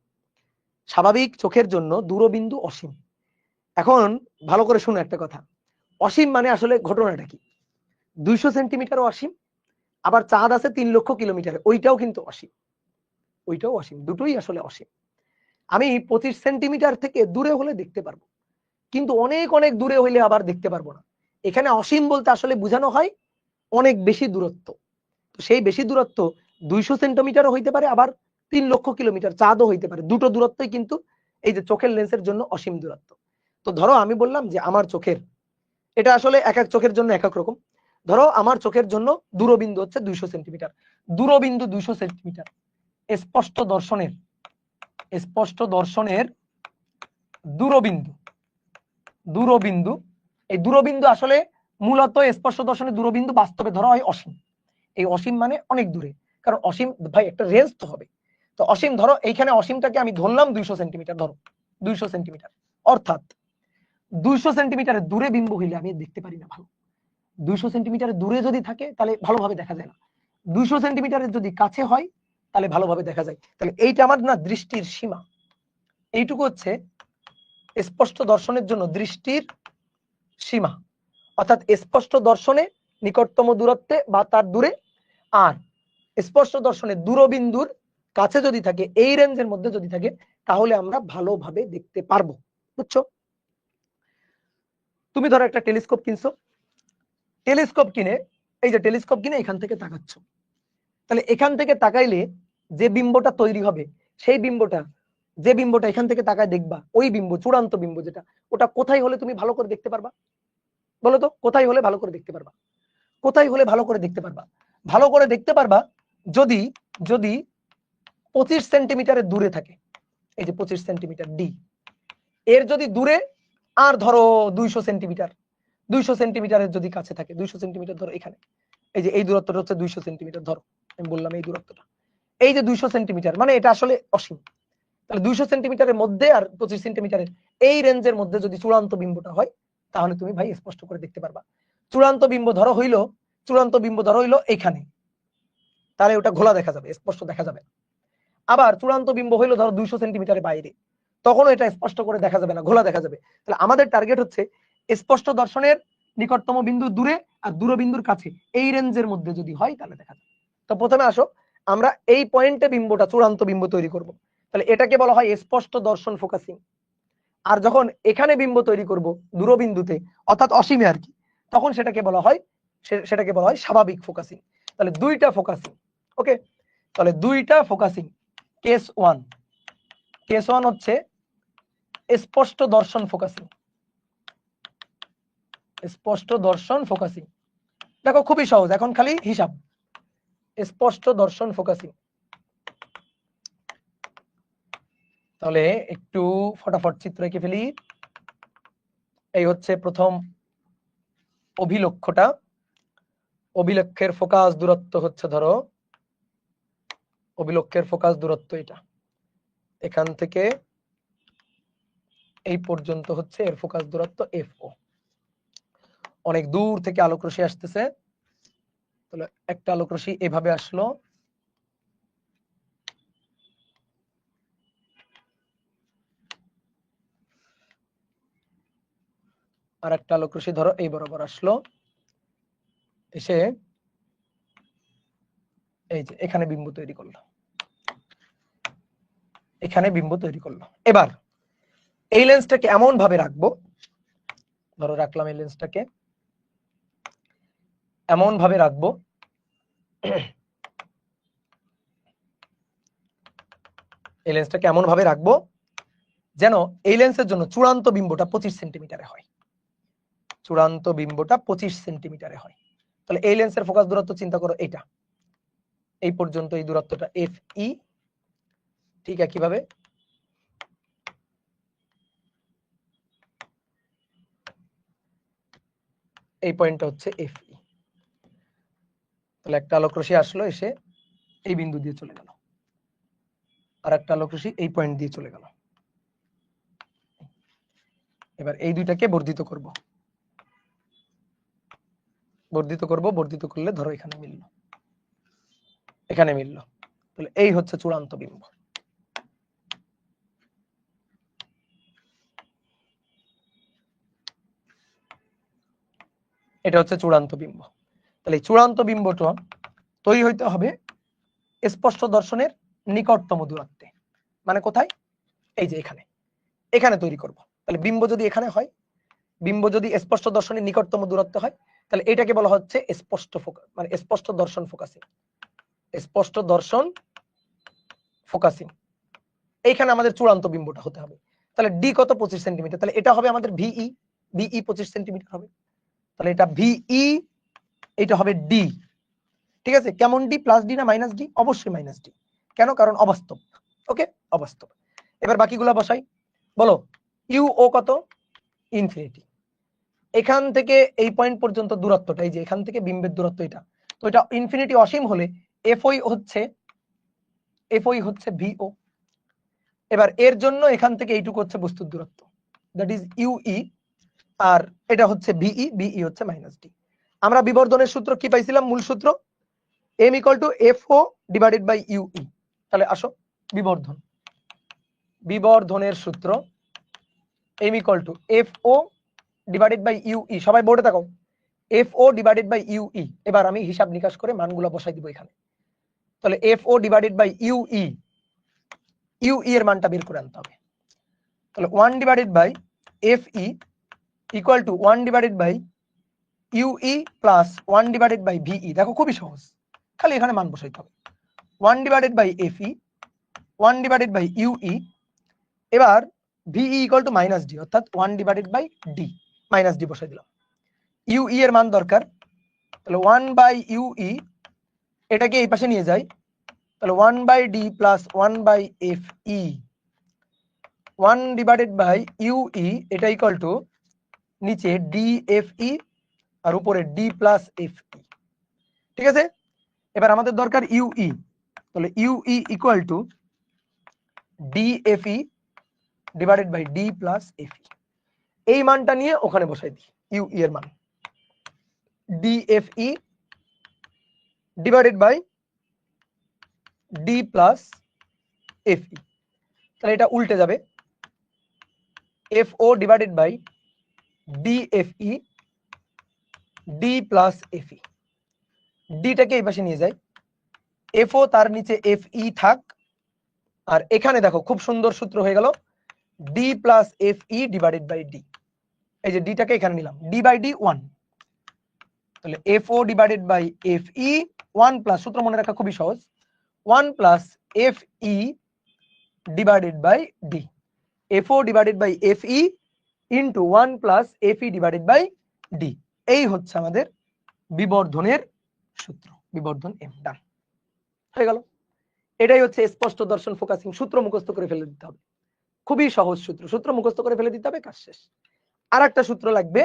স্বাভাবিক চোখের জন্য দূরবিন্দু অসীম। এখন ভালো করে শুনো একটা কথা, অসীম মানে আসলে ঘটনাটা কি? 200 সেন্টিমিটারও অসীম, আবার চাঁদ আছে 3 লক্ষ কিলোমিটারে, ওইটাও কিন্তু অসীম, ওইটাও অসীম, দুটোই আসলে অসীম। আমি 25 সেন্টিমিটার থেকে দূরে হলে দেখতে পারবো, কিন্তু অনেক অনেক দূরে হইলে আবার দেখতে পারবো না। এখানে অসীম বলতে আসলে বোঝানো হয় অনেক বেশি দূরত্ব। তো সেই বেশি দূরত্ব 200 সেন্টিমিটারও হইতে পারে, আবার 3 লক্ষ কিলোমিটার চাঁদও হইতে পারে। দুটো দূরত্বই কিন্তু এই যে চোখের লেন্সের জন্য অসীম দূরত্ব। তো ধরো আমি বললাম যে আমার চোখের, এটা আসলে এক এক চোখের জন্য এক এক রকম। ধরো আমার চোখের জন্য দূরবিন্দু হচ্ছে 200 সেন্টিমিটার, দূরবিন্দু 200 সেন্টিমিটার, স্পষ্ট দর্শনের দূরবিন্দু, দূরবিন্দু, এই দূরবিন্দু আসলে মূলত স্পষ্ট দর্শনের দূরবিন্দু বাস্তবে ধরা হয় অসীম। এই অসীম মানে অনেক দূরে, কারণ অসীম ভাই একটা রেঞ্জ তো হবে। তো অসীম ধরো এইখানে অসীমটাকে আমি ধরলাম 200 সেন্টিমিটার, ধরো 200 সেন্টিমিটার, অর্থাৎ 200 সেন্টিমিটারের দূরে বিন্দু হইলে আমি দেখতে পারি না ভালো। 200 সেন্টিমিটারের দূরে যদি থাকে তাহলে ভালোভাবে দেখা যায় না, 200 সেন্টিমিটারের যদি কাছে হয় তাহলে ভালোভাবে দেখা যায়। তাহলে এইটা আমার না দৃষ্টির সীমা, এইটুকু হচ্ছে স্পষ্ট দর্শনের জন্য দৃষ্টির সীমা। অর্থাৎ স্পষ্ট দর্শনে নিকটতম দূরত্বে বা তার দূরে, আর স্পষ্ট দর্শনে দূরবিন্দুর কাছে যদি থাকে, এই রেঞ্জের মধ্যে যদি থাকে, তাহলে আমরা ভালোভাবে দেখতে পারবো। বুঝছো? তুমি ধরো একটা টেলিস্কোপ কিনছো, টেলিস্কোপ কিনে এই যে টেলিস্কোপ কিনে এখান থেকে তাকাচ্ছ, তাহলে এখান থেকে তাকাইলে যে বিম্বটা তৈরি হবে, সেই বিম্বটা, যে বিম্বটা এখান থেকে তাকায় দেখবা, ওই বিম্ব, চূড়ান্ত বিম্ব যেটা, ওটা কোথায় হলে তুমি ভালো করে দেখতে পারবা? বলো তো, কোথায় হলে ভালো করে দেখতে পারবা? কোথায় হলে ভালো করে দেখতে পারবা? ভালো করে দেখতে পারবা যদি যদি 25 সেন্টিমিটারের দূরে থাকে, এই যে 25 সেন্টিমিটার ডি, এর যদি দূরে আর ধরো 200 সেন্টিমিটার, 200 সেন্টিমিটারের যদি কাছে থাকে, 200 সেন্টিমিটার ধরো এখানে, এই যে এই দূরত্বটা হচ্ছে 200 সেন্টিমিটার, ধরো আমি বললাম এই দূরত্বটা, এই যে 200 সেন্টিমিটার মানে এটা আসলে অসীম। তাহলে 200 সেন্টিমিটারের মধ্যে আর 25 সেন্টিমিটারের এই রেঞ্জের মধ্যে যদি চূড়ান্ত বিম্বটা হয়, তাহলে তুমি ভাই স্পষ্ট করে দেখতে পারবা। চূড়ান্ত বিম্ব ধরো হইলো এখানে, তাহলে ওটা ঘোলা দেখা যাবে, স্পষ্ট দেখা যাবে। আবার চূড়ান্ত বিম্ব হইলো ধরো 200 সেন্টিমিটারের বাইরে, তখনও এটা স্পষ্ট করে দেখা যাবে না, ঘোলা দেখা যাবে। তাহলে আমাদের টার্গেট হচ্ছে স্পষ্ট দর্শনের নিকটতম বিন্দু দূরে আর দূরবিন্দুর কাছে, এই রেঞ্জের মধ্যে যদি হয় তাহলে দেখা যাবে। তো প্রথমে আসো আমরা এই পয়েন্টে বিম্বটা, চূড়ান্ত বিম্ব তৈরি করব। তাহলে এটাকে বলা হয় স্পষ্ট দর্শন ফোকাসিং। আর যখন এখানে বিম্ব তৈরি করব দূরবিন্দুতে, অর্থাৎ অসীমে আর কি, তখন সেটাকে বলা হয় স্বাভাবিক ফোকাসিং। তাহলে দুইটা ফোকাসিং, ওকে। তাহলে দুইটা ফোকাসিং, কেস ওয়ান হচ্ছে স্পষ্ট দর্শন ফোকাসিং, স্পষ্ট দর্শন ফোকাসিং। দেখো খুবই সহজ, এখন খালি হিসাব। স্পষ্ট দর্শন ফোকাসিং, তাহলে একটু ফটাফট চিত্র এঁকে ফেলি। এই হচ্ছে প্রথম অভিলক্ষটা, অভিলক্ষের ফোকাস দূরত্ব হচ্ছে, ধরো অভিলক্ষের ফোকাস দূরত্ব এটা, এখান থেকে এই পর্যন্ত হচ্ছে এর ফোকাস দূরত্ব FO। অনেক দূর থেকে আলোক রশ্মি আসতেছে, তাহলে একটা আলোক রশ্মি এভাবে আসলো, আর একটা আলোক রশ্মি ধরো এই বরাবর আসলো, এসে এই যে এখানে বিম্ব তৈরি করলো, এখানে বিম্ব তৈরি করলো। এবার এই লেন্সটাকে এমন ভাবে রাখবো, ধরো রাখলাম এই লেন্সটাকে এমন ভাবে রাখবো, এই লেন্সটাকে এমন ভাবে রাখবো যেন এই লেন্সের জন্য চূড়ান্ত বিম্বটা 25 সেন্টিমিটারে হয়, চূড়ান্ত বিম্বটা 25 সেন্টিমিটারে হয়। তাহলে এই লেন্সের ফোকাস দূরত্ব চিন্তা করো, এটা এই পর্যন্ত এই দূরত্বটা FE, ঠিক একইভাবে এই পয়েন্টটা হচ্ছে FE। তাহলে একটা আলোক রশ্মি আসলো, এসে এই বিন্দু দিয়ে চলে গেল, আর একটা আলোক রশ্মি এই পয়েন্ট দিয়ে চলে গেল। এবার এই দুইটাকে বর্ধিত করব, বর্ধিত করব, বর্ধিত করলে ধরো এখানে মিললো, এখানে মিললো। তাহলে এই হচ্ছে চূড়ান্ত বিম্ব। এটা হচ্ছে চূড়ান্ত বিম্ব। তাহলে এই চূড়ান্ত বিম্বটা তৈরি হইতে হবে স্পষ্ট দর্শনের নিকটতম দূরত্বে, মানে কোথায়, এই যে এখানে, এখানে তৈরি করব। তাহলে বিম্ব যদি এখানে হয়, বিম্ব যদি স্পষ্ট দর্শনের নিকটতম দূরত্ব হয়, তাহলে এটাকে বলা হচ্ছে স্পষ্ট ফোকাস, মানে স্পষ্ট দর্শন ফোকাসিং, স্পষ্ট দর্শন ফোকাসিং। এইখানে আমাদের চূড়ান্ত বিম্বটা হতে হবে। তাহলে ডি কত, 25 সেন্টিমিটার, তাহলে এটা হবে আমাদের ভিই, ভিই 25 সেন্টিমিটার হবে। তাহলে এটা ভিই, এটা হবে ডি, ঠিক আছে। কেমন ডি, প্লাস ডি না মাইনাস ডি? অবশ্যই মাইনাস ডি। কেন? কারণ অবাস্তব। ওকে, অবাস্তব। এবার বাকিগুলা বসাই, বলো ইউও কত, ইনফিনিটি। এখান থেকে এই পয়েন্ট পর্যন্ত দূরত্বটা, এই যে এখান থেকে বিম্বের দূরত্ব এটা, তো এটা ইনফিনিটি অসীম হলে এফওই হচ্ছে ভিও। এবার এর জন্য এখান থেকে এইটুকু হচ্ছে বস্তুর দূরত্ব, দ্যাট ইজ ইউই, আর এটা হচ্ছে ভিই, ভিই হচ্ছে মাইনাস ডি। আমরা বিবর্ধনের সূত্র কি পাইছিলাম? মূল সূত্র m = FO divided by U E. তাহলে আসো বিবর্ধন, বিবর্ধনের সূত্র m = FO divided by U E. সবাই বোর্ডে থাকো, FO ডিভাইডেড বাই ইউই। এবার আমি হিসাব নিকাশ করে মানগুলো বসাই দিব এখানে। তাহলে FO divided by u e, u e এর মানটা বের করে আনতে হবে। তাহলে 1 divided by FE equal to 1 divided by u e plus 1 divided by v e. দেখো খুবই সহজ, খালি এখানে মান বসাইতে হবে। 1 divided by FE, 1 divided by u e. এবার v e equal to minus D, অর্থাৎ 1 divided by D, minus D বসাই দিলাম। ইউই এর মান দরকার, তাহলে 1 বাই ইউই, এটাকে এই পাশে নিয়ে যাই, তাহলে 1 by D plus 1 by FE, 1 divided by U E, এটা ইকুয়াল টু নিচে DFE আর উপরে ডি প্লাস FE, ঠিক আছে। এবার আমাদের দরকার ইউই, তাহলে U E equal to DFE divided by D plus FE। এই মানটা নিয়ে ওখানে বসাই দিই, ইউই এর মান DFE divided by D plus FE। তাহলে এটা উল্টে যাবে, FO divided by DFE D plus FE। ডিটাকে এই পাশে নিয়ে যাই, FO তার নিচে FE থাক, আর এখানে দেখো খুব সুন্দর সূত্র হয়ে গেল D plus FE divided by D. এই যে ডিটাকে এখানে নিলাম, ডি বাই ডি 1, তাহলে FO divided by FE 1 plus, সূত্র মনে রাখা খুবই সহজ, 1 plus FE divided by D. FO divided by FE into 1 plus FE divided by D. এই হচ্ছে আমাদের বিবর্ধনের সূত্র, বিবর্ধন এম। ডান হয়ে গেল। এটাই হচ্ছে স্পষ্ট দর্শন ফোকাসিং। সূত্র মুখস্থ করে ফেলে দিতে হবে, খুবই সহজ সূত্র, সূত্র মুখস্থ করে ফেলে দিতে হবে, কাজ শেষ। আর একটা সূত্র লাগবে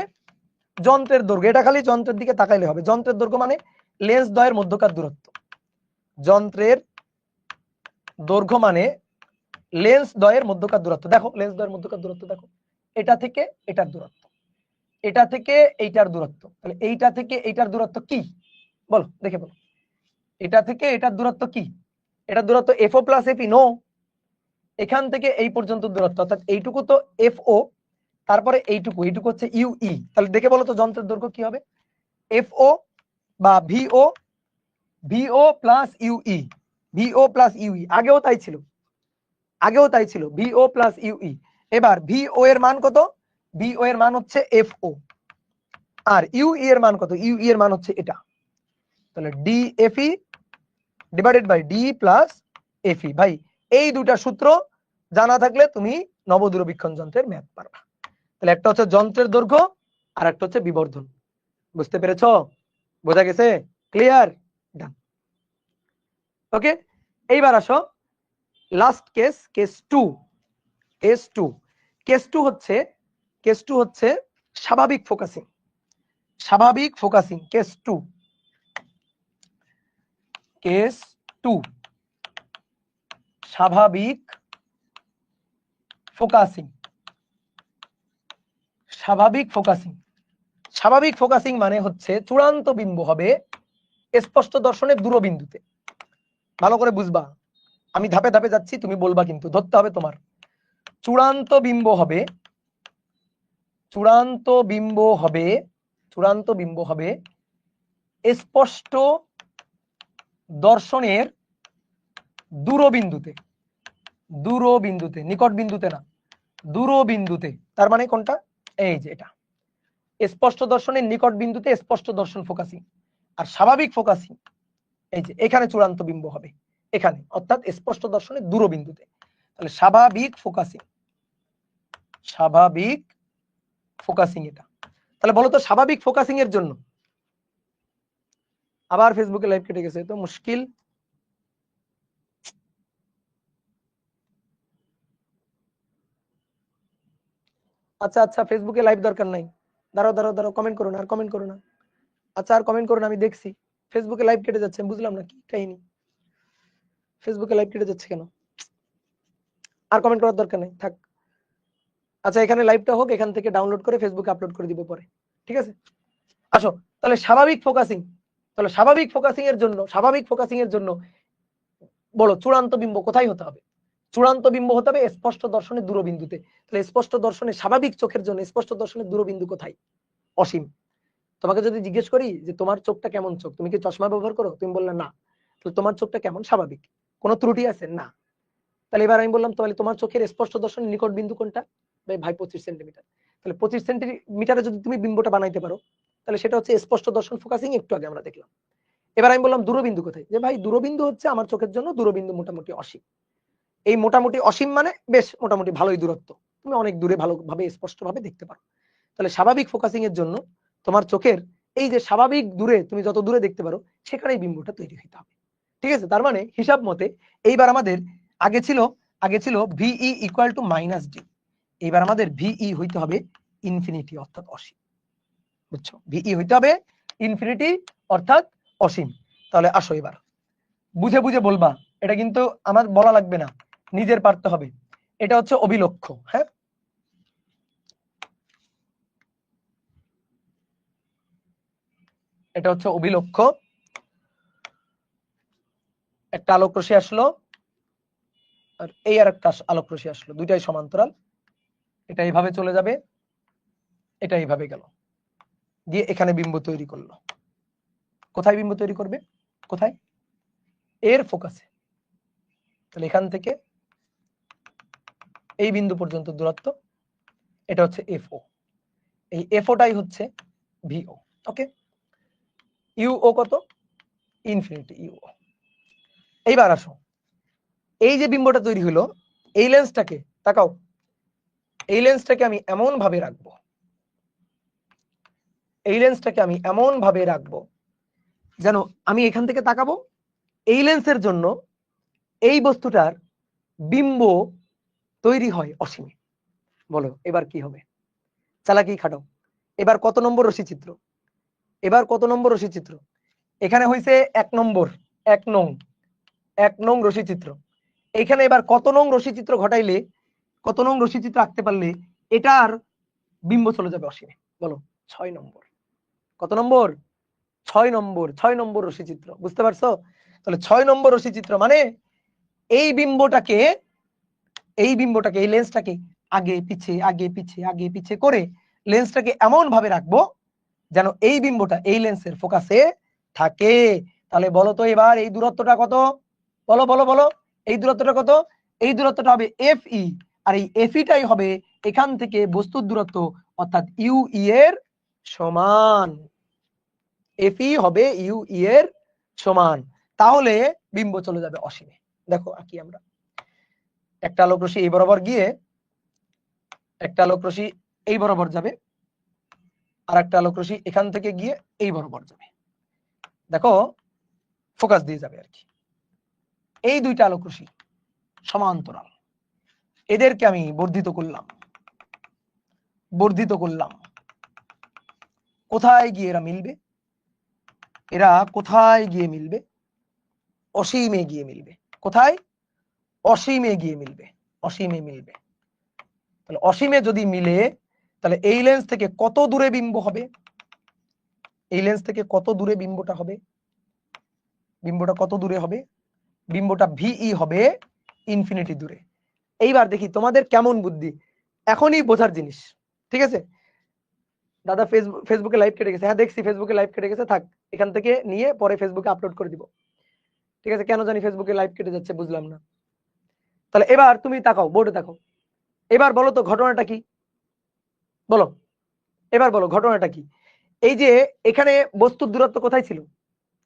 যন্ত্রের দৈর্ঘ্য, এটা খালি যন্ত্রের দিকে তাকাইলে হবে। যন্ত্রের দৈর্ঘ্য মানে লেন্স দ্বয়ের মধ্যকার দূরত্ব। যন্ত্রের দৈর্ঘ্য মানে লেন্স দ্বয়ের মধ্যকার দূরত্ব। দেখো লেন্স দ্বয়ের মধ্যকার দূরত্ব দেখো, এটা থেকে এটার দূরত্ব, এটা থেকে এইটার দূরত্ব। তাহলে এইটা থেকে এইটার দূরত্ব কি বলো, দেখে বলো, এটা থেকে এটার দূরত্ব কি? এটার দূরত্ব এফও প্লাস এফই। নো, এখান থেকে এই পর্যন্ত দূরত্ব, অর্থাৎ এইটুকু তো এফও, তারপরে এইটুকু, এইটুকু হচ্ছে ইউই। তাহলে দেখে বলো তো যন্ত্রের দৈর্ঘ্য কি হবে? এফও বা ভিও, ভিও প্লাস ইউই, ভিও প্লাস ইউই। আগেও তাই ছিল, আগেও তাই ছিল, ভিও প্লাস ইউই। এবার ভিও এর মান কত? ভিও এর মান হচ্ছে এফও, আর ইউই এর মান কত? ইউই এর মান হচ্ছে এটা। তাহলে D F E divided by D plus F E. ভাই এই দুটা সূত্র জানা থাকলে তুমি নবদূরবীক্ষণ যন্ত্রের ম্যাথ পারবা। তাহলে একটা হচ্ছে যন্ত্রের দৈর্ঘ্য আর একটা হচ্ছে বিবর্ধন। বুঝতে পেরেছো? বোঝা গেছে? ক্লিয়ার? ডান। ওকে, এইবার আসো last case, case 2। Case 2, case 2 হচ্ছে, কেস 2 হচ্ছে স্বাভাবিক ফোকাসিং। স্বাভাবিক ফোকাসিং কেস 2, কেস 2 স্বাভাবিক ফোকাসিং। স্বাভাবিক ফোকাসিং, স্বাভাবিক ফোকাসিং মানে হচ্ছে চূড়ান্ত বিন্দু হবে স্পষ্ট দর্শনের দূরবিন্দুতে। ভালো করে বুঝবা, আমি ধাপে ধাপে যাচ্ছি, তুমি বলবা কিন্তু, ধরতে হবে তোমার। চূড়ান্ত বিম্ব হবে, চূড়ান্ত বিম্ব হবে, চূড়ান্ত বিম্ব হবে স্পষ্ট দর্শনের দূরবিন্দুতে। দূরবিন্দুতে, নিকট বিন্দুতে না, দূরবিন্দুতে। তার মানে কোনটা? এই যে এটা, স্পষ্ট দর্শনের নিকট বিন্দুতে স্পষ্ট দর্শন ফোকাসিং। আর স্বাভাবিক ফোকাসিং এই যে এখানে চূড়ান্ত বিম্ব হবে এখানে, অর্থাৎ স্পষ্ট দর্শনের দূরবিন্দুতে। তাহলে স্বাভাবিক ফোকাসিং, স্বাভাবিক ফোকাসিং এটা। তাহলে বলো তো স্বাভাবিক ফোকাসিং এর জন্য, আবার ফেসবুকে লাইভ কেটে গেছে, তো মুশকিল। আচ্ছা আচ্ছা, ফেসবুকে লাইভ দরকার নাই, দাঁড়াও দাঁড়াও দাঁড়াও, কমেন্ট করো না, আর কমেন্ট করো না। আচ্ছা আর কমেন্ট করো না, আমি দেখছি ফেসবুকে লাইভ কেটে যাচ্ছে, বুঝলাম না কি কাহিনী, ফেসবুকে লাইভ কেটে যাচ্ছে কেন? আর কমেন্ট করার দরকার নেই, থাক। আচ্ছা এখানে লাইভটা হোক, এখান থেকে ডাউনলোড করে ফেসবুকে আপলোড করে দিব পরে, ঠিক আছে? আসো তাহলে স্বাভাবিক ফোকাসিং, তাহলে স্বাভাবিক ফোকাসিং এর জন্য, স্বাভাবিক ফোকাসিং এর জন্য বলো চূড়ান্ত বিম্ব কোথায় হতে হবে? চূড়ান্ত বিম্ব হতে হবে স্পষ্ট দর্শনের দূরবিন্দুতে। তাহলে স্পষ্ট দর্শনের, স্বাভাবিক চোখের জন্য স্পষ্ট দর্শনের দূরবিন্দু কোথায়? অসীম। তোমাকে যদি জিজ্ঞেস করি যে তোমার চোখটা কেমন চোখ, তুমি কি চশমা ব্যবহার করো? তুমি বললে না, তো তোমার চোখটা কেমন? স্বাভাবিক। কোনো ত্রুটি আছে? না। তাহলে এবার আমি বললাম তাহলে তোমার চোখের স্পষ্ট দর্শনের নিকট বিন্দু কোনটা? ভাই 25 সেন্টিমিটার। তাহলে 25 সেন্টিমিটারে যদি তুমি বিম্বটা বানাইতে পারো, তাহলে সেটা হচ্ছে স্পষ্ট দর্শন ফোকাসিং, একটু আগে আমরা দেখলাম। এবার আমি বললাম দূরবিন্দু কোথায়? যে ভাই দূরবিন্দু হচ্ছে আমার চোখের জন্য দূরবিন্দু মোটামুটি অসীম। এই মোটামুটি অসীম মানে বেশ মোটামুটি ভালোই দূরত্ব, তুমি অনেক দূরে ভালোভাবে স্পষ্ট ভাবে দেখতে পারো। তাহলে স্বাভাবিক ফোকাসিং এর জন্য তোমার চোখের এই যে স্বাভাবিক দূরে, তুমি যত দূরে দেখতে পারো সেখানেই বিম্বটা তৈরি হতে হবে, ঠিক আছে? তার মানে হিসাব মতে এইবার আমাদের আগে ছিল ভিই ইকুয়াল টু মাইনাস ডি, এইবার আমাদের ভিই হইতে হবে ইনফিনিটি অর্থাৎ অসীম। বুঝছো? ভিই হইতে হবে ইনফিনিটি অর্থাৎ অসীম। তাহলে আসো এবার বুঝে বুঝে বলবা, এটা কিন্তু আমার বলা লাগবে না, নিজের পারতে হবে। এটা হচ্ছে অভিলক্ষ্য, হ্যাঁ, এটা হচ্ছে অভিলক্ষ্য। একটা আলোক রশ্মি আসলো আর এই আর একটা আলোক রশ্মি আসলো, দুইটাই সমান্তরাল। এটা এইভাবে চলে যাবে, এটা এইভাবে গেল, দিয়ে এখানে বিম্ব তৈরি করলো। কোথায় বিম্ব তৈরি করবে? কোথায়? এর ফোকাসে। তাহলে এখান থেকে এই বিন্দু পর্যন্ত দূরত্ব, এটা হচ্ছে এফও। এই এফওটাই হচ্ছে ভিও। ওকে, ইউও কত? ইনফিনিটি ইউও। এইবার আসো, এই যে বিম্বটা তৈরি হলো, এই লেন্সটাকে তাকাও, এই লেন্সটাকে আমি এমন ভাবে রাখবো, এই লেন্সটাকে আমি এমন ভাবে রাখবো যেন আমি এখান থেকে তাকাবো, এই লেন্সের জন্য এই বস্তুটার বিম্ব তৈরি হয় অসীমে। বলো এবার কি হবে? চালাকি খাটাও। এবার কত নম্বর রশ্মি চিত্র? এবার কত নম্বর রশ্মি চিত্র? এখানে হয়েছে 1 নম্বর, 1 নং রশ্মি চিত্র। এখানে এবার কত নং রশ্মি চিত্র ঘটাইলে, কত নং রশ্মি চিত্র আঁকতে পারলে এটার বিম্ব চলে যাবে অসীমে? বলো 6 নম্বর। কত নম্বর? 6 নম্বর। 6 নম্বর রশ্মি চিত্র। বুঝতে পারছো? তাহলে 6 নম্বর রশ্মি চিত্র মানে এই বিম্বটাকে, এই লেন্সটাকে আগে পিছে আগে পিছে আগে পিছে করে লেন্সটাকে এমন ভাবে রাখবো যেন এই বিম্বটা এই লেন্সের ফোকাসে থাকে। তাহলে বলো তো এবার এই দূরত্বটা কত? বলো বলো বলো, এই দূরত্বটা কত? এই দূরত্বটা হবে FE, আর এই FE-টাই হবে এখান থেকে বস্তুর দূরত্ব, অর্থাৎ UE এর সমান। FE হবে UE এর সমান। তাহলে বিম্ব চলে যাবে অসীমে। দেখো আঁকি আমরা। একটা আলোক রশ্মি এই বরাবর গিয়ে, একটা আলোক রশ্মি এই বরাবর যাবে, আর একটা আলোক রশ্মি এখান থেকে গিয়ে এই বরাবর যাবে। দেখো ফোকাস দিয়ে যাবে আর কি। এই দুইটা আলোক রশ্মি সমান্তরাল, এদেরকে আমি বর্ধিত করলাম, বর্ধিত করলাম। কোথায় গিয়ে এরা মিলবে? এরা কোথায় গিয়ে মিলবে? অসীমে গিয়ে মিলবে। কোথায়? অসীমে গিয়ে মিলবে। অসীমে মিলবে। তাহলে অসীমে যদি মিলে, তাহলে এই লেন্স থেকে কত দূরে বিম্ব হবে? এই লেন্স থেকে কত দূরে বিম্বটা হবে? বিম্বটা কত দূরে হবে? বিম্বটা VE হবে ইনফিনিটি দূরে। এইবার দেখি তোমাদের কেমন বুদ্ধি, এখনই বোঝার জিনিস। ঠিক আছে দাদা, ফেসবুকে লাইভ কেটে গেছে। হ্যাঁ দেখছি ফেসবুকে লাইভ কেটে গেছে, থাক এখান থেকে নিয়ে পরে ফেসবুকে আপলোড করে দিব। ঠিক আছে, কেন জানি ফেসবুকে লাইভ কেটে যাচ্ছে বুঝলাম না। তাহলে এবার তুমি তাকাও, বোর্ডে তাকাও। এবার বলো তো ঘটনাটা কি? বলো এবার বলো ঘটনাটা কি? এই যে এখানে বস্তুর দূরত্ব কোথায় ছিল?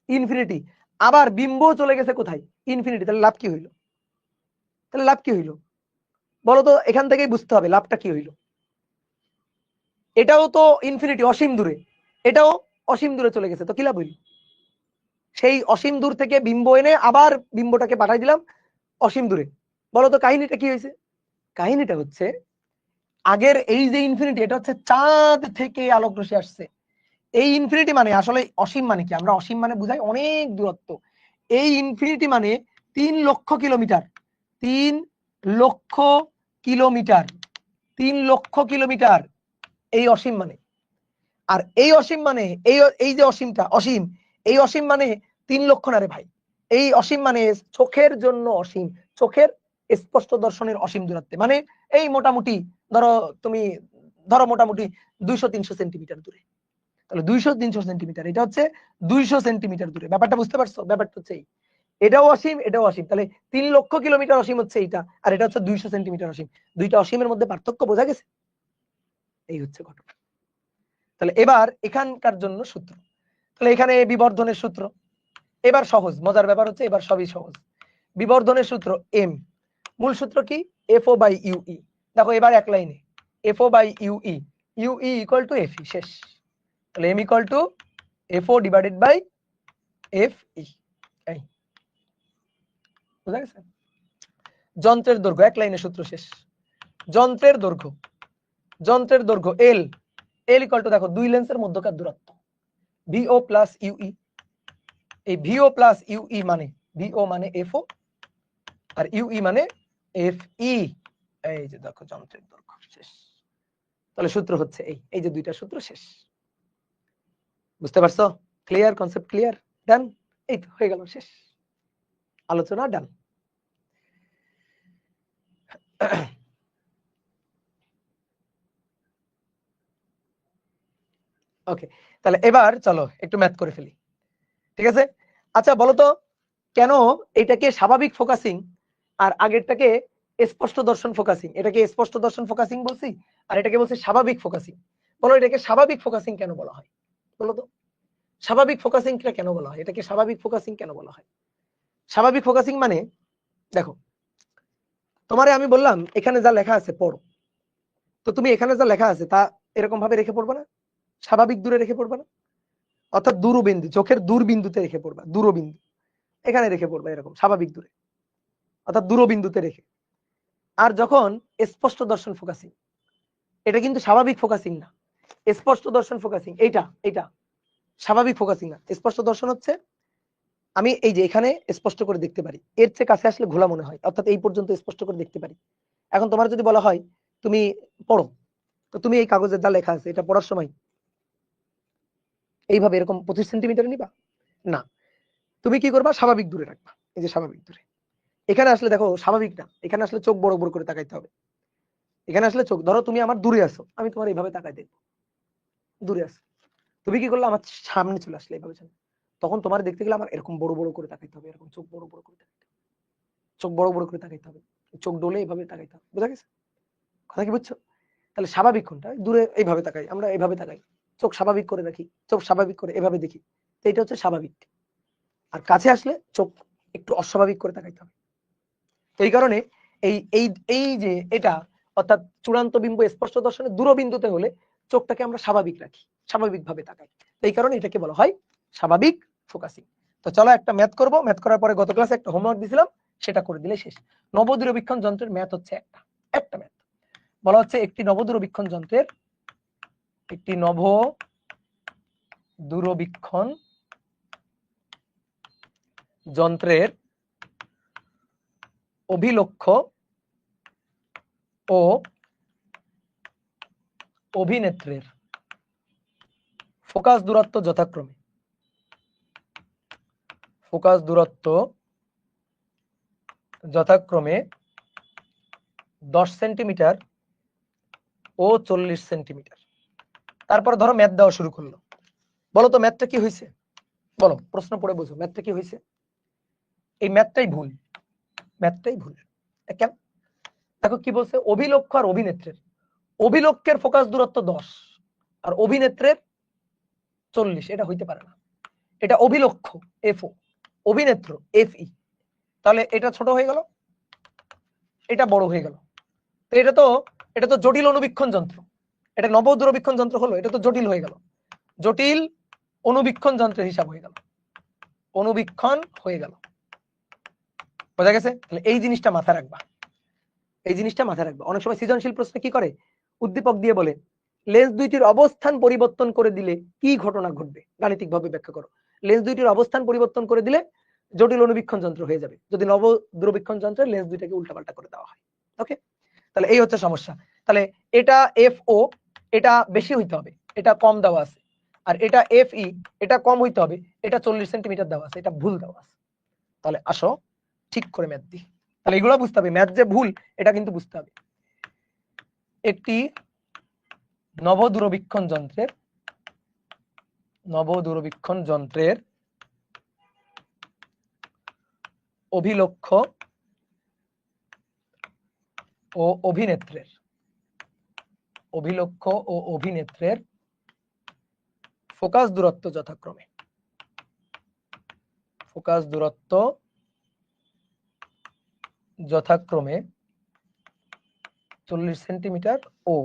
ইনফিনিটি। আবার বিম্ব চলে গেছে কোথায়? ইনফিনিটি। তাহলে লাভ কি হইল? তাহলে লাভ কি হইল? বলো তো, এখান থেকেই বুঝতে হবে লাভটা কি হইল। এটাও তো ইনফিনিটি, অসীম দূরে, এটাও অসীম দূরে চলে গেছে, তো কি লাভ হইল? সেই অসীম দূর থেকে বিম্ব এনে আবার বিম্বটাকে পাঠাই দিলাম অসীম দূরে। বলো তো কাহিনীটা কি হয়েছে? কাহিনীটা হচ্ছে, আগের এই যে ইনফিনিটি, এটা হচ্ছে চাঁদ থেকে আলোক রশ্মি আসছে। এই ইনফিনিটি মানে আসলে অসীম মানে কি? আমরা অসীম মানে বুঝাই অনেক দূরত্ব। এই ইনফিনিটি মানে 3 লক্ষ কিলোমিটার। 3 লক্ষ কিলোমিটার। 3 লক্ষ কিলোমিটার এই অসীম মানে। আর এই অসীম মানে এই যে অসীমটা অসীম, এই অসীম মানে 3 লক্ষ না রে ভাই। এই অসীম মানে চোখের জন্য অসীম, চোখের স্পষ্ট দর্শনের অসীম দূরত্বে। মানে এই মোটামুটি ধরো তুমি, ধরো মোটামুটি 200-300 সেন্টিমিটার দূরে। তাহলে 200-300 সেন্টিমিটার, এটা হচ্ছে 200 সেন্টিমিটার দূরে। ব্যাপারটা বুঝতে পারছো? ব্যাপারটা হচ্ছে এই, এটাও অসীম এটাও অসীম। তাহলে 3 লক্ষ কিলোমিটার অসীম হচ্ছে এইটা, আর এটা হচ্ছে 200 সেন্টিমিটার অসীম। দুইটা অসীমের মধ্যে পার্থক্য বোঝা গেছে? এই হচ্ছে ঘটনা। তাহলে এবার এখানকার জন্য সূত্র, তাহলে এখানে বিবর্ধনের সূত্র। এবার সহজ, মজার ব্যাপার হচ্ছে এবার সবই সহজ। বিবর্ধনের সূত্র এম, মূল সূত্র কি? FO বাই UE। দেখো এবার এক লাইনে FO বাই UE, UE equal to FE, শেষ। তাহলে M equal to FO divided by FE। এই বুঝা গেছে? যন্ত্রের দৈর্ঘ্য, এক লাইনে সূত্র শেষ। যন্ত্রের দৈর্ঘ্য, যন্ত্রের দৈর্ঘ্য L, L ইকুয়াল টু দেখো দুই লেন্সের মধ্যকার দূরত্ব VO প্লাস UE। এই VO প্লাস UE মানে VO মানে FO, আর UE মানে FE। এই যে দেখো যন্ত্রের দৈর্ঘ্য শেষ। তাহলে সূত্র হচ্ছে এই, এই যে দুইটা সূত্র শেষ। বুঝতে পারছো? ক্লিয়ার? Concept clear? ডান? এই তো হয়ে গেল, শেষ আলোচনা, ডান। ওকে, তাহলে এবার চলো একটু ম্যাথ করে ফেলি। ঠিক আছে, আচ্ছা বলো তো কেন এটাকে স্বাভাবিক ফোকাসিং আর আগেরটাকে স্পষ্ট দর্শন ফোকাসিং, এটাকে স্পষ্ট দর্শন ফোকাসিং বলছি আর এটাকে বলছি স্বাভাবিক ফোকাসিং। বলো এটাকে স্বাভাবিক ফোকাসিং কেন বলা হয়? বলো তো স্বাভাবিক ফোকাসিংটা কেন বলা হয়? এটাকে স্বাভাবিক ফোকাসিং কেন বলা হয়? স্বাভাবিক ফোকাসিং মানে দেখো, তোমারে আমি বললাম এখানে যা লেখা আছে পড়ো, তো তুমি এখানে যা লেখা আছে তা এরকম ভাবে রেখে পড়বে না? স্বাভাবিক দূরে রেখে পড়বে না? অর্থাৎ দূরবিন্দু, চোখের দূরবিন্দুতে রেখে পড়বা, দূরবিন্দু এখানে রেখে পড়বা, এরকম স্বাভাবিক দূরে, অর্থাৎ দূরবিন্দুতে রেখে। আর যখন স্পষ্ট দর্শন ফোকাসিং, এটা কিন্তু স্বাভাবিক ফোকাসিং না, স্পষ্ট দর্শন ফোকাসিং এইটা, এটা স্বাভাবিক ফোকাসিং না। স্পষ্ট দর্শন হচ্ছে আমি এই যে এখানে স্পষ্ট করে দেখতে পারি, এর চেয়ে কাছে আসলে ঘোলা মনে হয়, অর্থাৎ এই পর্যন্ত স্পষ্ট করে দেখতে পারি। এখন তোমার যদি বলা হয় তুমি পড়ো, তো তুমি এই কাগজে যা লেখা আছে এটা পড়ার সময় এইভাবে এরকম 25 সেন্টিমিটার নিবা না, তুমি কি করবা, স্বাভাবিক দূরে রাখবা, এই যে স্বাভাবিক দূরে। এখানে আসলে দেখো স্বাভাবিক না, এখানে আসলে চোখ বড় বড় করে তাকাইতে হবে। এখানে আসলে চোখ, ধরো তুমি আমার দূরে আছো, আমি তোমার এইভাবে তাকাই দেখবো, দূরে আছো, তুমি কি করলে আমার সামনে চলে আসলে এইভাবে, তখন তোমার দেখতে গেলে আমার এরকম বড় বড় করে তাকাইতে হবে, এরকম চোখ বড় বড় করে তাকাইতে হবে, চোখ বড় বড় করে তাকাইতে হবে, চোখ ডলে এইভাবে তাকাইতে হবে, বুঝা গেছে কথা কি বুঝছো? তাহলে স্বাভাবিক কোনটা, দূরে এইভাবে তাকাই, আমরা এইভাবে তাকাই, চোখ স্বাভাবিক করে রাখি, চোখ স্বাভাবিক করে এভাবে দেখি, তো এটা হচ্ছে স্বাভাবিক। আর কাছে আসলে চোখ একটু অস্বাভাবিক করে তাকাইতে হবে। তো এই কারণে এই এই এই যে এটা, অর্থাৎ চূড়ান্ত বিম্ব স্পষ্ট দর্শনের দূরবিন্দুতে হলে চোখটাকে আমরা স্বাভাবিক রাখি, স্বাভাবিকভাবে তাকাই, তো এই কারণে এটাকে বলা হয় স্বাভাবিক ফোকাসিং। তো চলো একটা ম্যাথ করব, ম্যাথ করার পরে গত ক্লাসে একটা হোমওয়ার্ক দিয়েছিলাম, সেটা করে দিলে শেষ। নবদূরবীক্ষণ যন্ত্রের ম্যাথ হচ্ছে একটা ম্যাথ বলা হচ্ছে একটি নবদূরবীক্ষণ যন্ত্রের, একটি নবদূরবীক্ষণ যন্ত্রের অভিলক্ষ্য ও অভিনেত্রের ফোকাস দূরত্ব যথাক্রমে, ফোকাস দূরত্ব যথাক্রমে 10 সেন্টিমিটার ও 40 সেন্টিমিটার। তারপর ধরো ম্যাথ দেওয়া শুরু করলো, বলো তো ম্যাথটা কি হয়েছে, বলো প্রশ্ন পড়ে বুঝো ম্যাথটা কি হয়েছে। এই ম্যাথটাই ভুল, ম্যাথটাই ভুল। কেন দেখো কি বলছে, অভিলক্ষ্য আর অভিনেত্রের, অভিলক্ষ্যের ফোকাস দূরত্ব 10 আর অভিনেত্রের 40, এটা হইতে পারে না, এটা অভিলক্ষ্য এফও, অভিনেত্র এফই, তাহলে এটা ছোট হয়ে গেল, এটা বড় হয়ে গেল, তো এটা তো জটিল অনুবীক্ষণ যন্ত্র, এটা নবদূরবীক্ষণ যন্ত্র হলো, এটা তো জটিল হয়ে গেল, জটিল অনুবীক্ষণ যন্ত্রের হিসাব হয়ে গেল, অনুবীক্ষণ হয়ে গেল, বোঝা গেছে? তাহলে এই জিনিসটা মাথায় রাখবা, এই জিনিসটা মাথায় রাখবা। অনেক সময় সৃজনশীল প্রশ্নে কি করে, উদ্দীপক দিয়ে বলে লেন্স দুইটির অবস্থান পরিবর্তন করে দিলে কি ঘটনা ঘটবে, গাণিতিকভাবে ব্যাখ্যা করো। লেন্স দুইটির অবস্থান পরিবর্তন করে দিলে জটিল অনুবীক্ষণ যন্ত্র হয়ে যাবে, যদি নবদূরবীক্ষণ যন্ত্রের লেন্স দুইটাকে উল্টাপাল্টা করে দেওয়া হয়। ওকে, তাহলে এই হচ্ছে সমস্যা। তাহলে এটা এফও, এটা বেশি হইতে হবে, এটা কম দেওয়া আছে, আর এটা এফই, এটা কম হইতে হবে, এটা 40 সেন্টিমিটার দেওয়া আছে, এটা ভুল দেওয়া আছে। তাহলে আসো ঠিক করে ম্যাথ দিই, তাহলে এগুলো বুঝতে হবে, ম্যাথ যে ভুল এটা কিন্তু বুঝতে হবে। একটি নবদূরবীক্ষণ যন্ত্রের অভিলক্ষ্য ও অভিনেত্রের ফোকাস দূরত্ব যথাক্রমে 40 সেন্টিমিটার ও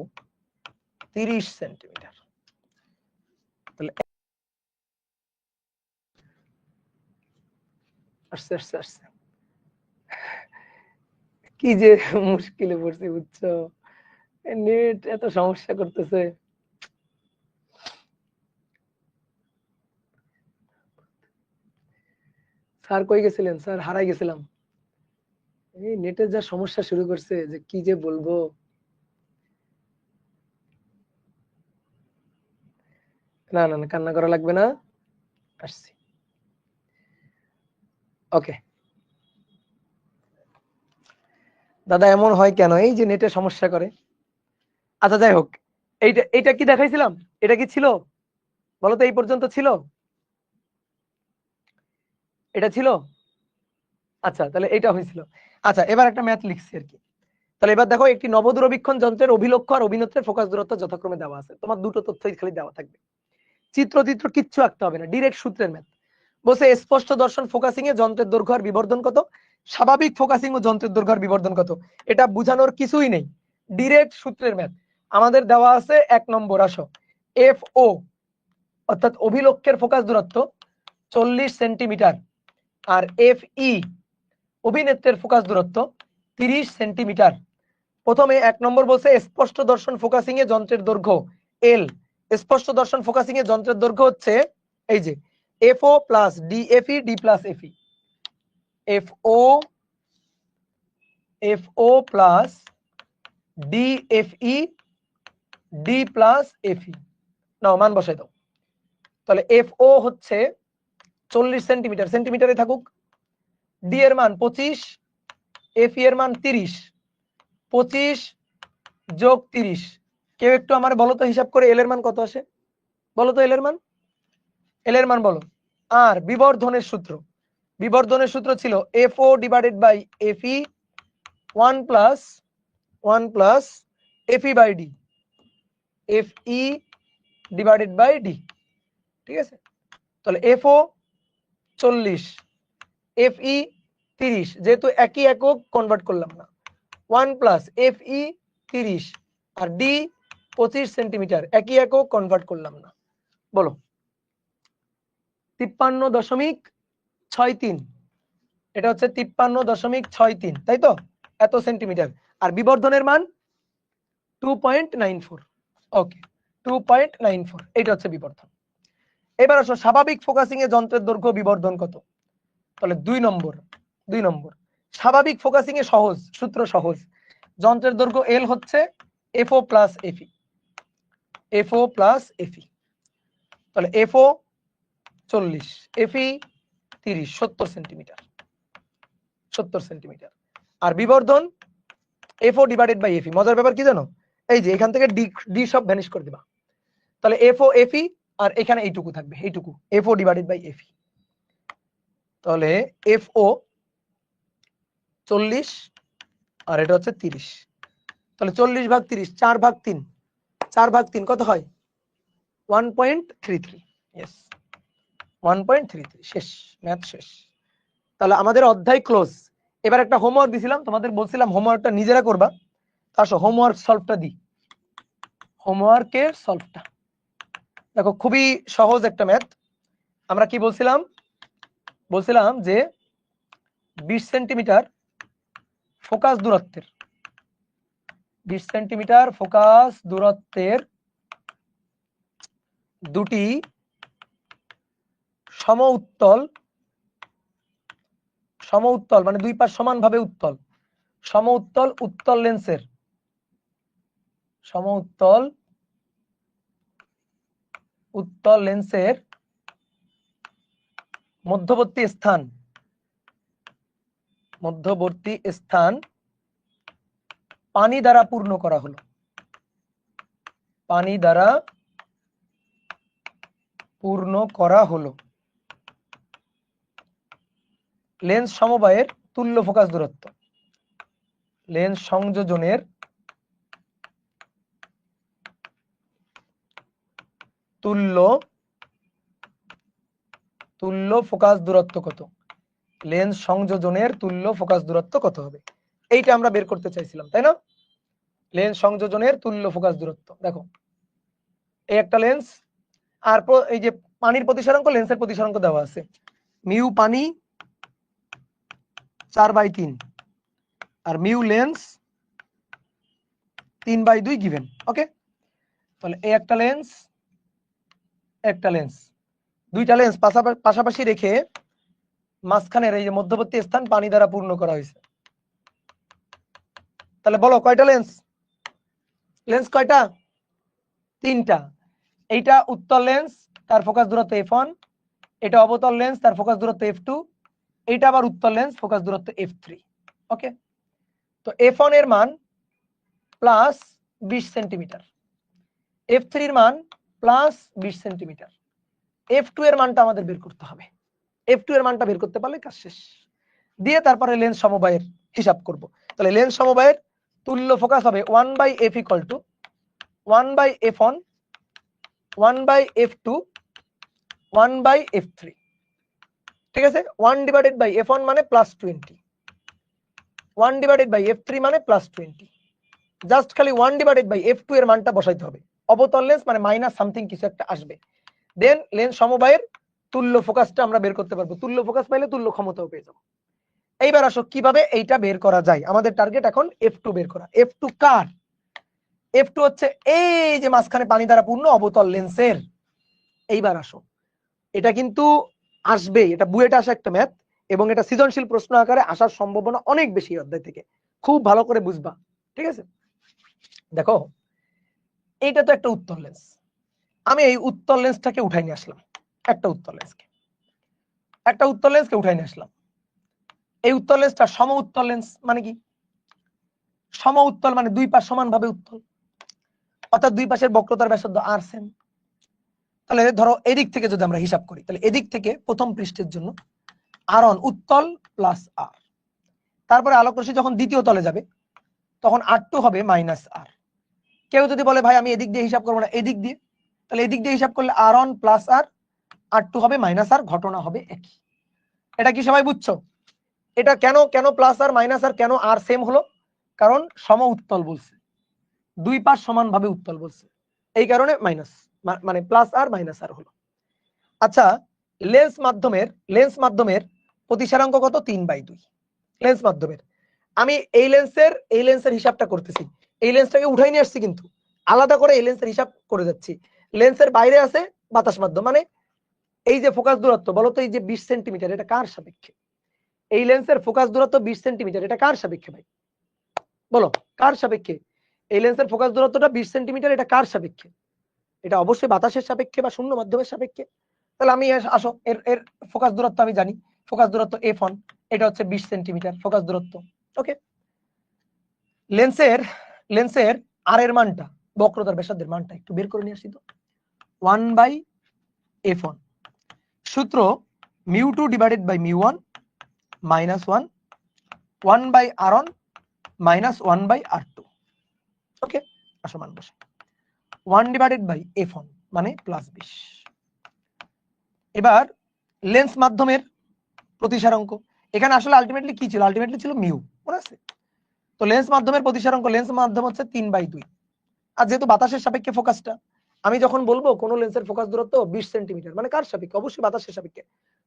30 সেন্টিমিটার। তাহলে আসছে কি যে মুশকিলে পড়ছি বুঝছো, নেট এত সমস্যা করতেছে। স্যার কই গেছিলেন, স্যার হারাই গেছিলাম, এই নেটের যা সমস্যা শুরু করছে যে কি যে বলবো। না না না, কান্না করা লাগবে না, আসছি। ওকে দাদা, এমন হয় কেন, এই যে নেটে সমস্যা করে। আচ্ছা যাই হোক, এইটা কি দেখাইছিলাম, এটা কি ছিল বলতো, এই পর্যন্ত ছিল, এটা ছিল। আচ্ছা তাহলে এটা হয়েছিল। আচ্ছা এবার একটা ম্যাথ লিখছি আর কি। তাহলে এবার দেখো, একটি নবদূরবীক্ষণ যন্ত্রের অভিলক্ষ্য আর অভিনেত্রের ফোকাস দূরত্ব যথাক্রমে দেওয়া আছে, তোমার দুটো তথ্যই খালি দেওয়া থাকবে, চিত্র কিচ্ছু আঁকতে হবে না, ডিরেক্ট সূত্রের ম্যাথ। বলছে স্পষ্ট দর্শন ফোকাসিং এ যন্ত্রের দৈর্ঘ্য আর বিবর্ধন কত, স্বাভাবিক ফোকাসিং ও যন্ত্রের দৈর্ঘ্য আর বিবর্ধন কত, এটা বুঝানোর কিছুই নেই, ডিরেক্ট সূত্রের ম্যাথ। আমাদের দেওয়া আছে 1 নম্বর, আসো এফ ও, অর্থাৎ অভিলক্ষের ফোকাস দূরত্ব 40 সেন্টিমিটার, আর এফ ই অভিনেত্রের ফোকাস দূরত্ব 30 সেন্টিমিটার। প্রথমে 1 নম্বর বলছে স্পষ্ট দর্শন ফোকাসিং এ যন্ত্রের দৈর্ঘ্য এল। স্পষ্ট দর্শন ফোকাসিং এ যন্ত্রের দৈর্ঘ্য হচ্ছে এই যে f o plus D f e D plus f e, f o plus D f e D plus f e. Now মান বসাই দাও। তাহলে এফও হচ্ছে 40 সেন্টিমিটার, সেন্টিমিটারে থাকুক। ডি এর মান 25, এফই এর মান 30, 25 যোগ 30। কেউ একটু আমার বলো তো হিসাব করে এল এর মান কত আসে? বলো তো এল এর মান, এল এর মান বলো। আর বিবর্ধনের সূত্র, বিবর্ধনের সূত্র ছিল f o divided by f e 1 plus f e by D, f e divided by D. ঠিক আছে, তাহলে এফও 40, এফই 30, যেহেতু একই একক কনভার্ট করলাম না, 1 প্লাস এফই 30 আর ডি 25 সেন্টিমিটার, একই একক কনভার্ট করলাম না। বলো 53.63, এটা হচ্ছে 53.63, তাই তো? এত সেন্টিমিটার। আর বিবর্ধনের মান 2.94। ওকে, 2.94, এটা হচ্ছে বিবর্ধন। এবার আসো স্বাভাবিক ফোকাসিং এ যন্ত্রের দৈর্ঘ্য বিবর্ধন কত? তাহলে 2 নম্বর, স্বাভাবিক ফোকাসিং এ সহজ সূত্র, সহজ। যন্ত্রের দৈর্ঘ্য এল হচ্ছে f o plus f e, f o plus f e. তাহলে এফও 40, এফই 30, 70 সেন্টিমিটার, 70 সেন্টিমিটার। আর বিবর্ধন এফও ডিভাইডেড বাই এফই। মজার ব্যাপার কি জানো? এই যে এখান থেকে ডি সব ভ্যানিশ করে দিবা। তাহলে এফও এফই আর এখানে এইটুকু থাকবে, এইটুকু এফও ডিভাইডেড বাই এফই। তাহলে এফও 40 আর এটা হচ্ছে 30। তাহলে 40 ভাগ 30, 4 ভাগ 3, 4 ভাগ 3 কত হয়? 1.33। ইয়েস, 1.33। শেষ, ম্যাথ শেষ। তাহলে আমাদের অধ্যায় ক্লোজ। এবার একটা হোমওয়ার্ক দিছিলাম তোমাদের, বলছিলাম হোমওয়ার্কটা নিজেরা করবা। আসো হোমওয়ার্ক সলভটা দিই। হোমওয়ার্কের সলভটা দেখো, খুবই সহজ একটা ম্যাথ। আমরা কি বলছিলাম? বলছিলাম যে 20 সেন্টিমিটার ফোকাস দূরত্বের, 20 সেন্টিমিটার ফোকাস দূরত্বের দুটি সমউত্তল, সমউত্তল মানে দুই পাশ সমানভাবে উত্তল, সমউত্তল উত্তল লেন্সের, সমউত্তল উত্তল লেন্সের মধ্যবর্তী স্থান, মধ্যবর্তী স্থান পানি দ্বারা পূর্ণ করা হলো, পানি দ্বারা পূর্ণ করা হলো। লেন্স সমবায়ের তুল্য ফোকাস দূরত্ব, লেন্স সংযোজনের তুল্য ফোকাস দূরত্ব কত? লেন্স সংযোজনের তুল্য ফোকাস দূরত্ব কত হবে? এইটা আমরা বের করতে চাইছিলাম, তাই না? লেন্স সংযোজনের তুল্য ফোকাস দূরত্ব। দেখো এই একটা লেন্স, আর এই যে পানির প্রতিসরাঙ্ক, লেন্সের প্রতিসরাঙ্ক দেওয়া আছে, মিউ পানি 4/3 আর মিউ লেন্স 3/2 গিভেন। ওকে, তাহলে এই একটা লেন্স, একটা লেন্স, দুইটা লেন্স পাশাপাশি রেখে মাঝখানের এই যে মধ্যবর্তী স্থান পানি দ্বারা পূর্ণ করা হয়েছে। তাহলে বলো কয়টা লেন্স? লেন্স কয়টা? 3টা। এইটা উত্তল লেন্স, তার ফোকাস দূরত্ব f1, এটা অবতল লেন্স, তার ফোকাস দূরত্ব f2, এইটা আবার উত্তল লেন্স, ফোকাস দূরত্ব f3। ওকে, তো f1 এর মান প্লাস 20 সেন্টিমিটার, f3 এর মান প্লাস 20 সেন্টিমিটার, f2 এর মানটা আমাদের বের করতে হবে। f2 এর মানটা বের করতে পারলে কাজ শেষ। দিয়ে তারপরে লেন্স সমবায়ের হিসাব করব। তাহলে লেন্স সমবায়ের তুল্য ফোকাস হবে 1/f equal two 1/f1, 1/f2, 1/f3। ঠিক আছে, 1 ডিভাইডেড বাই f1 মানে +20, 1 ডিভাইডেড বাই f3 মানে +20। জাস্ট খালি 1 ডিভাইডেড বাই f2 এর মানটা বসাইতে হবে। অবতল লেন্স মানে মাইনাস সামথিং কিছু একটা আসবে। দেন লেন্স সমবায়ের তুল্য ফোকাসটা আমরা বের করতে পারবো, তুল্য ফোকাস পাইলে তুল্য ক্ষমতাও পেয়ে যাবো। এইবার আসো কিভাবে এইটা বের করা যায়। আমাদের টার্গেট এখন F2 বের করা। F2 কার? F2 হচ্ছে এই যে মাঝখানে পানি দ্বারা পূর্ণ অবতল লেন্সের। এইবার আসো, এটা কিন্তু আসবে, এটা বুয়েটে আসা একটা ম্যাথ এবং এটা সৃজনশীল প্রশ্ন আকারে আসার সম্ভাবনা অনেক বেশি অধ্যায় থেকে, খুব ভালো করে বুঝবা, ঠিক আছে? দেখো এইটা তো একটা উত্তল লেন্স, আমি এই উত্তল লেন্সটাকে উঠাই নিয়ে আসলাম, একটা উত্তল লেন্সকে উঠাই নিয়ে আসলাম। এই উত্তল লেন্সটা সম উত্তল লেন্স মানে কি? সম উত্তল মানে দুই পাশ সমানভাবে উত্তল, অর্থাৎ দুই পাশের বক্রতার ব্যাসার্ধ r সেম। তাহলে ধরো এদিক থেকে যদি আমরা হিসাব করি, তাহলে এদিক থেকে প্রথম পৃষ্ঠের জন্য r1 উত্তল প্লাস r, তারপরে আলোক রশ্মি যখন দ্বিতীয় তলে যাবে তখন r2 হবে মাইনাস r। কেউ যদি বলে ভাই আমি এদিক দিয়ে হিসাব করবো না, এদিক দিয়ে, তাহলে এদিক দিয়ে হিসাব করলে r1 প্লাস r, r2 হবে মাইনাস r, ঘটনা হবে একই। এটা কি সবাই বুঝছো? এটা কেন কেন প্লাস আর মাইনাস আর কেন আর সেম হলো? কারণ সম উত্তল বলছে, দুই পাশ সমানভাবে উত্তল বলছে, এই কারণে মাইনাস মানে প্লাস আর মাইনাস আর হলো। আচ্ছা, লেন্স মাধ্যমের প্রতিসারাঙ্ক কত? 3/2 লেন্স মাধ্যমের। আমি এই লেন্সের হিসাবটা করতেছি, এই লেন্সটাকে উঠাই নিয়ে আসছি, কিন্তু আলাদা করে এই লেন্সের হিসাব করে যাচ্ছি। লেন্সের বাইরে আছে বাতাস মাধ্যম, মানে এই যে ফোকাস দূরত্ব বলো তো, এই যে 20 সেন্টিমিটার, এটা কার সাপেক্ষে? এই লেন্সের ফোকাস দূরত্ব 20 সেন্টিমিটার, এটা কার সাপেক্ষে ভাই? বলো কার সাপেক্ষে? এই লেন্সের ফোকাস দূরত্বটা 20 সেন্টিমিটার, এটা কার সাপেক্ষে? এটা অবশ্যই বাতাসের সাপেক্ষে বা শূন্য মাধ্যমের সাপেক্ষে। তাহলে আমি আসো এর ফোকাস দূরত্ব আমি জানি, ফোকাস দূরত্ব f1, এটা হচ্ছে 20 সেন্টিমিটার ফোকাস দূরত্ব। ওকে, লেন্সের আর এর মানটা, বক্রতার ব্যাসার্ধের মানটা একটু বের করে নিয়ে আসি তো। 1/f1 সূত্র μ2 divided by μ1 minus 1/r1 minus 1/r2। Okay, আসো মান বসে 1 ডিভাইডেড বাই f1 মানে প্লাস 20। এবার লেন্স মাধ্যমের প্রতিসারাঙ্ক, এখানে আসলে আলটিমেটলি কি ছিল? আলটিমেটলি ছিল মিউ, মনে আছে? তো লেন্স মাধ্যমের প্রতিসারাঙ্ক, লেন্স মাধ্যম হচ্ছে 3/2। আর যেহেতু বাতাসের সাপেক্ষে ফোকাসটা, আমি যখন বলবো কোন লেন্সের ফোকাস দূরত্ব 20 সেন্টিমিটার, মানে কার সাপেক্ষে? অবশ্যই বাতাসের সাপেক্ষে।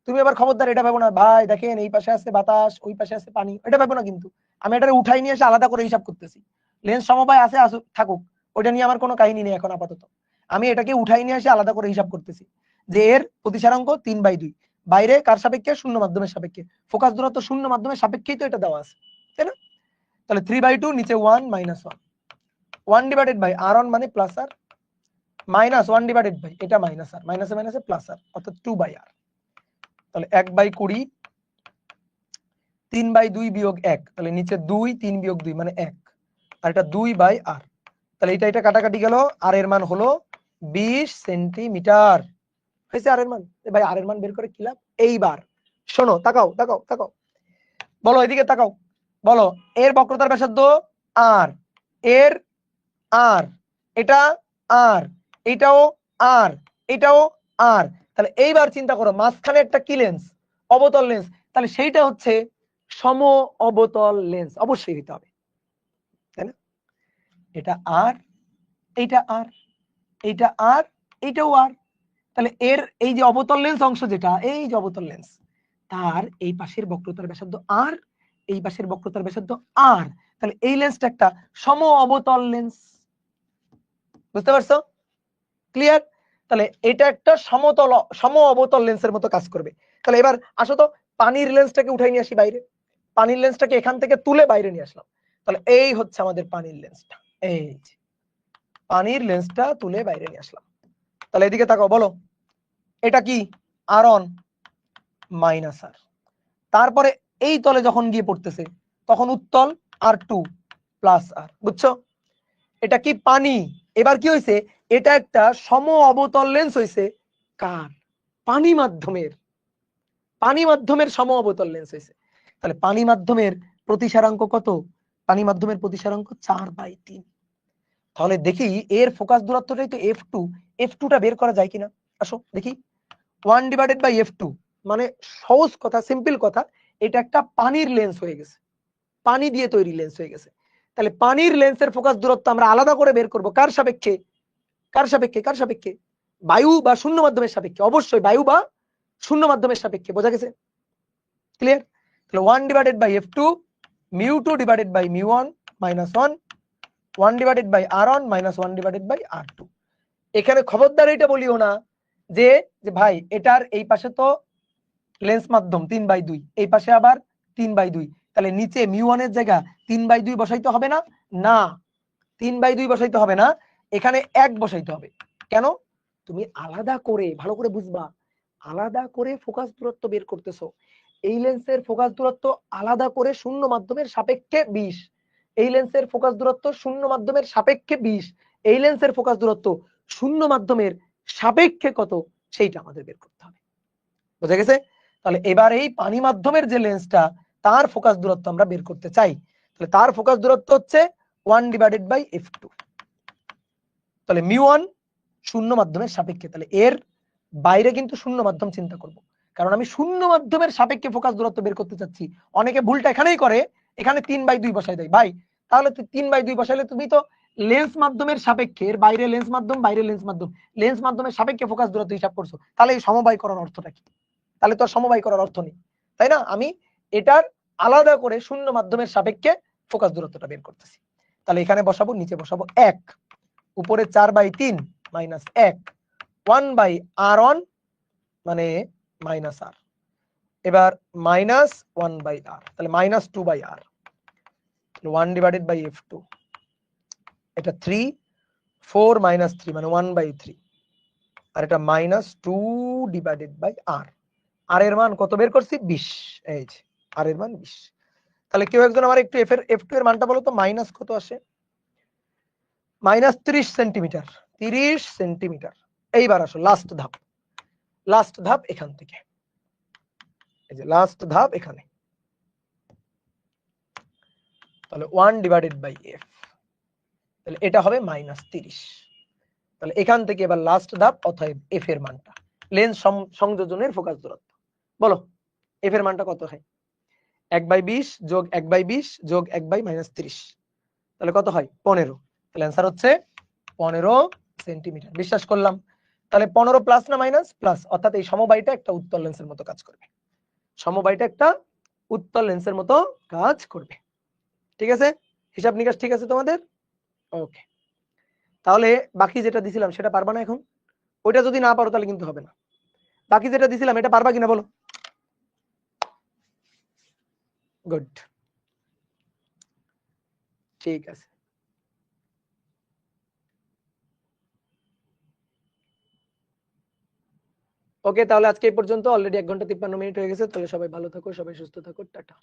তুমি এবার খবরদার এটা ভেবো না ভাই দেখেন এই পাশে আছে বাতাস, ওই পাশে আছে পানি, এটা ভেবো না, কিন্তু আমি এটা উঠাই নিয়ে এসে আলাদা করে হিসাব করতেছি। লেন্স সমবায় আছে আসুক থাকুক, ওইটা নিয়ে আমার কোনো কাহিনী নেই এখন আপাতত। আমি এটাকে উঠাই নিয়ে এসে আলাদা করে হিসাব করতেছি যে এর প্রতিসারাঙ্ক 3/2, বাইরে কার সাপেক্ষে? শূন্য মাধ্যমের সাপেক্ষে, ফোকাস দূরত্ব শূন্য মাধ্যমের সাপেক্ষেই তো এটা দেওয়া আছে, তাই না? তাহলে 3/2 নিচে 1 মাইনাস 1 ডিভাইডেড বাই r1 মানে plus R, minus 1 divided by এটা মাইনাস আর, মাইনাসে মাইনাসে প্লাস আর, অর্থাৎ 2/r। তাহলে 1/20, 3/2 বিয়োগ 1, তাহলে নিচে 2, 3 বিয়োগ 2 মানে 1, আর এটা 2/r। তাহলে এটা কাটাকাটি গেল, আর এর মান হলো 20 সেন্টিমিটার হয়েছে আর এর মান। ভাই আর এর মান বের করে কি লাভ? এইবার শোনো, তাকাও, বলো এদিকে তাকাও, বলো এর বক্রতার ব্যাসার্ধ আর, এর আর, এটা আর, এটাও আর, এটাও আর। তাহলে এইবার চিন্তা করো মাঝখানে একটা কি লেন্স? অবতল লেন্স। তাহলে সেইটা হচ্ছে সম অবতল লেন্স, অবশ্যই হইতে হবে, তাই না? এটা আর, এইটা আর, এইটা আর, এইটাও আর। তাহলে এর এই যে অবতল লেন্স অংশ, যেটা এই যে অবতল লেন্স, তার এই পাশের বক্রতার ব্যাসার্ধ আর, এই পাশের বক্রতার ব্যাসার্ধ আর। তাহলে এই লেন্সটা একটা সম অবতল লেন্স, বুঝতে পারছো? ক্লিয়ার? তাহলে এটা একটা সম অবতল লেন্সের মতো কাজ করবে। তাহলে এবার আসো তো পানির লেন্সটাকে উঠাই নিয়ে আসি বাইরে, পানির লেন্সটাকে এখান থেকে তুলে বাইরে নিয়ে আসলাম। তাহলে এই হচ্ছে আমাদের পানির লেন্সটা, এই যে পানির লেন্সটা তুলে বাইরে নিয়ে আসলাম। তাহলে এদিকে তাকাও, বলো এটা কি? r1 মাইনাস আর, তারপরে এই তলে যখন গিয়ে পড়তেছে তখন উত্তল r2 প্লাস আর, বুঝছো? এটা কি? পানি। এবার কি হয়েছে? এটা একটা সম অবতল লেন্স হয়েছে কার? পানি মাধ্যমের সম অবতল লেন্স হয়েছে। তাহলে পানি মাধ্যমের প্রতিসারাঙ্ক কত? পানি মাধ্যমের প্রতিসারাঙ্ক 4/3। তাহলে দেখি এর ফোকাস দূরত্বটাই তো f2টা বের করা যায় কিনা। আসো দেখি, 1 ডিভাইডেড বাই f2 মানে সহজ কথা, সিম্পল কথা, এটা একটা পানির লেন্স হয়ে গেছে, পানি দিয়ে তৈরি লেন্স হয়ে গেছে। তাহলে পানির লেন্সের ফোকাস দূরত্ব আমরা আলাদা করে বের করব কার সাপেক্ষে? বায়ু বা শূন্য মাধ্যমের সাপেক্ষে, অবশ্যই বায়ু বা শূন্য মাধ্যমের সাপেক্ষে। বোঝা গেছে? ক্লিয়ার? তাহলে 1 divided by f2 μ2 divided by μ1 minus 1 1 divided by r1 minus 1 divided by r2। এখানে খবরদার এটা বলিও না যে যে ভাই এটার এই পাশে তো লেন্স মাধ্যম 3/2, এই পাশে আবার 3/2, তাহলে নিচে μ1 এর জায়গা 3/2 বসাইতে হবে না? না, 3/2 বসাইতে হবে না, এখানে 1 বসাইতে হবে। কেন? তুমি আলাদা করে, ভালো করে বুঝবা, আলাদা করে ফোকাস দূরত্ব বের করতেছো। এই লেন্সের ফোকাস দূরত্ব আলাদা করে শূন্য মাধ্যমের সাপেক্ষে 20, এই লেন্সের ফোকাস দূরত্ব শূন্য মাধ্যমের সাপেক্ষে 20, এই লেন্সের ফোকাস দূরত্ব শূন্য মাধ্যমের সাপেক্ষে কত সেইটা আমাদের বের করতে হবে। বুঝা গেছে? তাহলে এবার এই পানি মাধ্যমের যে লেন্সটা তার ফোকাস দূরত্ব আমরা বের করতে চাই, তাহলে তার ফোকাস দূরত্ব হচ্ছে 1 ডিভাইডেড বাই f2। তাহলে μ1 শূন্য মাধ্যমের সাপেক্ষে, তাহলে এর বাইরে কিন্তু শূন্য মাধ্যম চিন্তা করব, কারণ আমি শূন্য মাধ্যমের সাপেক্ষে ফোকাস দূরত্ব বের করতে চাচ্ছি। অনেকে ভুলটা এখানেই করে, এখানে 3/2 বসাই দেয়। ভাই তাহলে 3/2 বসাইলে তুমি তো লেন্স মাধ্যমের সাপেক্ষে, এর বাইরে লেন্স মাধ্যম, বাইরে লেন্স মাধ্যম, লেন্স মাধ্যমের সাপেক্ষে ফোকাস দূরত্ব হিসাব করছো, তাহলে এই সমবায় করার অর্থটা কি? তাহলে তো সমবায় করার অর্থ নেই, তাই না? আমি এটার আলাদা করে শূন্য মাধ্যমের সাপেক্ষে ফোকাস দূরত্বটা বের করতেছি। তাহলে এখানে বসাবো, নিচে বসাবো 1, উপরে 4/3 মাইনাস 1, 1/r1 মানে মাইনাস r, এবার মাইনাস 1/r, তাহলে minus 2/r, 1 divided by f2, এটা 3, 4 মাইনাস 3 মানে 1/3, আর এটা মাইনাস 2 ডিভাইডেড বাই r। আর এর মান কত বের করছি? 20। এই যে আর এর মান 20। তাহলে কেউ একজন আমার একটু f2 এর মানটা বলো তো, মাইনাস কত আসে? Minus 30 centimetre, 30 centimetre. এইবার আসো লাস্ট ধাপ, লাস্ট ধাপ এখান থেকে, এই যে লাস্ট ধাপ এখানে, তাহলে 1 ডিভাইডেড বাই f, তাহলে এটা হবে মাইনাস 30। তাহলে এখান থেকে এবার লাস্ট ধাপ, অতএব f এর মানটা, লেন্স সংযোজনের ফোকাস দূরত্ব, বলো f এর মানটা কত হয়? 1/20 যোগ 1/20 যোগ 1/-30, তাহলে কত হয়? 15। তাহলে অ্যান্সার হচ্ছে 15 সেন্টিমিটার। বিশ্বাস করলাম। তাহলে 15 প্লাস না মাইনাস? প্লাস, অর্থাৎ এই সমবায়টা একটা উত্তল লেন্সের মতো কাজ করবে, সমবায়টা একটা উত্তল লেন্সের মতো কাজ করবে। ঠিক আছে? হিসাব নিকাশ ঠিক আছে তোমাদের? ওকে। তাহলে বাকি যেটা দিছিলাম সেটা পারবা না এখন? ওইটা যদি না পারো তাহলে কিন্তু হবে না। বাকি যেটা দিছিলাম এটা পারবা কিনা বলো? গুড, ঠিক আছে। ওকে, তাহলে আজকে এই পর্যন্ত। অলরেডি 1 ঘন্টা 53 মিনিট হয়ে গেছে। তাহলে সবাই ভালো থাকো, সবাই সুস্থ থাকো, টাটা।